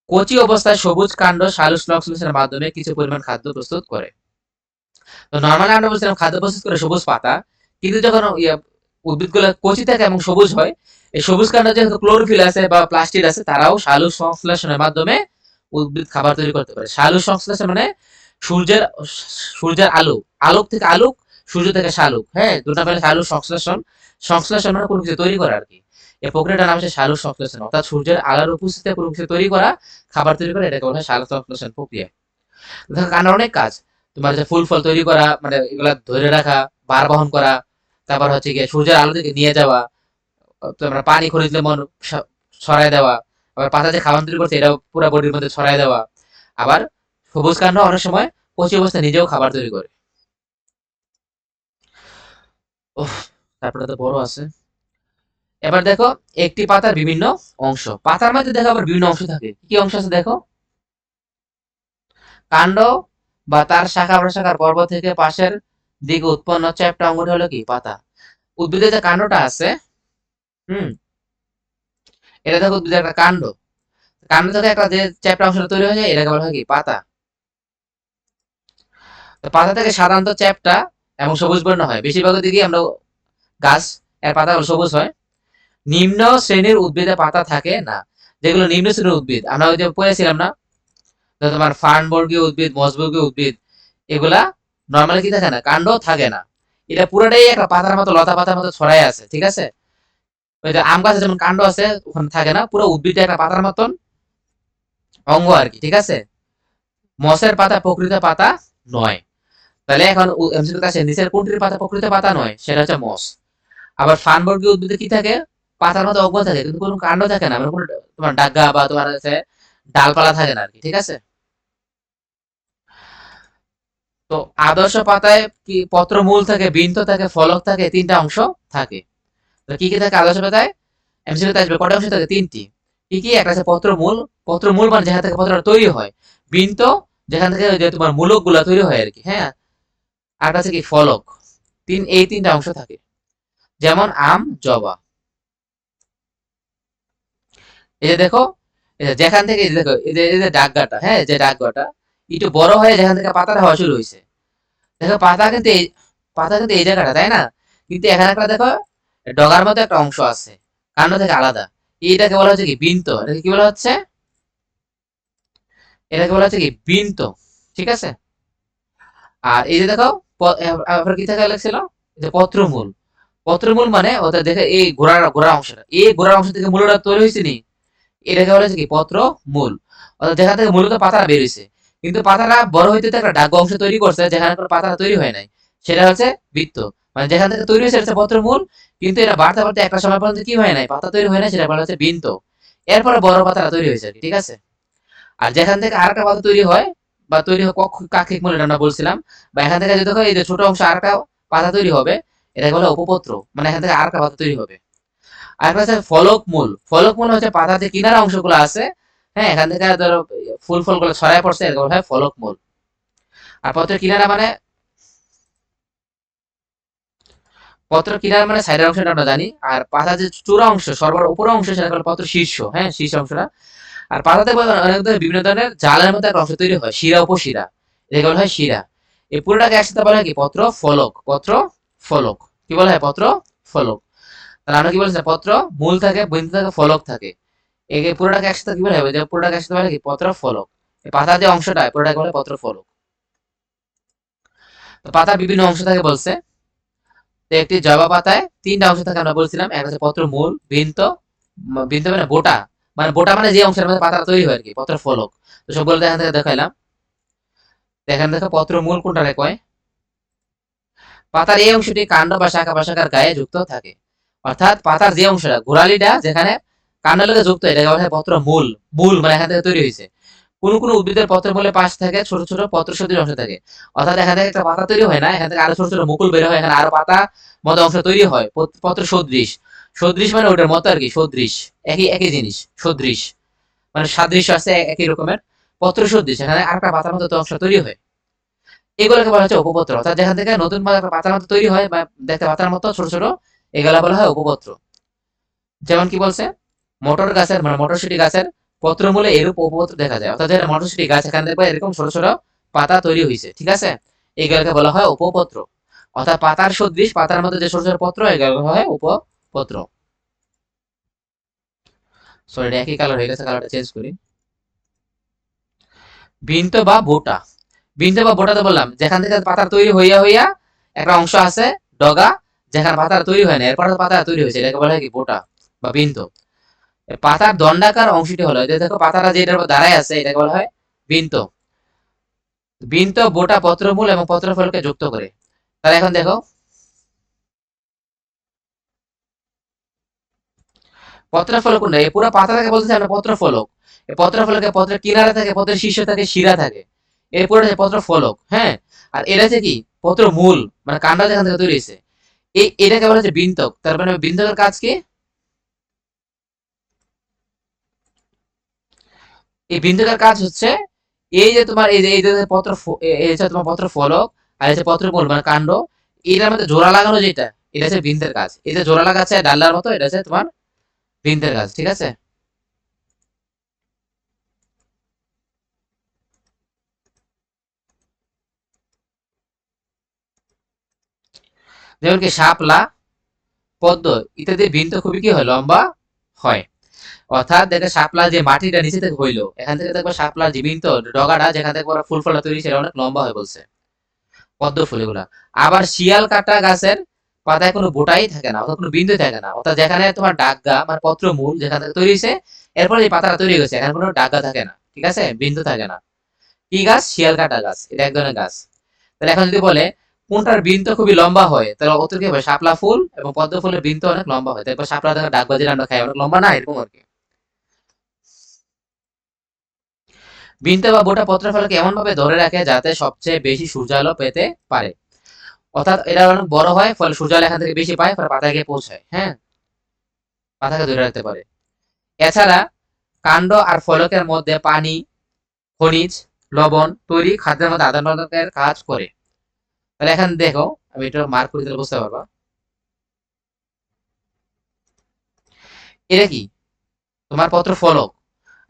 কচি অবস্থায় সবুজ কাণ্ড সালোক সংশ্লেষণের মাধ্যমে কিছু পরিমাণ খাদ্য প্রস্তুত করে। তো নর্মালি আমরা বলছিলাম খাদ্য প্রস্তুত করে সবুজ পাতা, কিন্তু যখন উদ্ভিদগুলো কচি থাকে এবং সবুজ হয়, এই সবুজ কাণ্ডে যেহেতু ক্লোরোফিল আছে বা প্লাস্টিড আছে, তারাও সালোক সংশ্লেষণের মাধ্যমে উদ্ভিদ খাবার তৈরি করতে পারে। সালোক সংশ্লেষণ মানে সূর্যের সূর্যের আলো, আলোক থেকে আলোক, সূর্য থেকে শালুক, হ্যাঁ, দুটা মিলে সালোক সংশ্লেষণ। সংশ্লেষণ মানে কোনো কিছু তৈরি করা আর কি। এই প্রক্রিয়াটার নাম হচ্ছে সালোক সংশ্লেষণ, অর্থাৎ সূর্যের আলোর উপস্থিতিতে কোনো কিছু তৈরি করা, খাবার তৈরি করা, এটাকে বলা হয় সালোক সংশ্লেষণ প্রক্রিয়া। দেখো কাণ্ডের অনেক কাজ, তোমার হচ্ছে ফুল ফল তৈরি করা, মানে এগুলা ধরে রাখা, ভার বহন করা, তারপর হচ্ছে গিয়ে সূর্যের আলো থেকে নিয়ে যাওয়া, তোমার পানি খনিজ লবণ ছড়াই দেওয়া, আবার পাতা যে খাবার তৈরি করছে এটাও পুরো বডির মধ্যে ছড়াই দেওয়া। আবার সবুজ কাণ্ড অনেক সময় কচি অবস্থায় নিজেও খাবার তৈরি করে। ওহ, তারপরে তো বড় আছে। এবার দেখো একটি পাতার বিভিন্ন অংশ, পাতার মধ্যে দেখো আবার বিভিন্ন অংশ থাকে। কি অংশ আছে দেখো? কাণ্ড বা তার শাখা প্রশাখার পর্ব থেকে পাশের দিকে উৎপন্ন চ্যাপ্টা অঙ্গটি হলো কি? পাতা। উদ্ভিদের যে কাণ্ডটা আছে, হুম, এটা দেখো উদ্ভিদের একটা কাণ্ড, কাণ্ড থেকে একটা যে চ্যাপ্টা অংশটা তৈরি হয়ে যায়, এটাকে বলা হয় কি? পাতা। তো পাতা থেকে সাধারণত চ্যাপ্টা এবং সবুজ বর্ণ হয়, বেশিরভাগ দিকেই আমরা গাছ এর পাতাগুলো সবুজ হয়। নিম্ন শ্রেণীর উদ্ভিদে পাতা থাকে না। যেগুলো নিম্ন শ্রেণীর উদ্ভিদ আমরা ওই যে পড়েছিলাম না, তোমার ফার্নবর্গীয় উদ্ভিদ, মসবর্গীয় উদ্ভিদ, এগুলা নর্মালি কি থাকে না? কাণ্ড থাকে না। এটা পুরোটাই একটা পাতার মতো, লতা পাতার মতো ছড়াই আছে। ঠিক আছে, ওই যে আম গাছে যেমন কাণ্ড আছে, ওখানে থাকে না, পুরো উদ্ভিদটা একটা পাতার মতন অঙ্গ আর কি। ঠিক আছে, মসের পাতা প্রকৃত পাতা নয়। তাহলে এখন এমসিকিউ কাছে নিচের কোনটির পাতা প্রকৃত পাতা নয়? সেটা হচ্ছে মস। আবার ফার্নবর্গীয় উদ্ভিদে কি থাকে? পাতার মতো অঙ্গ থাকে, কিন্তু কোনো কাণ্ড থাকে না, মানে কোনো তোমার ডাগা বা তোমার হচ্ছে ডালপালা থাকে না আর কি। ঠিক আছে, তো আদর্শ পাতায় কি পত্রমূল থাকে, বৃন্ত থাকে, ফলক থাকে, তিনটা অংশ থাকে। তো কি কি থাকে আদর্শ পাতায়? এমসিকিউ আসবে কটা অংশ থাকে? তিনটি। কি কি? একটা আছে পত্রমূল, পত্রমূল মানে যেখান থেকে পত্রটা তৈরি হয়। বৃন্ত, যেখান থেকে ওই যে তোমার মূলক গুলা তৈরি হয় আর কি। হ্যাঁ, আর একটা আছে কি? ফলক। এই তিনটা অংশ থাকে। যেমন আম, জবা। এই যে দেখো, এই যে যেখান থেকে এই যে দেখো, এই যে ডাগগাটা, হ্যাঁ, যে ডাগগাটা একটু বড় হয়ে যেখান থেকে পাতাটা হওয়া শুরু হয়েছে, দেখো পাতা কিন্তু এই জায়গাটা, তাই না? কিন্তু এখানে একটা দেখো ডগার মতো একটা অংশ আছে, কাণ্ড থেকে আলাদা। এইটাকে বলা হচ্ছে কি? বৃন্ত। এটাকে কি বলা হচ্ছে? এটাকে বলা হচ্ছে কি? বৃন্ত। ঠিক আছে, আর এই যে দেখো আবার কি থেকে লেখছিল? এই যে পত্রমূল, পত্রমূল মানে ওটা দেখে এই গোড়ার গোড়া অংশটা, এই গোড়ার অংশ থেকে মূলটা তৈরি হয়েছে নি, এটাকে বলা হচ্ছে কি পত্র মূল। অর্থাৎ যেখান থেকে মূলত পাতাটা বের হয়েছে, কিন্তু পাতাটা বড় হইতে তো একটা ডাগ অংশ তৈরি করছে, যেখানে কোনো পাতা তৈরি হয় নাই, সেটা হচ্ছে বৃত্ত। মানে যেখান থেকে তৈরি হয়েছে এটা হচ্ছে পত্র মূল, কিন্তু এটা বাড়তে বাড়তে একটা সময় পর্যন্ত কি হয় নাই, পাতা তৈরি হয় নাই, সেটা বলা হচ্ছে বৃন্ত। এরপরে বড় পাতাটা তৈরি হয়েছে আর কি, ঠিক আছে। আর যেখান থেকে আরেকটা পাতা তৈরি হয় বা তৈরি হয় কাক্ষিক মূল, এটা আমরা বলছিলাম, বা এখান থেকে যদি দেখো এই যে ছোট অংশ আরেকটা পাতা তৈরি হবে, এটাকে বলে উপপত্র, মানে এখান থেকে আরেকটা পাতা তৈরি হবে। আর একটা হচ্ছে ফলক মূল। ফলক মূল হচ্ছে পাতার যে কিনারা অংশগুলো আছে, হ্যাঁ, এখান থেকে ধরো ফুল ফলগুলো ছড়ায় পড়ছে, এরকম হয় ফলক মূল। আর পত্রের কিনারা মানে, পত্র কিনারা মানে সাইডের অংশটা আমরা জানি। আর পাতা যে চূড়া অংশ, সর্বার উপর অংশ, সেটা হলো পত্র শীর্ষ, হ্যাঁ, শীর্ষ অংশটা। আর পাতাতে অনেক ধরনের বিভিন্ন ধরনের জালের মধ্যে একটা অংশ তৈরি হয়, শিরা উপশিরা, এটাকে বলা হয় শিরা। এই পুরোটাকে একসাথে বলা হয় কি পত্র ফলক। পত্র ফলক কি বলা হয়? পত্র ফলক। তাহলে আমরা কি বলছি, পত্র মূল থাকে, বিন্দু থাকে, ফলক থাকে। এই পুরোটাকে একসাথে কি বলা হয়, যে পুরোটাকে একসাথে বলে কি পত্র ফলক। এই পাতা যে অংশটা, পুরোটাকে বলে পত্র ফলক। তো পাতা বিভিন্ন অংশ থাকে বলছে। তো একটি জবা পাতায় তিনটা অংশ থাকে আমরা বলছিলাম, একটা হচ্ছে পত্র মূল, বৃন্ত, বৃন্ত মানে বোটা, মানে বোটা মানে যে অংশের মধ্যে পাতা তৈরি হয় আর কি, পত্র ফলক। তো সবগুলো এখান থেকে দেখাইলাম। এখানে দেখো পত্র মূল কোনটাকে কয়। পাতার এই অংশটি কাণ্ড বা শাখা প্রশাখার গায়ে যুক্ত থাকে। অর্থাৎ পাতার যে অংশটা গোড়ালিটা যেখানে কাণ্ডের লগে যুক্ত, এটাকে বলা হয় পত্র মূল। মূল মানে এখান থেকে তৈরি হয়েছে। কোন কোন উদ্ভিদের পত্রের মূলে পাশ থেকে ছোট ছোট পত্র সদৃশ অংশ থাকে। অর্থাৎ এখান থেকে একটা পাতা তৈরি হয় না, এখান থেকে আরো ছোট ছোট মুকুল বের হয়, এখানে আরো পাতা মতো অংশ তৈরি হয়, পত্র সদৃশ। সদৃশ মানে ওটার মতো আর কি, সদৃশ, একই একই জিনিস, সদৃশ মানে সাদৃশ্য আছে একই রকমের। পত্র সদৃশ, এখানে আরেকটা পাতার মতো অংশ তৈরি হয়, এগুলোকে বলা হচ্ছে উপপত্র। অর্থাৎ যেখান থেকে নতুন পাতার মতো তৈরি হয় বা দেখতে পাতার মতো ছোট ছোট, এগুলা বলা হয় উপপত্র। যেমন কি বলছে, মটর গাছের মানে মটরশুটি গাছের পত্রমূলে এরূপ উপপত্র দেখা যায়। অর্থাৎ যেটা মটরশুটি গাছ, এখানে দেখবে এরকম ছোট ছোট পাতা তৈরি হয়েছে, ঠিক আছে, এগুলোকে বলা হয় উপপত্র। অর্থাৎ পাতার সদৃশ, পাতার মধ্যে যে ছোট ছোট পত্র, এগুলো হয় উপপত্র। সরি, একই কালার হয়ে গেছে, কালারটা চেঞ্জ করি। বৃন্ত বা বোটা। বৃন্ত বা বোটাতে বললাম যেখান থেকে পাতা তৈরি হইয়া হইয়া একটা অংশ আছে ডগা, যেখানে পাতা তৈরি হয় না, এরপর পাতা তৈরি হয়েছে, এটাকে বলা হয় কি বোটা বা বৃন্ত। পাতার দণ্ডাকার অংশটি হলো, এই যে দেখো পাতাটা যেটার উপর দাঁড়ায় আছে, এটাকে বলা হয় বৃন্ত। বৃন্ত বোটা পত্রমূল এবং পত্রফলকে যুক্ত করে। তাহলে এখন দেখো পত্রফলক কোনটা, এই পুরো পাতাটাকে বলতেছে আমরা পত্রফলক। এই পত্রফলকে পত্রের কিনারা থাকে, পত্রের শীর্ষ থাকে, শিরা থাকে, এই পুরোটা হচ্ছে পত্রফলক, হ্যাঁ। আর এটা হচ্ছে কি পত্রমূল, মানে কাণ্ড যেখান থেকে তৈরি হয়েছে, এই এটাকে বলা হচ্ছে বৃন্তক। তার মানে বৃন্তকের কাজ কি, এই বৃন্তকের কাজ হচ্ছে এই যে তোমার এই যে এই হচ্ছে তোমার পত্র ফলক, আর হচ্ছে পত্র মূল মানে কাণ্ড, এটার মধ্যে জোড়া লাগানো যেটা, এটা হচ্ছে বৃন্তের কাজ। এই যে জোড়া লাগাচ্ছে ডাল্লার মতো, এটা হচ্ছে তোমার বৃন্তের কাজ, ঠিক আছে। যেমন কি শাপলা, পদ্ম ইত্যাদি বৃন্ত খুবই কি হয়, লম্বা হয়। অর্থাৎ দেখে শাপলা যে মাটিটা নিচে থেকে হইলো, এখান থেকে দেখবো শাপলার যে বৃন্ত ডগাটা যেখান থেকে ফুল ফলা তৈরি, সেটা অনেক লম্বা হয় বলছে পদ্ম ফুল এগুলা। আবার শিয়াল কাটা গাছের পাতায় কোনো বোটাই থাকে না, অর্থাৎ কোনো বিন্দু থাকে না। অর্থাৎ যেখানে তোমার ডাগা মানে পত্র মূল যেখান থেকে তৈরি হয়েছে, এরপরে এই পাতাটা তৈরি হয়েছে, এখানে কোনো ডাগা থাকে না, ঠিক আছে, বিন্দু থাকে না। কি গাছ? শিয়াল কাটা গাছ, এটা এক ধরনের গাছ। তাহলে এখন যদি বলে কোনটার বৃন্ত খুবই লম্বা হয়, তাহলে অত কি হবে, শাপলা ফুল এবং পদ্ম ফুলের বৃন্ত অনেক লম্বা হয়। তারপর শাপলা দেখা ডাক বাজিয়ে আমরা খাই, অনেক লম্বা না, এরকম আর কি। বৃন্ত বা বোটা পত্রফলকে এমন ভাবে ধরে রাখে যাতে সবচেয়ে বেশি সূর্যালো পেতে পারে। অর্থাৎ এটা অনেক বড় হয়, ফলে সূর্যালো এখান থেকে বেশি পায়, ফলে পাতায় গিয়ে পৌঁছায়, হ্যাঁ, পাতাকে ধরে রাখতে পারে। এছাড়া কাণ্ড আর ফলকের মধ্যে পানি, খনিজ, লবণ তৈরি খাদ্যের মধ্যে আদান প্রদানের কাজ করে। তাহলে এখানে দেখো, আমি এটা মার্ক করে দিলে বুঝতে পারবা এটা কি, তোমার পত্র ফলক।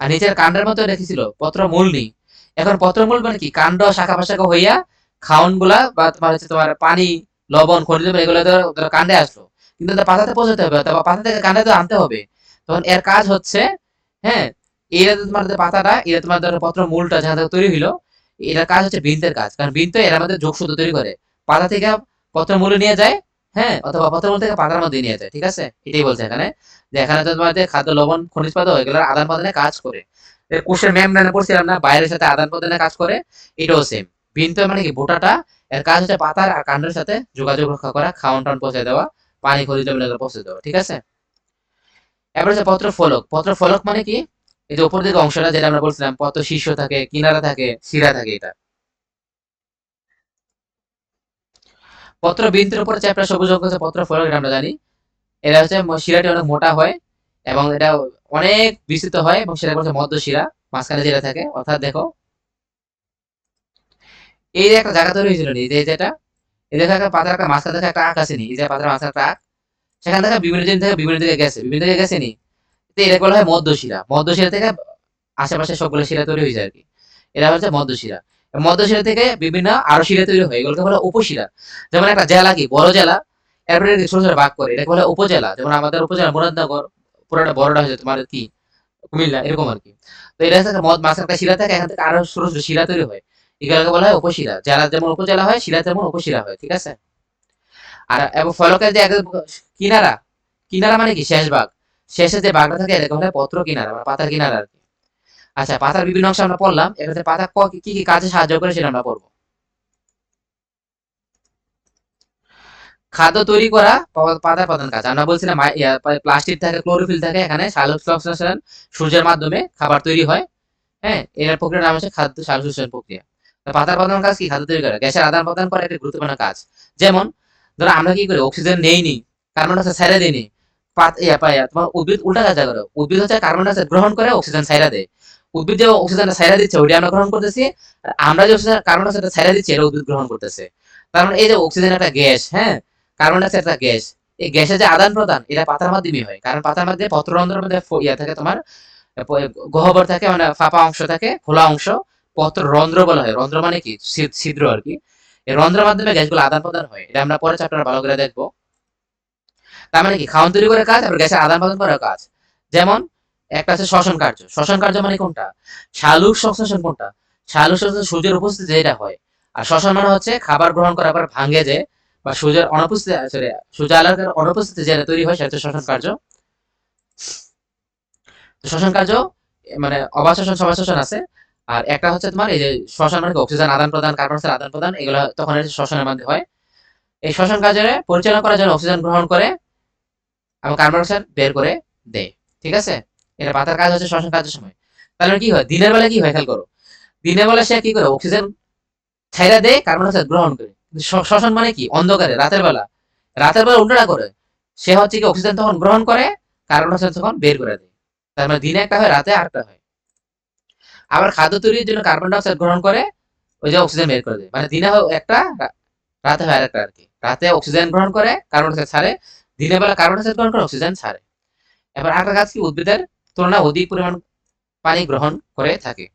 আর নিচের কাণ্ডের মতো রেখেছিল পত্র মূলনি। এখন পত্র মূল মানে কি, কাণ্ড শাখা প্রশাখা হইয়া খাওন গুলা বা তোমার হচ্ছে তোমার পানি, লবণ, খনিজ লবণ এগুলো ধরো কাণ্ডে আসলো, কিন্তু তার পাতাতে পৌঁছাতে হবে, অথবা পাতা থেকে কাণ্ডে তো আনতে হবে। তখন এর কাজ হচ্ছে, হ্যাঁ, এটা তোমার যে পাতাটা, এটা তোমার ধরো পত্র মূলটা যেখান থেকে তৈরি হইলো, এটার কাজ হচ্ছে বৃন্তের কাজ, কারণ বৃন্ত এর মধ্যে যোগসূত্র তৈরি করে, পাতা থেকে পত্র মূলে নিয়ে যায়, হ্যাঁ, অথবা পত্রের মধ্যে থেকে পাতার মধ্যে নিয়ে যায়, ঠিক আছে? এটাই বলছে এখানে, যে এখানে তো তোমাদের খাদ্য, লবণ, খনিজ পদার্থ এগুলোর আদান প্রদানে কাজ করে। কোষের মেমব্রেনে পড়ছিলাম না, বাইরের সাথে আদান প্রদানে কাজ করে, এটাও সেম। বিনতে মানে কি, বোটাটা, এর কাজ হচ্ছে পাতার আর কাণ্ডের সাথে যোগাযোগ রক্ষা করা, খাওয়ান টাউন পৌঁছে দেওয়া, পানি, খনিজ লবণ এগুলো পৌঁছে দেওয়া, ঠিক আছে? এবার হচ্ছে পত্র ফলক। পত্র ফলক মানে কি, এই যে উপর দিকে অংশটা যেটা আমরা বলছিলাম, পত্র শীর্ষ থাকে, কিনারা থাকে, শিরা থাকে, এটা পত্র বৃন্তের উপরে চ্যাপ্টা সবুজ অংশ হচ্ছে পত্র ফলক, এটা আমরা জানি। এটা হচ্ছে শিরাটি অনেক মোটা হয় এবং এটা অনেক বিস্তৃত হয়, এবং সেটা হচ্ছে মধ্য শিরা, মাঝখানে যেটা থাকে। অর্থাৎ দেখো, এই যে একটা জায়গা তৈরি হয়েছিল নি, এই যে যেটা, এই দেখো একটা পাতার একটা মাঝখানে দেখো একটা আঁক আছে নি, এই যে পাতার মাঝখানে একটা আঁক, সেখান থেকে বিভিন্ন দিন থেকে বিভিন্ন দিকে গেছে, বিভিন্ন দিকে গেছে নি, তো এটা বলা হয় মধ্য শিরা। মধ্য শিরা থেকে আশেপাশে সবগুলো শিরা তৈরি হয়ে যায় আর কি, এরা হচ্ছে মধ্য শিরা। মধ্য শিরা থেকে বিভিন্ন আরো শিরা তৈরি হয়, এগুলোকে বলে উপশিরা। যেমন একটা জেলা কি, বড় জেলা, এরপরে ছোট ছোট ভাগ করে, এটাকে বলে উপজেলা। যেমন আমাদের উপজেলা মুরাদনগর, পুরোটা বড়টা হয়েছে তোমার কি কুমিল্লা, এরকম আর কি। তো এটা হচ্ছে মদ মাঝখানে একটা শিরা থাকে, এখান থেকে আরো ছোট ছোট শিরা তৈরি হয়, এগুলোকে বলা হয় উপশিরা। জেলা যেমন উপজেলা হয়, শিরা যেমন উপশিরা হয়, ঠিক আছে? আর এবং ফলকের যে একদম কিনারা, কিনারা মানে কি শেষ ভাগ, শেষে যে ভাগটা থাকে এটাকে বলে পত্র কিনারা, মানে পাতার কিনারা আর কি। আচ্ছা, পাতার বিভিন্ন অংশ আমরা পড়লাম, এখানে পাতা কি কি কাজে সাহায্য করে সেটা আমরা পড়বো। খাদ্য তৈরি করা পাতার প্রধান কাজ, আমরা বলছিলাম প্লাস্টিক থাকে, ক্লোরোফিল থাকে, এখানে সালোকসংশ্লেষণ, সূর্যের মাধ্যমে খাবার তৈরি হয়। হ্যাঁ, এর প্রক্রিয়ার নাম হচ্ছে খাদ্য সালোকসংশ্লেষণ প্রক্রিয়া। তো পাতার প্রধান কাজ কি, খাদ্য তৈরি করা, গ্যাসের আদান প্রদান করা একটা গুরুত্বপূর্ণ কাজ। যেমন ধরো আমরা কি করি, অক্সিজেন নেইনি, কার্বন ডাইঅক্সাইড ছাইড়া দিইনি, তোমার উদ্ভিদ উল্টা কাজ করে, উদ্ভিদ হচ্ছে কার্বন ডাইঅক্সাইড গ্রহণ করে, অক্সিজেন ছাইড়া দেয়। উদ্ভিদ যে অক্সিজেনটা ছাইড়া দিচ্ছে ওইটা আমরা গ্রহণ করতেছি, আর আমরা যে অক্সিজেন কার্বন ডাইঅক্সাইডটা ছাইড়া দিচ্ছি এটা উদ্ভিদ গ্রহণ করতেছে। তার মানে এই যে অক্সিজেন একটা গ্যাস, হ্যাঁ, কার্বন ডাইঅক্সাইড একটা গ্যাস, এই গ্যাসের যে আদান প্রদান এটা পাতার মাধ্যমে হয়, কারণ পাতার মধ্যে পত্ররন্ধ্রের মধ্যে থাকে তোমার গহ্বর থাকে, মানে ফাঁপা অংশ থাকে, খোলা অংশ, পত্র রন্ধ্র বলা হয়। রন্ধ্র মানে কি, ছিদ্র আর কি। এই রন্ধ্রের মাধ্যমে গ্যাসগুলো আদান প্রদান হয়, এটা আমরা পরে চ্যাপ্টারে ভালো করে দেখবো। তার মানে কি, খাওয়ান তৈরি করে কাজ, আবার গ্যাসের আদান প্রদান করার কাজ। যেমন একটা আছে শ্বসন কার্য। শ্বসন কার্য মানে কোনটা, শালুক সংশ্লেষণ কোনটা, শালুক সংশ্লেষণ সূর্যের উপস্থিতি যেটা হয়। আর শ্বসন মানে হচ্ছে খাবার গ্রহণ করার পর ভাঙে যে, বা সূর্যের অনুপস্থিতি, সরি, সূর্য আলোর অনুপস্থিতি যেটা তৈরি হয় সেটা হচ্ছে শ্বসন কার্য। তো শ্বসন কার্য মানে অবাশ্বসন, সবাশ্বসন আছে। আর একটা হচ্ছে তোমার এই যে শ্বসন মানে অক্সিজেন আদান প্রদান, কার্বন ডাইঅক্সাইড আদান প্রদান, এগুলো তখন শ্বসনের মধ্যে হয়। এই শ্বসন কার্যে পরিচালনা করার জন্য অক্সিজেন গ্রহণ করে এবং কার্বন ডাইঅক্সাইড বের করে দেয়, ঠিক আছে? এটা পাতার কাজ হচ্ছে শ্বসন কার্যের সময়। তাহলে কি হয়, দিনের বেলা কি হয় খেয়াল করো, দিনের বেলা সে কি করে, অক্সিজেন ছাইড়া দেয়, কার্বন ডাইঅক্সাইড গ্রহণ করে। কিন্তু শ্বসন মানে কি, অন্ধকারে, রাতের বেলা, রাতের বেলা উল্টোটা করে, সে হচ্ছে কি অক্সিজেন তখন গ্রহণ করে, কার্বন ডাইঅক্সাইড তখন বের করে দেয়। তার মানে দিনে একটা হয়, রাতে আরেকটা হয়। আবার খাদ্য তৈরির জন্য কার্বন ডাইঅক্সাইড গ্রহণ করে, ওই যে অক্সিজেন বের করে দেয়, মানে দিনে হয় একটা, রাতে হয় আরেকটা আর কি। রাতে অক্সিজেন গ্রহণ করে, কার্বন ডাইঅক্সাইড ছাড়ে, দিনের বেলা কার্বন ডাইঅক্সাইড গ্রহণ করে, অক্সিজেন ছাড়ে। এবার আরেকটা গাছ কি, উদ্ভিদের তুলনায় অধিক পরিমাণ পানি গ্রহণ করে থাকে।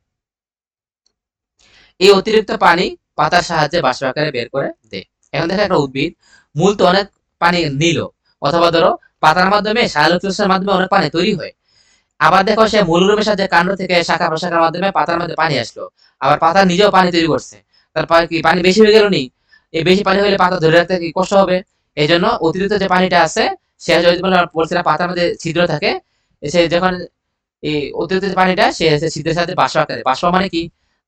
এই অতিরিক্ত পানি পাতার সাহায্যে বাষ্প আকারে বের করে দেয়। এখন দেখো একটা উদ্ভিদ মূল তো অনেক পানি নিল, অথবা ধরো পাতার মাধ্যমে সালোকসংশ্লেষণের মাধ্যমে অনেক পানি তৈরি হয়। আবার দেখো সে মূলরূপের সাথে কাণ্ড থেকে শাখা প্রশাখার মাধ্যমে পাতার মধ্যে পানি আসলো, আবার পাতা নিজেও পানি তৈরি করছে। তারপর কি পানি বেশি হয়ে গেল নি, এই বেশি পানি হলে পাতা ধরে রাখতে কি কষ্ট হবে। এই জন্য অতিরিক্ত যে পানিটা আছে, সে যদি বলছিলাম পাতার মধ্যে ছিদ্র থাকে, সে যখন এই অতিরিক্ত যে পানিটা সে ছিদ্রের সাথে বাষ্প আকারে, বাষ্প মানে কি,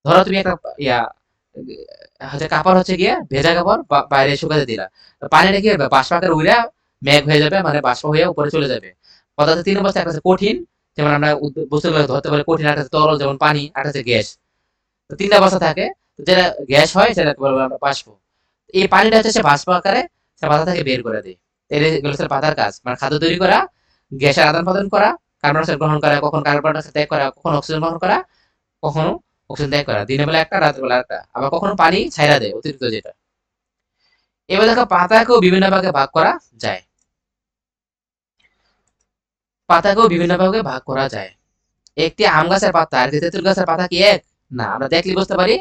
ধরো তুমি একটা ইয়া হচ্ছে কাপড় হচ্ছে গিয়ে ভেজা কাপড় বাইরে শুকাতে দিলা, তো পানিটা কি হবে, বাষ্প আকারে উড়ে মেঘ হয়ে যাবে, মানে বাষ্প হয়ে উপরে চলে যাবে। পদার্থ তিন অবস্থা, একটা হচ্ছে কঠিন, যেমন আমরা বস্তুগুলো ধরতে পারি কঠিন, একটা হচ্ছে তরল যেমন পানি, একটা হচ্ছে গ্যাস। তো তিনটা অবস্থা থাকে, তো যেটা গ্যাস হয় সেটা বলবো আমরা বাষ্প। এই পানিটা হচ্ছে সে বাষ্প আকারে সে পাতা থেকে বের করে দেয়। এগুলো হচ্ছে পাতার কাজ, মানে খাদ্য তৈরি করা, গ্যাসের আদান প্রদান করা, কার্বন ডাইঅক্সাইড গ্রহণ করা, কখন কার্বন ডাইঅক্সাইড ত্যাগ করা, কখন অক্সিজেন গ্রহণ করা, কখনো অক্সিজেন ত্যাগ করা, দিনের বেলা একটা, রাতের বেলা একটা, আবার কখনো পানি ছাইড়া দেয় অতিরিক্ত যেটা। এবার দেখো পাতাকেও বিভিন্ন ভাগে ভাগ করা যায়, পাতাকেও বিভিন্ন ভাগে ভাগ করা যায়। একটি আম গাছের পাতা আর তেঁতুল গাছের পাতা কি এক? না, আমরা দেখলে বুঝতে পারি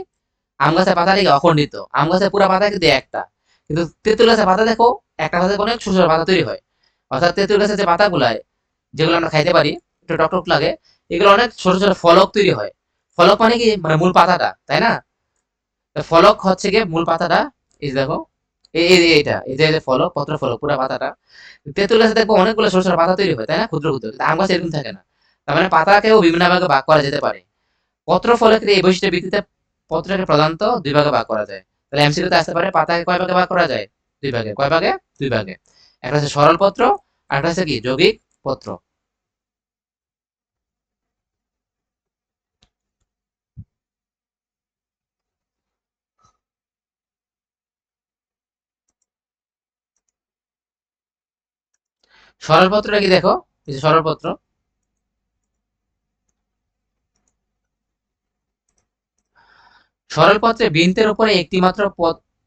আম গাছের পাতা কি অখণ্ডিত, আম গাছের পুরো পাতা কিন্তু একটা। কিন্তু তেঁতুল গাছের পাতা দেখো, একটা গাছে অনেক ছোট ছোট পাতা তৈরি হয়। অর্থাৎ তেঁতুল গাছের যে পাতাগুলায়, যেগুলো আমরা খাইতে পারি, একটু টক টক লাগে, এগুলো অনেক ছোট ছোট ফলক তৈরি হয়। ফলক মানে কি, মানে মূল পাতাটা, তাই না? তো ফলক হচ্ছে গিয়ে মূল পাতাটা, এই যে দেখো, এই যে ফলক, পত্র ফলক পুরো পাতাটা। তেঁতুল গাছে দেখবো অনেকগুলো ছোট ছোট পাতা তৈরি হয়, তাই না, ক্ষুদ্র ক্ষুদ্র, কিন্তু আম গাছে এরকম থাকে না। তার মানে পাতাকেও বিভিন্ন ভাগে ভাগ করা যেতে পারে। পত্র ফলকের এই বৈশিষ্ট্যের ভিত্তিতে পত্রকে প্রধানত দুই ভাগে ভাগ করা যায়। তাহলে এমসিকিউতে আসতে পারে পাতাকে কয় ভাগে ভাগ করা যায়? দুই ভাগে। কয় ভাগে? দুই ভাগে। একটা হচ্ছে সরল পত্র, আর একটা হচ্ছে কি যৌগিক পত্র। সরল পত্রটা কি দেখো, এই যে সরল পত্র, সরল পত্রে বৃন্তের উপরে একটি মাত্র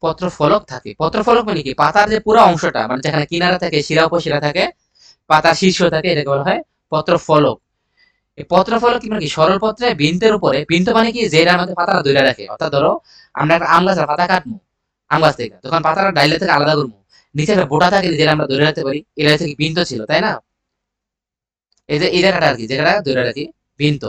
পত্র ফলক থাকে। পত্র ফলক মানে কি, পাতার যে পুরো অংশটা, মানে যেখানে কিনারা থাকে, শিরা উপশিরা থাকে, পাতার শীর্ষ থাকে, এটাকে বলা হয় পত্র ফলক। এই পত্র ফলক কি মানে কি, সরল পত্রে বৃন্তের উপরে, বৃন্ত মানে কি, যেটা আমাদের পাতাটা ধরে রাখে। অর্থাৎ ধরো আমরা একটা আম গাছের পাতা কাটবো, আম গাছ থেকে যখন পাতাটা ডাইলে থেকে আলাদা করবো, নিচে একটা বোটা থাকে যেটা আমরা ধরে রাখতে পারি, এটা হচ্ছে কি বৃন্ত ছিল, তাই না? এই যে এই জায়গাটা আর কি, যেটা ধরে রাখি, বৃন্ত।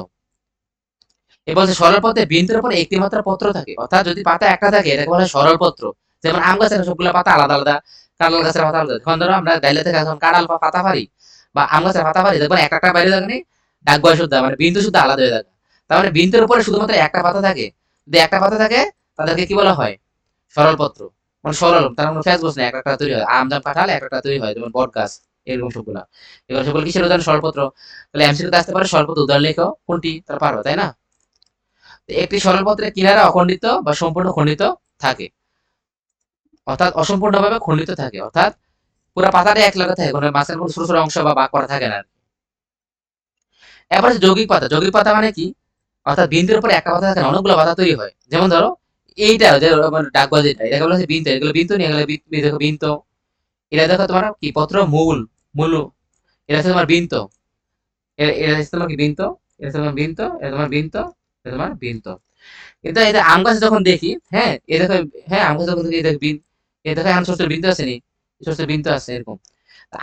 এ বলছে সরল পত্রে বৃন্তের উপর একটি মাত্র পত্র থাকে, অর্থাৎ যদি পাতা একটা থাকে এটাকে বলা হয় সরল পত্র। যেমন আম গাছের সবগুলো পাতা আলাদা আলাদা, কাঁঠাল গাছের পাতা আলাদা। এখন ধরো আমরা ডাইলে থেকে এখন কাঁঠাল পাতা পারি বা আম গাছের পাতা পারি, দেখবেন একটা একটা বাইরে থাকে, ডাক বয় শুদ্ধ, মানে বিন্দু শুদ্ধ আলাদা হয়ে থাকে। তার মানে বৃন্তের উপরে শুধুমাত্র একটা পাতা থাকে, যদি একটা পাতা থাকে তাদেরকে কি বলা হয়? সরল পত্র। মানে সরল, তার মানে ফেস বসে না, একটা একটা তৈরি হয়, আম জাম কাঁঠাল একটা একটা তৈরি হয়, যেমন বট গাছ, এরকম সবগুলা। এগুলো সবগুলো কিসের উদাহরণ? সরলপত্র। তাহলে এমসিকিউতে আসতে পারে সরলপত্র উদাহরণ লেখো, কোনটি তারা পারবে, তাই না? একটি সরলপত্রের কিনারা অখণ্ডিত বা সম্পূর্ণ খণ্ডিত থাকে, অর্থাৎ অসম্পূর্ণভাবে খণ্ডিত থাকে, অর্থাৎ পুরো পাতাটা এক লাগা থাকে, কোনো মাছের কোনো ছোট ছোট অংশ বা ভাগ করা থাকে না। এবার হচ্ছে যৌগিক পাতা। যৌগিক পাতা মানে কি, অর্থাৎ বিন্দুর উপরে একটা পাতা থাকে না, অনেকগুলো পাতা তৈরি হয়। যেমন ধরো এইটা যে ডাকবাজ, এটা বলা হচ্ছে বিন্তু, এগুলো বিন্তু নিয়ে এগুলো দেখো বিন্তু। এটা দেখো তোমার কি পত্র মূল, মূল, এটা হচ্ছে তোমার বিন্তু, এটা হচ্ছে তোমার কি বিন্তু, এটা হচ্ছে তোমার বিন্তু, এটা তোমার বিন্তু, এটা তোমার বিন্তু। কিন্তু এটা আম গাছে যখন দেখি, হ্যাঁ এ দেখো, হ্যাঁ আম গাছে যখন দেখি, দেখো এ দেখো এখন ছোট ছোট বিন্দু আছে নি, ছোট ছোট বিন্দু আছে এরকম।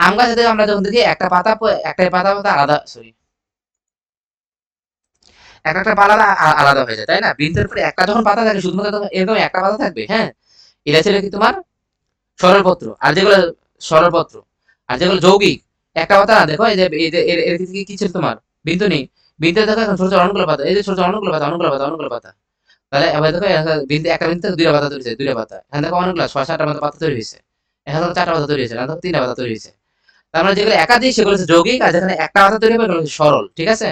আম গাছে দেখো আমরা যখন দেখি একটা পাতা, একটা পাতা পাতা আলাদা, সরি, একটা একটা পাতা আলাদা হয়ে যায়, তাই না? বৃন্তের উপরে একটা যখন পাতা থাকে, শুধুমাত্র তখন এরকম একটা পাতা থাকবে, হ্যাঁ। এটা ছিল কি তোমার সরলপত্র। আর যেগুলো সরলপত্র, আর যেগুলো যৌগিক, একটা পাতা না, দেখো এই যে এর কি ছিল তোমার, বিন্দু নেই। বিন্দু দেখো এখন ছোট ছোট অনেকগুলো পাতা, এই যে ছোট ছোট অনেকগুলো পাতা, অনেকগুলো পাতা, অনেকগুলো পাতা। তাহলে এবার দেখো বিন্দু, একটা বিন্দু থেকে দুইটা পাতা তৈরি হয়েছে, দুইটা পাতা। এখানে দেখো অনেকগুলো ছয় সাতটা মতো পাতা তৈরি হয়েছে, এখানে দেখো চারটা পাতা তৈরি হয়েছে, এখানে দেখো তিনটা পাতা তৈরি হয়েছে। তার মানে যেগুলো একাধিক সেগুলো হচ্ছে যৌগিক, আর যেখানে একটা পাতা তৈরি হবে সেগুলো হচ্ছে সরল, ঠিক আছে?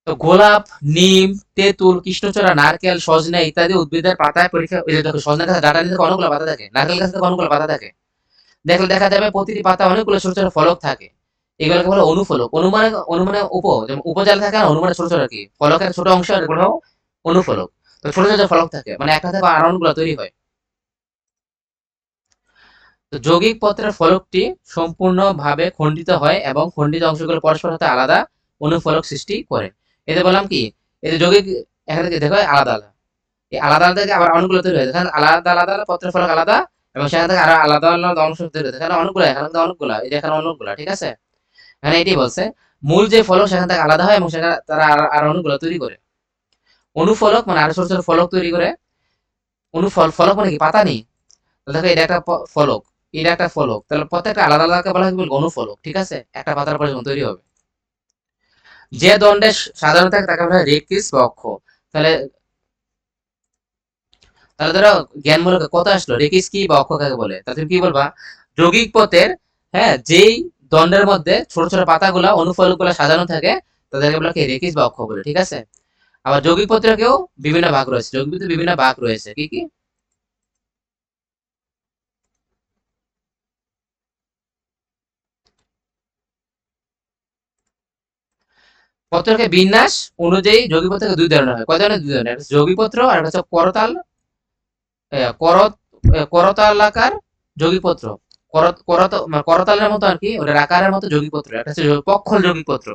তো গোলাপ, নিম, তেঁতুল, কৃষ্ণচূড়া, নারকেল, সজনে ইত্যাদি উদ্ভিদের পাতায় পরীক্ষা, ওই যে দেখো সজনে গাছে ডাঁটা নিতে অনেকগুলো পাতা থাকে, নারকেল গাছে অনেকগুলো পাতা থাকে। দেখলে দেখা যাবে প্রতিটি পাতা অনেকগুলো ছোট ছোট ফলক থাকে। এগুলোকে বলে অনুফলক। অনুমানে, অনুমানে যেমন উপজাল থাকে আর অনুমানে ছোট ছোট আর কি ফলকের ছোট অংশ, এগুলো অনুফলক। তো ছোট ছোট ফলক থাকে, মানে একটা থেকে আর অনেকগুলো তৈরি হয়। তো যৌগিক পত্রের ফলকটি সম্পূর্ণভাবে খণ্ডিত হয় এবং খণ্ডিত অংশগুলো পরস্পর হতে আলাদা অনুফলক সৃষ্টি করে। এতে বললাম কি, এই যে যৌগিক, এখানে থেকে দেখো আলাদা আলাদা, এই আলাদা আলাদা থেকে আবার অনেকগুলো তৈরি হয়, এখানে আলাদা আলাদা পত্রের ফলক আলাদা, এবং সেখান থেকে আরো আলাদা আলাদা অংশ তৈরি হয়, এখানে অনেকগুলো, এখানে কিন্তু অনেকগুলো, এই যে এখানে অনেকগুলো, ঠিক আছে? এখানে এটাই বলছে, মূল যে ফলক সেখান থেকে আলাদা হয় এবং সেখানে তারা আর অনেকগুলো তৈরি করে। অনুফলক মানে আরো ছোট ছোট ফলক তৈরি করে। ফলক মানে কি, পাতা নেই। তো দেখো এটা একটা ফলক, এটা একটা ফলক, তাহলে প্রত্যেকটা আলাদা আলাদা বলা হয় অনুফলক, ঠিক আছে? একটা পাতার পরে যখন তৈরি হবে, যে দণ্ডে সাধারণ থাকে তাকে বলা হয় রেকিস বা অক্ষ। তাহলে, তাহলে ধরো জ্ঞানমূলক কত আসলো, রেকিস কি বা অক্ষ কাকে বলে? তাহলে তুমি কি বলবা, যৌগিক পথের, হ্যাঁ, যেই দণ্ডের মধ্যে ছোট ছোট পাতাগুলা অনুফলক গুলা সাজানো থাকে তাদেরকে বলা কি, রেকিস বা অক্ষ বলে, ঠিক আছে? আবার যৌগিক পত্রেও বিভিন্ন ভাগ রয়েছে, যৌগিক পত্রের বিভিন্ন ভাগ রয়েছে, কি কি? পত্রকে বিন্যাস অনুযায়ী যৌগিক পত্রকে দুই ধরনের হয়। কয় ধরনের? দুই ধরনের, একটা হচ্ছে যৌগিক পত্র আর একটা হচ্ছে করতাল, করত, করতালাকার যৌগিক পত্র। মানে করতালের মতো আর কি, ওটার আকারের মতো যৌগিক পত্র। একটা হচ্ছে পক্ষল যৌগিক পত্র।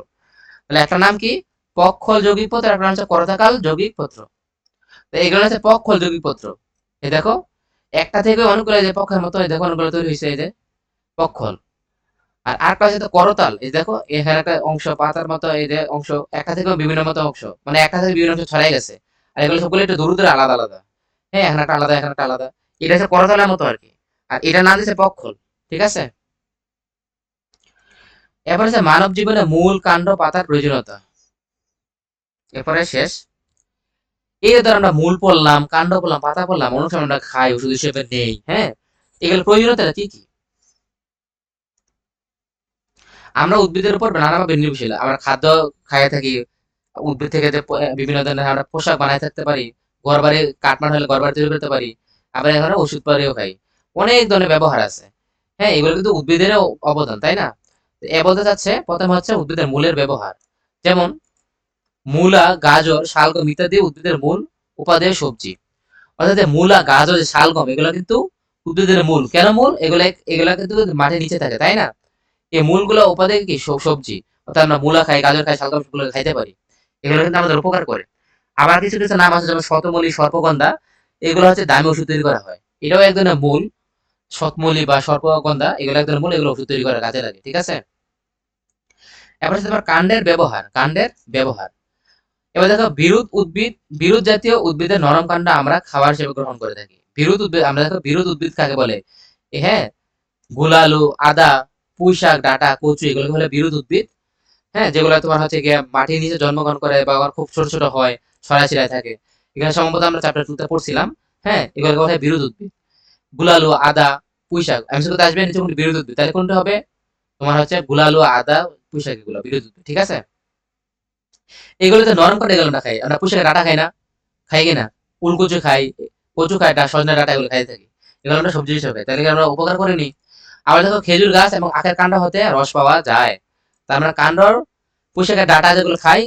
তাহলে একটা নাম কি, পক্ষল যৌগিক পত্র, একটা নাম হচ্ছে করতাকাল যৌগিক পত্র। তো এগুলো হচ্ছে পক্ষল যৌগিক পত্র। এই দেখো একটা থেকে অনেকগুলো, এই যে পক্ষের মতো, এই দেখো অনেকগুলো তৈরি হয়েছে, এই যে পক্ষল। আর আরেকটা হচ্ছে তো করতাল, এই দেখো এখানে একটা অংশ পাতার মতো, এই যে অংশ, একটা থেকেও বিভিন্ন মতো অংশ, মানে একটা থেকে বিভিন্ন অংশ ছড়াই গেছে। আর এগুলো সবগুলো একটু দূরে দূরে আলাদা আলাদা, হ্যাঁ, এখানে একটা আলাদা, এখানে একটা আলাদা। এটা হচ্ছে করতলার মতো আর কি, আর এটা নাম দিচ্ছে পক্ষল। ঠিক আছে, এরপর হচ্ছে মানব জীবনে মূল কাণ্ড পাতার প্রয়োজনীয়তা। এরপরে শেষ, এই যে ধর আমরা মূল পড়লাম, কাণ্ড পড়লাম, পাতা পড়লাম, অনেক সময় আমরা খাই, ওষুধ হিসেবে নেই, হ্যাঁ, এগুলো প্রয়োজনীয়তা কি কি? আমরা উদ্ভিদের উপর নানাভাবে নির্ভরশীল, আমরা খাদ্য খাইয়ে থাকি, উদ্ভিদ থেকে যে বিভিন্ন ধরনের আমরা পোশাক বানাই থাকতে পারি, ঘর বাড়ি কাঠমাট হলে ঘর বাড়ি তৈরি করতে পারি, আবার এখানে ওষুধ পাড়িও খাই, অনেক ধরনের ব্যবহার আছে। হ্যাঁ, এগুলো কিন্তু উদ্ভিদের অবদান, তাই না? তো এ বলতে চাচ্ছে প্রথম হচ্ছে উদ্ভিদের মূলের ব্যবহার। যেমন মূলা, গাজর, শালগম ইত্যাদি উদ্ভিদের মূল উপাদেয় সবজি। অর্থাৎ এই মূলা, গাজর, শালগম এগুলো কিন্তু উদ্ভিদের মূল। কেন মূল? এগুলা এগুলা কিন্তু মাটির নিচে থাকে, তাই না? এই মূলগুলো উপাদেয় কি সবজি, অর্থাৎ আমরা মূলা খাই, গাজর খাই, শালগম গুলো খাইতে পারি, এগুলো কিন্তু আমাদের উপকার করে। আবার কিছু কিছু নাম আছে যেমন শতমূলী, সর্পগন্ধা, এগুলো হচ্ছে দামি ওষুধ তৈরি করা হয়, এটাও এক ধরনের মূল। শতমূলী বা সর্পগন্ধা এগুলো এক ধরনের মূল, এগুলো ওষুধ তৈরি করার কাজে লাগে। ঠিক আছে, এবার হচ্ছে তোমার কাণ্ডের ব্যবহার। কাণ্ডের ব্যবহার, এবার দেখো বিরুৎ উদ্ভিদ, বিরুৎ জাতীয় উদ্ভিদের নরম কাণ্ড আমরা খাবার হিসেবে গ্রহণ করে থাকি। বিরুৎ উদ্ভিদ, আমরা দেখো বিরুৎ উদ্ভিদ কাকে বলে, হ্যাঁ, গুলালু, আদা, পুঁই শাক, ডাঁটা, কচু এগুলো হলো বিরুৎ উদ্ভিদ। হ্যাঁ, যেগুলো তোমার হচ্ছে গিয়ে মাটির নিচে জন্মগ্রহণ করে বা আবার খুব ছোট ছোট হয়, ছড়াছিড়ায় থাকে। এখানে সম্ভবত আমরা চ্যাপ্টার 2 তে পড়ছিলাম। হ্যাঁ, এগুলো কথা বিরুৎ উদ্ভিদ। গুলালু, আদা, পুঁই শাক, আমি শুধু আসবে নিচে কোনটি বিরুৎ উদ্ভিদ, তাহলে কোনটা হবে? তোমার হচ্ছে গুলালু, আদা, পুঁই শাক এগুলো বিরুৎ উদ্ভিদ। ঠিক আছে, এগুলোতে নরম করে এগুলো না খাই, আমরা পুঁই শাকের ডাঁটা খাই না, খাই কিনা? উলকচু খাই, কচু খাই, সজনে ডাঁটা এগুলো খাই থাকি, এগুলো আমরা সবজি হিসেবে খাই, তাহলে কি আমরা উপকার করিনি? আবার দেখো খেজুর গাছ এবং আখের কাণ্ড হতে রস পাওয়া যায়। তার মানে কাণ্ডর পুঁই শাকের ডাঁটা যেগুলো খাই,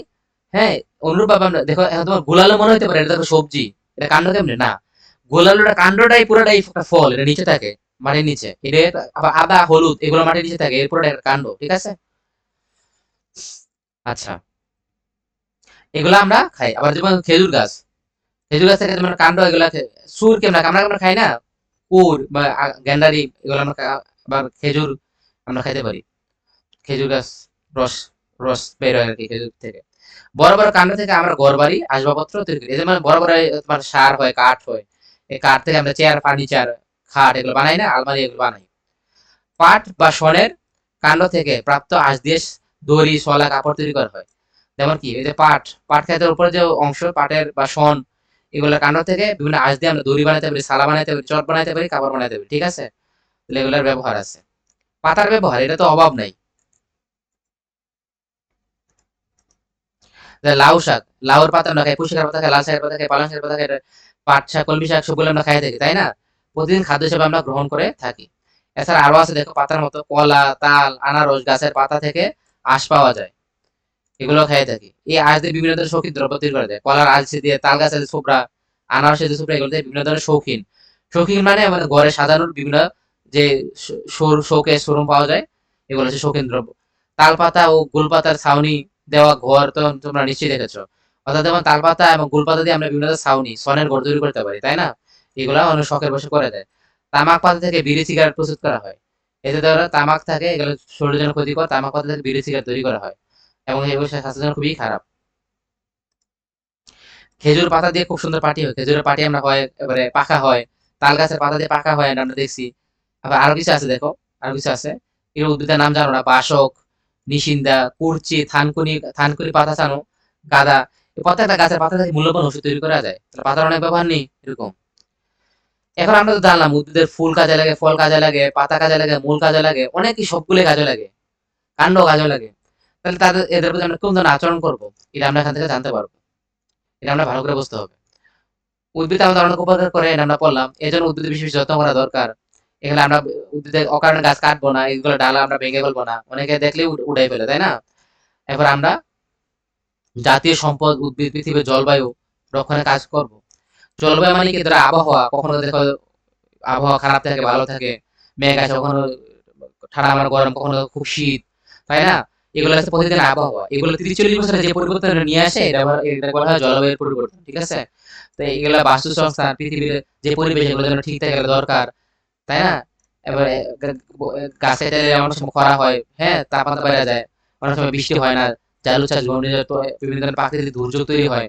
হ্যাঁ, অনুরূপভাবে আমরা দেখো এখন তোমার গোলালু মনে হতে পারে এটা দেখো সবজি, এটা কাণ্ড কেমনে না, গোলালুটা কাণ্ডটাই পুরোটাই একটা ফল, এটা নিচে থাকে, মাটির নিচে। এটা আবার আদা, হলুদ এগুলো মাটির নিচে থাকে, এর পুরোটা একটা কাণ্ড। ঠিক আছে, আচ্ছা, এগুলো আমরা খাই। আবার যেমন খেজুর গাছ, খেজুর গাছ থেকে যেমন কাণ্ড এগুলা সুর কেমন আমরা আমরা খাই না, কুর বা গেন্ডারি এগুলো আমরা আবার খেজুর আমরা খাইতে পারি, খেজুর গাছ রস, রস বের হয় আর কি খেজুর থেকে। বড় বড় কাণ্ড থেকে আমরা ঘর বাড়ি আসবাবপত্র তৈরি করি, এদের মানে বড় বড় তোমার সার হয়, কাঠ হয়, এই কাঠ থেকে আমরা চেয়ার, ফার্নিচার, খাট এগুলো বানাই না, আলমারি এগুলো বানাই। পাট বা শনের কাণ্ড থেকে প্রাপ্ত আঁশ দিয়ে দড়ি, শলা, কাপড় তৈরি করা হয়। যেমন কি এই যে পাট, পাট ক্ষেতের উপরে যে অংশ পাটের বা শন, এগুলোর কাণ্ড থেকে বিভিন্ন আঁশ দিয়ে আমরা দড়ি বানাতে পারি, সালা বানাতে পারি, চট বানাতে পারি, কাপড় বানাতে পারি। ঠিক আছে, এগুলোর ব্যবহার আছে। পাতার ব্যবহার, এটা তো অভাব নাই। লাউ শাক, লাউর পাতা আমরা খাই, পুঁই শাকের পাতা খাই, লাল শাকের পাতা খাই, পালং শাকের পাতা খাই, পাট শাক, কলমি শাক সবগুলো আমরা খাই থাকি, তাই না? প্রতিদিন খাদ্য হিসেবে আমরা গ্রহণ করে থাকি। এছাড়া আরো আছে দেখো পাতার মতো কলা, তাল, আনারস গাছের পাতা থেকে আঁশ পাওয়া যায়, এগুলো খাই থাকি। এই আঁশ দিয়ে বিভিন্ন ধরনের শৌখিন দ্রব্য তৈরি করা যায়, কলার আঁশ দিয়ে, তাল গাছের ছোবড়া, আনারসের যে ছোবড়া, এগুলো দিয়ে বিভিন্ন ধরনের শৌখিন, শৌখিন মানে মানে ঘরে সাজানোর বিভিন্ন যে শোকেস শোরুম পাওয়া যায়, এগুলো হচ্ছে শৌখিন দ্রব্য। তাল পাতা ও গোল পাতার ছাউনি দেওয়া ঘর তো তোমরা নিশ্চয়ই দেখেছো। অর্থাৎ যেমন তাল পাতা এবং গোল পাতা দিয়ে আমরা বিভিন্ন ছাউনি, সনের ঘর তৈরি করতে পারি, তাই না? এগুলা অনেক শখের বসে করে দেয়। তামাক পাতা থেকে বিড়ি সিগারেট প্রস্তুত করা হয়, এতে ধরো তামাক থাকে, এগুলো শরীরের জন্য ক্ষতিকর, তামাক পাতা থেকে বিড়ি সিগারেট তৈরি করা হয় এবং এগুলো স্বাস্থ্যের জন্য খুবই খারাপ। খেজুর পাতা দিয়ে খুব সুন্দর পাটি হয়, খেজুরের পাটি আমরা হয় এবারে পাকা হয়, তাল গাছের পাতা দিয়ে পাকা হয়, আমরা দেখছি। আবার আরো কিছু আছে দেখো, আরো কিছু আছে, এর উদ্ভিদের নাম জানো না, বাসক, নিশিন্দা, কুরচি, থানকুনি, থানকুনি পাতা চানো, গাদা, এই প্রত্যেকটা গাছের পাতা থেকে মূল্যবান ওষুধ তৈরি করা যায়, তাহলে পাতার অনেক ব্যবহার নেই এরকম। এখন আমরা তো জানলাম উদ্ভিদের ফুল কাজে লাগে, ফল কাজে লাগে, পাতা কাজে লাগে, মূল কাজে লাগে, অনেক সবগুলো কাজে লাগে, কাণ্ড কাজে লাগে। তাহলে তাদের এদের প্রতি আমরা কোন ধরনের আচরণ করবো, এটা আমরা এখান থেকে জানতে পারবো, এটা আমরা ভালো করে বুঝতে হবে। উদ্ভিদ আমাদের অনেক উপকার করে, এটা আমরা বললাম, এই জন্য উদ্ভিদের বেশি বেশি যত্ন করা দরকার। এখানে আমরা উদ্ভিদের অকারণে গাছ কাটবো না, এগুলো ডালা আমরা ভেঙে ফেলবো না, অনেকে দেখলেই উড়াই ফেলে, তাই না? এরপর আমরা জাতীয় সম্পদ উদ্ভিদ, পৃথিবীর জলবায়ু রক্ষণে কাজ করব। জলবায়ু মানে কি, ধরো আবহাওয়া, কখনো দেখো আবহাওয়া খারাপ থাকে, ভালো থাকে, মেঘ আসে, কখনো ঠান্ডা মানে গরম, কখনো খুব শীত, তাই না? এগুলো হচ্ছে প্রতিদিন আবহাওয়া, এগুলো 30-40 বছরে যে পরিবর্তন নিয়ে আসে, এটা বলা হয় জলবায়ুর পরিবর্তন। ঠিক আছে, তো এগুলা বাস্তু সংস্থান, পৃথিবীর যে পরিবেশ এগুলো যেন ঠিক থাকে দরকার, তাই না? এবারে গাছে অনেক সময় খরা হয়, হ্যাঁ, তাপমাত্রা বেড়ে যায়, অনেক সময় বৃষ্টি হয় না, জলোচ্ছ্বাস, ঘূর্ণিঝড়, বিভিন্ন ধরনের প্রাকৃতিক দুর্যোগ তৈরি হয়।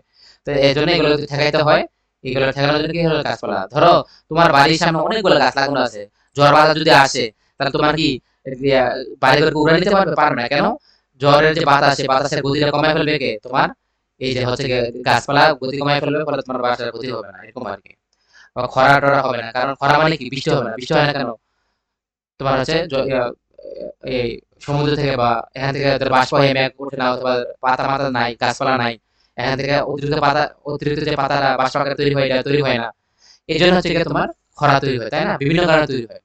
তো এই জন্য এগুলো ঠেকাইতে হয়, এগুলো ঠেকানোর জন্য কি হলো গাছপালা। ধরো তোমার বাড়ির সামনে অনেকগুলো গাছ লাগানো আছে, ঝড় বাতাস যদি আসে তাহলে তোমার কি বাড়ি ঘরকে উড়াই নিতে পারবে না কেন? ঝড়ের যে বাতাস, সে বাতাসের গতিটা কমায় ফেলবে কে? তোমার এই যে হচ্ছে গাছপালা গতি কমায় ফেলবে, ফলে তোমার বাসার ক্ষতি হবে না, এরকম আর কি। বা খরা টরা হবে না, কারণ খরা মানে কি? বৃষ্টি হবে না। বৃষ্টি হয় না কেন? তোমার হচ্ছে এই সমুদ্র থেকে বা এখান থেকে ধর বাষ্প হয়ে মেঘ ওঠে না, অথবা পাতা মাতা নাই, গাছপালা নাই, এখান থেকে অতিরিক্ত যে পাতারা বাষ্প আকারে তৈরি হয়, এটা তৈরি হয় না। এই জন্য হচ্ছে গিয়ে তোমার খরা তৈরি হয়, তাই না? বিভিন্ন কারণে তৈরি হয়।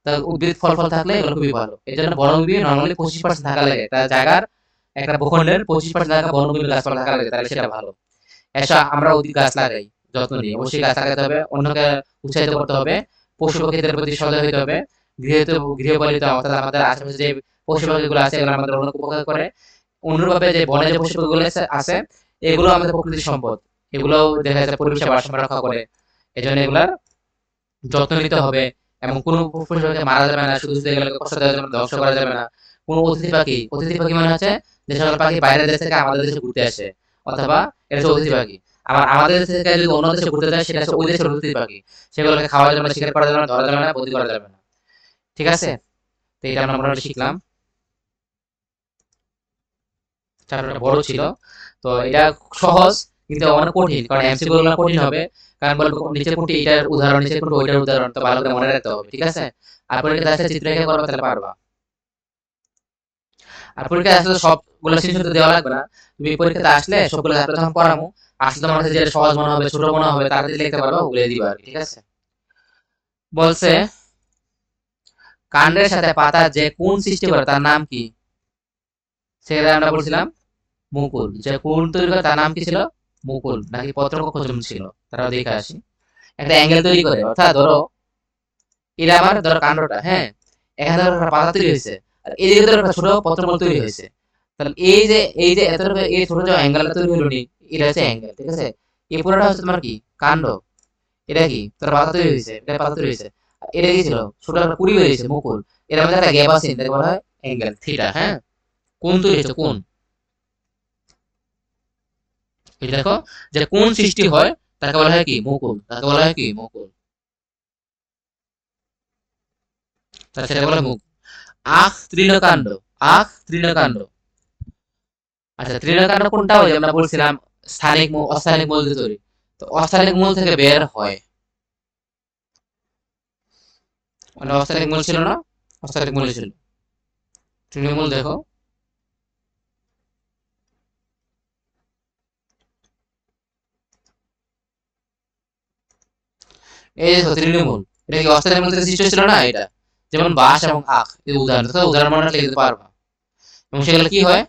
তা উদ্ভিদ ফল ফল থাকলে এগুলো খুবই ভালো। এই জন্য বনভূমি নর্মালি 25% থাকা লাগে একটা জায়গার, একটা ভূখণ্ডের 25% জায়গা বনভূমি গাছপালা থাকা লাগে, তাহলে সেটা ভালো। এসব আমরা অধিক গাছ লাগাই, যত্ন নিই, অবশ্যই গাছ লাগাতে হবে, অন্যকে উৎসাহিত করতে হবে, পশু পাখিদের প্রতি সদয় হতে হবে। গৃহীত গৃহপালিত অর্থাৎ আমাদের আশেপাশে যে পশু পাখিগুলো আছে এগুলো আমাদের অনেক উপকার করে। অনুরূপভাবে যে বনে যে পশু পাখিগুলো আছে এগুলো আমাদের প্রকৃতির সম্পদ, এগুলো দেখা যাচ্ছে পরিবেশের ভারসাম্য রক্ষা করে। এই জন্য এগুলার যত্ন নিতে হবে, এবং কোনো পশু পাখি মারা যাবে না, শুধু শুধু এগুলোকে কষ্ট দেওয়া যাবে না, ধ্বংস করা যাবে না। কোনো অতিথি পাখি মানে হচ্ছে যে সকল পাখি বাইরের দেশ থেকে আমাদের দেশে ঘুরতে আসে, অথবা এটা হচ্ছে অতিথি পাখি। আবার আমাদের দেশ থেকে যদি অন্য দেশে ঘুরতে যায় সেটা হচ্ছে ওই দেশের অতিথি পাখি, সেগুলোকে খাওয়া যাবে না, শিকার করা যাবে না, ধরা যাবে না, বন্দি করা যাবে না। ঠিক আছে? তো এটা আমরা মোটামুটি শিখলাম। চ্যাপ্টারটা বড় ছিল, তো এটা সহজ কিন্তু অনেক কঠিন, কারণ এমসিকিউ গুলো কঠিন হবে। কারণ বলবো নিচের কোনটি এটার উদাহরণ, নিচের কোনটি ওইটার উদাহরণ, তো ভালো করে মনে রাখতে হবে। ঠিক আছে? আর পরীক্ষাতে আসলে চিত্র এঁকে করবে, তাহলে পারবা। আর পরীক্ষায় আসলে সবগুলো জিনিস তো দেওয়া লাগবে না। তুমি পরীক্ষাতে আসলে সবগুলো চ্যাপ্টার যখন পড়ামু, আসলে তোমার কাছে যেটা সহজ মনে হবে, ছোট মনে হবে, তাড়াতাড়ি লিখতে পারবা, ওগুলো দিবা আর কি। ঠিক আছে? বলছে কাণ্ডের সাথে পাতা যে কোণ সৃষ্টি করে তার নাম কি? সেটা আমরা বলছিলাম মুকুল। যে কোণ তৈরি করে তার নাম কি ছিল? মুকুল। নাকি পত্রকোচম ছিল? তারাও দেখে আসি। একটা অ্যাঙ্গেল তৈরি করে, অর্থাৎ ধরো এটা আমার ধরো কাণ্ডটা, হ্যাঁ, এখানে ধরো একটা পাতা তৈরি হয়েছে, আর এদিকে ধরো একটা ছোট পত্রমূল তৈরি হয়েছে। তাহলে এই যে এতটুকু এই ছোট যে অ্যাঙ্গেলটা তৈরি হলো নি, এটা হচ্ছে অ্যাঙ্গেল। ঠিক আছে? এই পুরোটা হচ্ছে তোমার কি? কাণ্ড। এটা কি? তোর পাতা তৈরি হয়েছে, এটা পাতা তৈরি হয়েছে। আর এটা কি ছিল? ছোট একটা কুড়ি বেরিয়েছে, মুকুল। এর মধ্যে একটা গ্যাপ আছে, এটাকে বলা হয় অ্যাঙ্গেল থিটা। হ্যাঁ, কোণ তৈরি হয়েছে, কোণ। এই দেখো, যে কোণ সৃষ্টি হয় তাকে বলা হয় কি? মুকুল। তাকে বলা হয় কি? মুকুল। তাহলে সেটা বলা হয় মুকুল। আখ তৃণকাণ্ড। আখ তৃণকাণ্ড। আচ্ছা, তৃণকাণ্ড কোনটা? ওই যে আমরা বলছিলাম অস্থানিক মূল দিয়ে তৈরি। তো অস্থানিক মূল থেকে বের হয়, মানে অস্থানিক মূল ছিল না? অস্থানিক মূল ছিল। তৃণমূল দেখো, এই দেখো তৃণমূল। এটা কি অস্থানিক মূল থেকে সৃষ্টি হয়েছিল না? এটা যেমন বাঁশ এবং আখ, এই উদাহরণ, তো উদাহরণ মনে রাখলে দিতে পারবা। এবং সেগুলো কি হয়?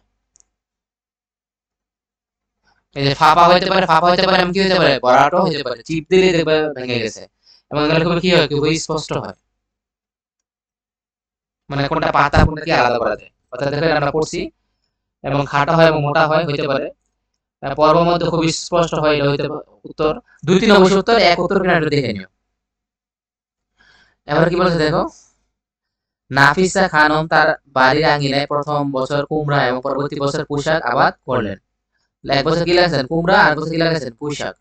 এই যে ফাঁপা হইতে পারে, ফাঁপা হইতে পারে, এমন কি হইতে পারে? বরাটও হইতে পারে, চিপ দিলে দেখবে ভেঙে গেছে। এবং এগুলো খুবই কি হয়? খুবই স্পষ্ট হয়, মানে কোনটা পাতা কোনটা কি আলাদা করা যায়। অর্থাৎ দেখো এটা আমরা পড়ছি, এবং খাটো হয় এবং মোটা হয় হইতে পারে। পর্ব মধ্যে খুব স্পষ্ট হয়, এটা হইতে পারে উত্তর। দুই তিন অবশ্য উত্তর, এক উত্তর কিনা একটু দেখে নিও। এবার কি বলছে দেখো, নাফিসা খানম তার বাড়ির আঙিনায় প্রথম বছর কুমড়া এবং পরবর্তী বছর পুঁইশাক আবাদ করলেন। এক বছর কি লাগাইছেন? কুমড়া। আর বছর কি লাগাইছেন? পুঁইশাক।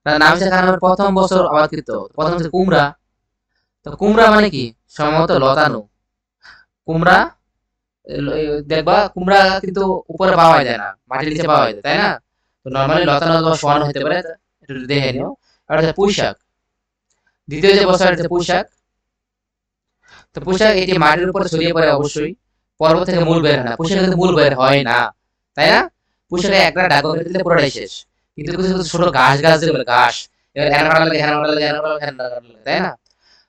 নাফিসা খানমের প্রথম বছর আবাদকৃত প্রথম হচ্ছে কুমড়া। তো কুমড়া মানে কি? সম্ভবত লতানো কুমড়া। দেখবা কুমড়া কিন্তু উপরে পাওয়া যায় না, মাটির নিচে পাওয়া যায়, তাই না? তো নর্মালি লতানো অথবা শোয়ানো হতে পারে, একটু দেখে নিও। আর হচ্ছে পুঁইশাক, দ্বিতীয় যে বছর হচ্ছে পুঁইশাক। তো পুঁইশাক এটি মাটির উপরে ছড়িয়ে পড়ে অবশ্যই, পর্বত থেকে মূল বের হয় না। পুঁইশাক কিন্তু মূল বের হয় না, তাই না? পুঁইশাকে একটা ডাগ কেটে দিলে পুরোটাই শেষ। কিন্তু কিছু কিছু ছোট ঘাস গাছ যেগুলো, ঘাস, এবার হ্যানা কাটা লাগে, হ্যানা কাটা লাগে, হ্যানা কাটা লাগে, হ্যানা কাটা লাগে, তাই না?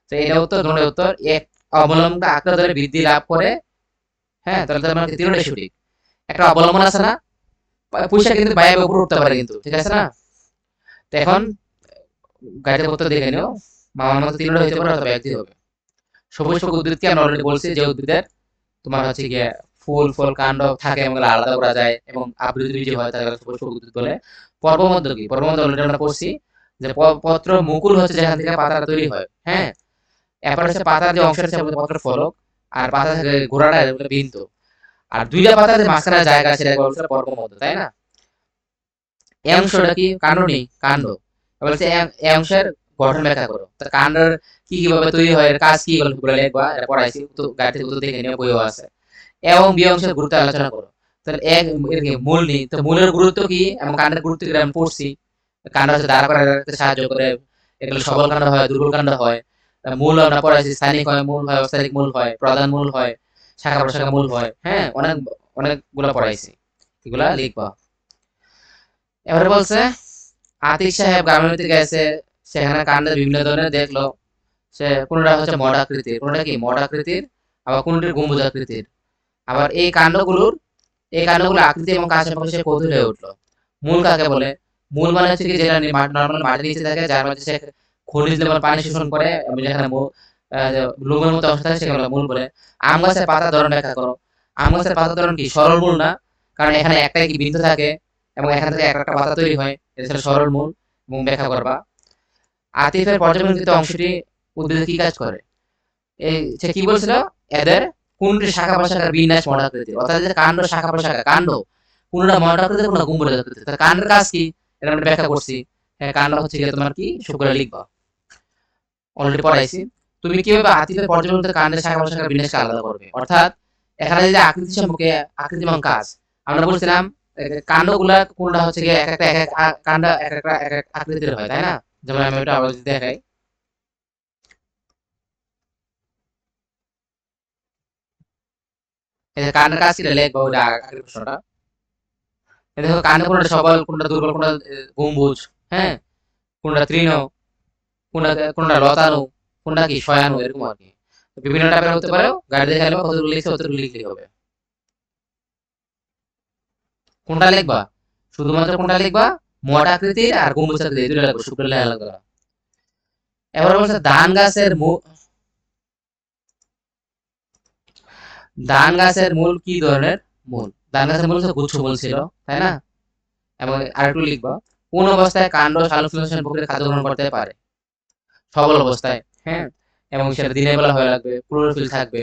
তো এটা উত্তর, দুটো উত্তর। এক অবলম্বনকে আঁকড়ে ধরে বৃদ্ধি লাভ করে, হ্যাঁ, তাহলে তো আমার তিনটাই সঠিক। একটা অবলম্বন আছে না? পুঁইশাক কিন্তু বাইরে উপরে উঠতে পারে কিন্তু, ঠিক আছে না? তো এখন গাড়িতে উত্তর দেখে নিও, মামার মতো তিনটা হইতে পারে অথবা একটি হবে। সবুজ ফল উদ্ভিদকে আমরা অলরেডি বলছি যে উদ্ভিদের তোমার হচ্ছে গিয়ে ফুল ফল কাণ্ড থাকে এবং এগুলো আলাদা করা যায়, এবং আবৃত বীজ হয়, তাকে সবুজ ফল উদ্ভিদ বলে। পর্বমধ্য কি? পর্বমধ্য অলরেডি আমরা পড়ছি যে পত্র মুকুল হচ্ছে যেখান থেকে পাতা তৈরি হয়, হ্যাঁ। এরপর হচ্ছে পাতার যে অংশ আছে পত্র ফলক, আর পাতা থেকে গোড়াটা বিন্দু, আর দুইটা পাতার যে মাঝখানে জায়গা আছে সেটা বলছে পর্বমধ্য, তাই না? এই অংশটা কি? কাণ্ড নেই, কাণ্ড। বলছে এই অংশের গঠন ব্যাখ্যা করো। তো কাণ্ডের কি কিভাবে তৈরি হয়, এর কাজ কি, এগুলো লিখবা। এটা পড়াইছি, তো গাড়ি থেকে উত্তর দেখে নিয়ে বইও আছে। এবং বি অংশের গুরুত্ব আলোচনা করো। তাহলে এক এর কি মূল নেই, তো মূলের গুরুত্ব কি এবং কাণ্ডের গুরুত্ব কি আমি পড়ছি। কাণ্ড হচ্ছে দাঁড়া করাতে সাহায্য করে, এগুলো সবল কাণ্ড হয়, দুর্বল কাণ্ড হয়। মূল আমরা পড়াইছি, স্থানিক হয়, মূল হয়, অস্থানিক মূল হয়, প্রধান মূল হয়, শাখা প্রশাখা মূল হয়। হ্যাঁ, অনেকগুলো পড়াইছি, এগুলা লিখবা। এবারে বলছে আতিক সাহেব গ্রামের ভিতরে গেছে, সেখানে কাণ্ডের বিভিন্ন ধরনের দেখলো। সে কোনটা হচ্ছে মড আকৃতির, কোনটা কি মড আকৃতির, আবার কোনটির গম্বুজ আকৃতির। আবার এই কাণ্ডগুলো আকৃতি এবং কাজ সম্পর্কে সে কৌতূহল হয়ে উঠলো। মূল কাকে বলে? মূল মানে হচ্ছে কি যেটা নর্মাল মাটির নিচে থাকে, যার মধ্যে সে খনিজ লবণ পানি শোষণ করে এবং যেখানে যে লোমের মতো অংশ থাকে সেগুলো মূল বলে। আম গাছের পাতার ধরন ব্যাখ্যা করো। আম গাছের পাতার ধরন কি? সরল মূল না, কারণ এখানে একটাই কি বিন্দু থাকে এবং এখান থেকে একটা একটা পাতা তৈরি হয়, এটা ছিল সরল মূল। এবং ব্যাখ্যা করবা। আতিফের পর্যবেক্ষিত অংশটি উদ্ভিদে কি কাজ করে? এই সে কি বলছিল? এদের কোনটি শাখা প্রশাখার বিন্যাস মণ্ডাকৃতির, অর্থাৎ যে কাণ্ড শাখা প্রশাখা কাণ্ড কোনটা মণ্ডাকৃতির, কোনটা গম্বুজ আকৃতির। তাহলে কাণ্ডের কাজ কি এটা আমরা ব্যাখ্যা করছি। হ্যাঁ, কাণ্ড হচ্ছে গিয়ে তোমার কি, শুক্র লিখবা, অলরেডি পড়াইছি। তুমি কিভাবে আতিথের পর্যবেক্ষিত কাণ্ডের শাখা প্রশাখার বিন্যাসকে আলাদা করবে, অর্থাৎ এখানে যে আকৃতি সম্পর্কে, আকৃতি এবং কাজ আমরা বলছিলাম, কাণ্ডগুলা কোনটা হচ্ছে গিয়ে এক একটা এক এক কাণ্ড এক একটা এক এক আকৃতির হয়, তাই না? যেমন আমি এটা আবার যদি দেখাই, এই যে কাণ্ডের কাজ কি লিখবো, ওটা আগের প্রশ্নটা। এই দেখো কাণ্ড কোনটা সবল, কোনটা দুর্বল, কোনটা গম্বুজ, হ্যাঁ, কোনটা তৃণ, কোনটা লতানো, কোনটা কি শয়ানু, এরকম আর কি। বিভিন্ন টাইপের হতে পারে। গাড়ি দেখে গেলে কতগুলো লিখছে, কতগুলো লিখলে হবে। কোনটা লিখবা? শুধুমাত্র কোনটা লিখবা? মোটা আকৃতির আর গম্বুজ আকৃতির, এই দুটো লিখবো, শুক্র লেখা লাগবে না। এবার বলছে ধান গাছের মূল কি ধরনের মূল? ধান গাছের মূল হচ্ছে গুচ্ছ মূল ছিল, তাই না? এবং আরেকটু লিখবা, কোন অবস্থায় কাণ্ড সালোকসংশ্লেষণ প্রক্রিয়া খাদ্য গ্রহণ করতে পারে? সবল অবস্থায়, হ্যাঁ, এবং সেটা দিনের বেলা হয়ে লাগবে, ক্লোরোফিল থাকবে।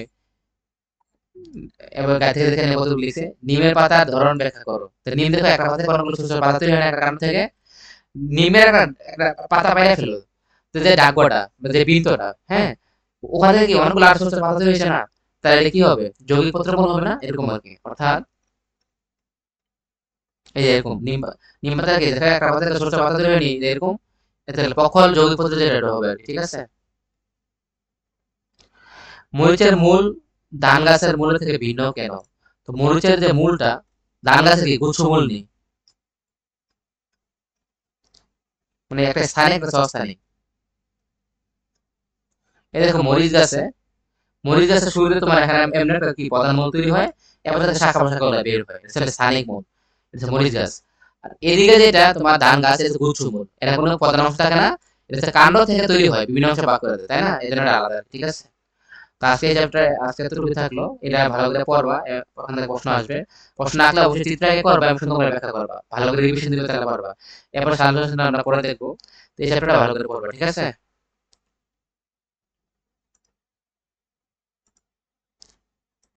এবার গাছ থেকে দেখে কতগুলো লিখছে, নিমের পাতার ধরন ব্যাখ্যা করো। তো নিম দেখো একটা পাতা থেকে অনেকগুলো ছোট ছোট পাতা তৈরি হয় না একটা কাণ্ড থেকে। নিমের একটা পাতা পাইলে ফেলো, তো যে ডাকবাটা বা যে বৃন্তটা, হ্যাঁ, ওখান থেকে কি অনেকগুলো আট ছোট ছোট পাতা তৈরি হয়েছে না? তাহলে এটা কি হবে? যৌগিক পত্র মূল হবে না, এরকম আর কি। অর্থাৎ এই যে এরকম নিম পাতা কি দেখো একটা পাতা থেকে ছোট ছোট পাতা তৈরি হয়নি, যে এরকম, এতে পক্ষল যৌগিক পত্র যেটা, এটা হবে আর কি। ঠিক আছে। মরিচের মূল ধান গাছের মূলের থেকে ভিন্ন কেন? তো মরিচের যে মূলটা, ধান গাছের কি গুচ্ছ মূল নেই, মানে একটা স্থানিক একটা অস্থানিক। এই দেখো মরিচ গাছের শুরুতে তোমার এখানে এমনি একটা কি প্রধান মূল তৈরি হয়, এবার থেকে শাখা প্রশাখা গুলো বের হয়, এটা হচ্ছে স্থানিক মূল, এটা হচ্ছে মরিচ গাছ। আর এদিকে যেটা তোমার ধান গাছ, এটা হচ্ছে গুচ্ছ মূল, এটা কোনো প্রধান অংশ থাকে না, এটা হচ্ছে কাণ্ড থেকে তৈরি হয়, বিভিন্ন অংশে ভাগ করে দেয়, তাই না? এই জন্য এটা আলাদা। ঠিক আছে। তো আজকে এই চ্যাপ্টার আজকে এতটুকু থাকলো, এটা ভালো করে পড়বা, ওখান থেকে প্রশ্ন আসবে। প্রশ্ন আসলে অবশ্যই চিত্র আঁকে করবা এবং সুন্দর করে ব্যাখ্যা করবা, ভালো করে রিভিশন দিলে তাহলে পারবা। এরপর সাজেশন আমরা পরে দেখবো। তো এই চ্যাপ্টারটা ভালো করে পড়বা, ঠিক আছে?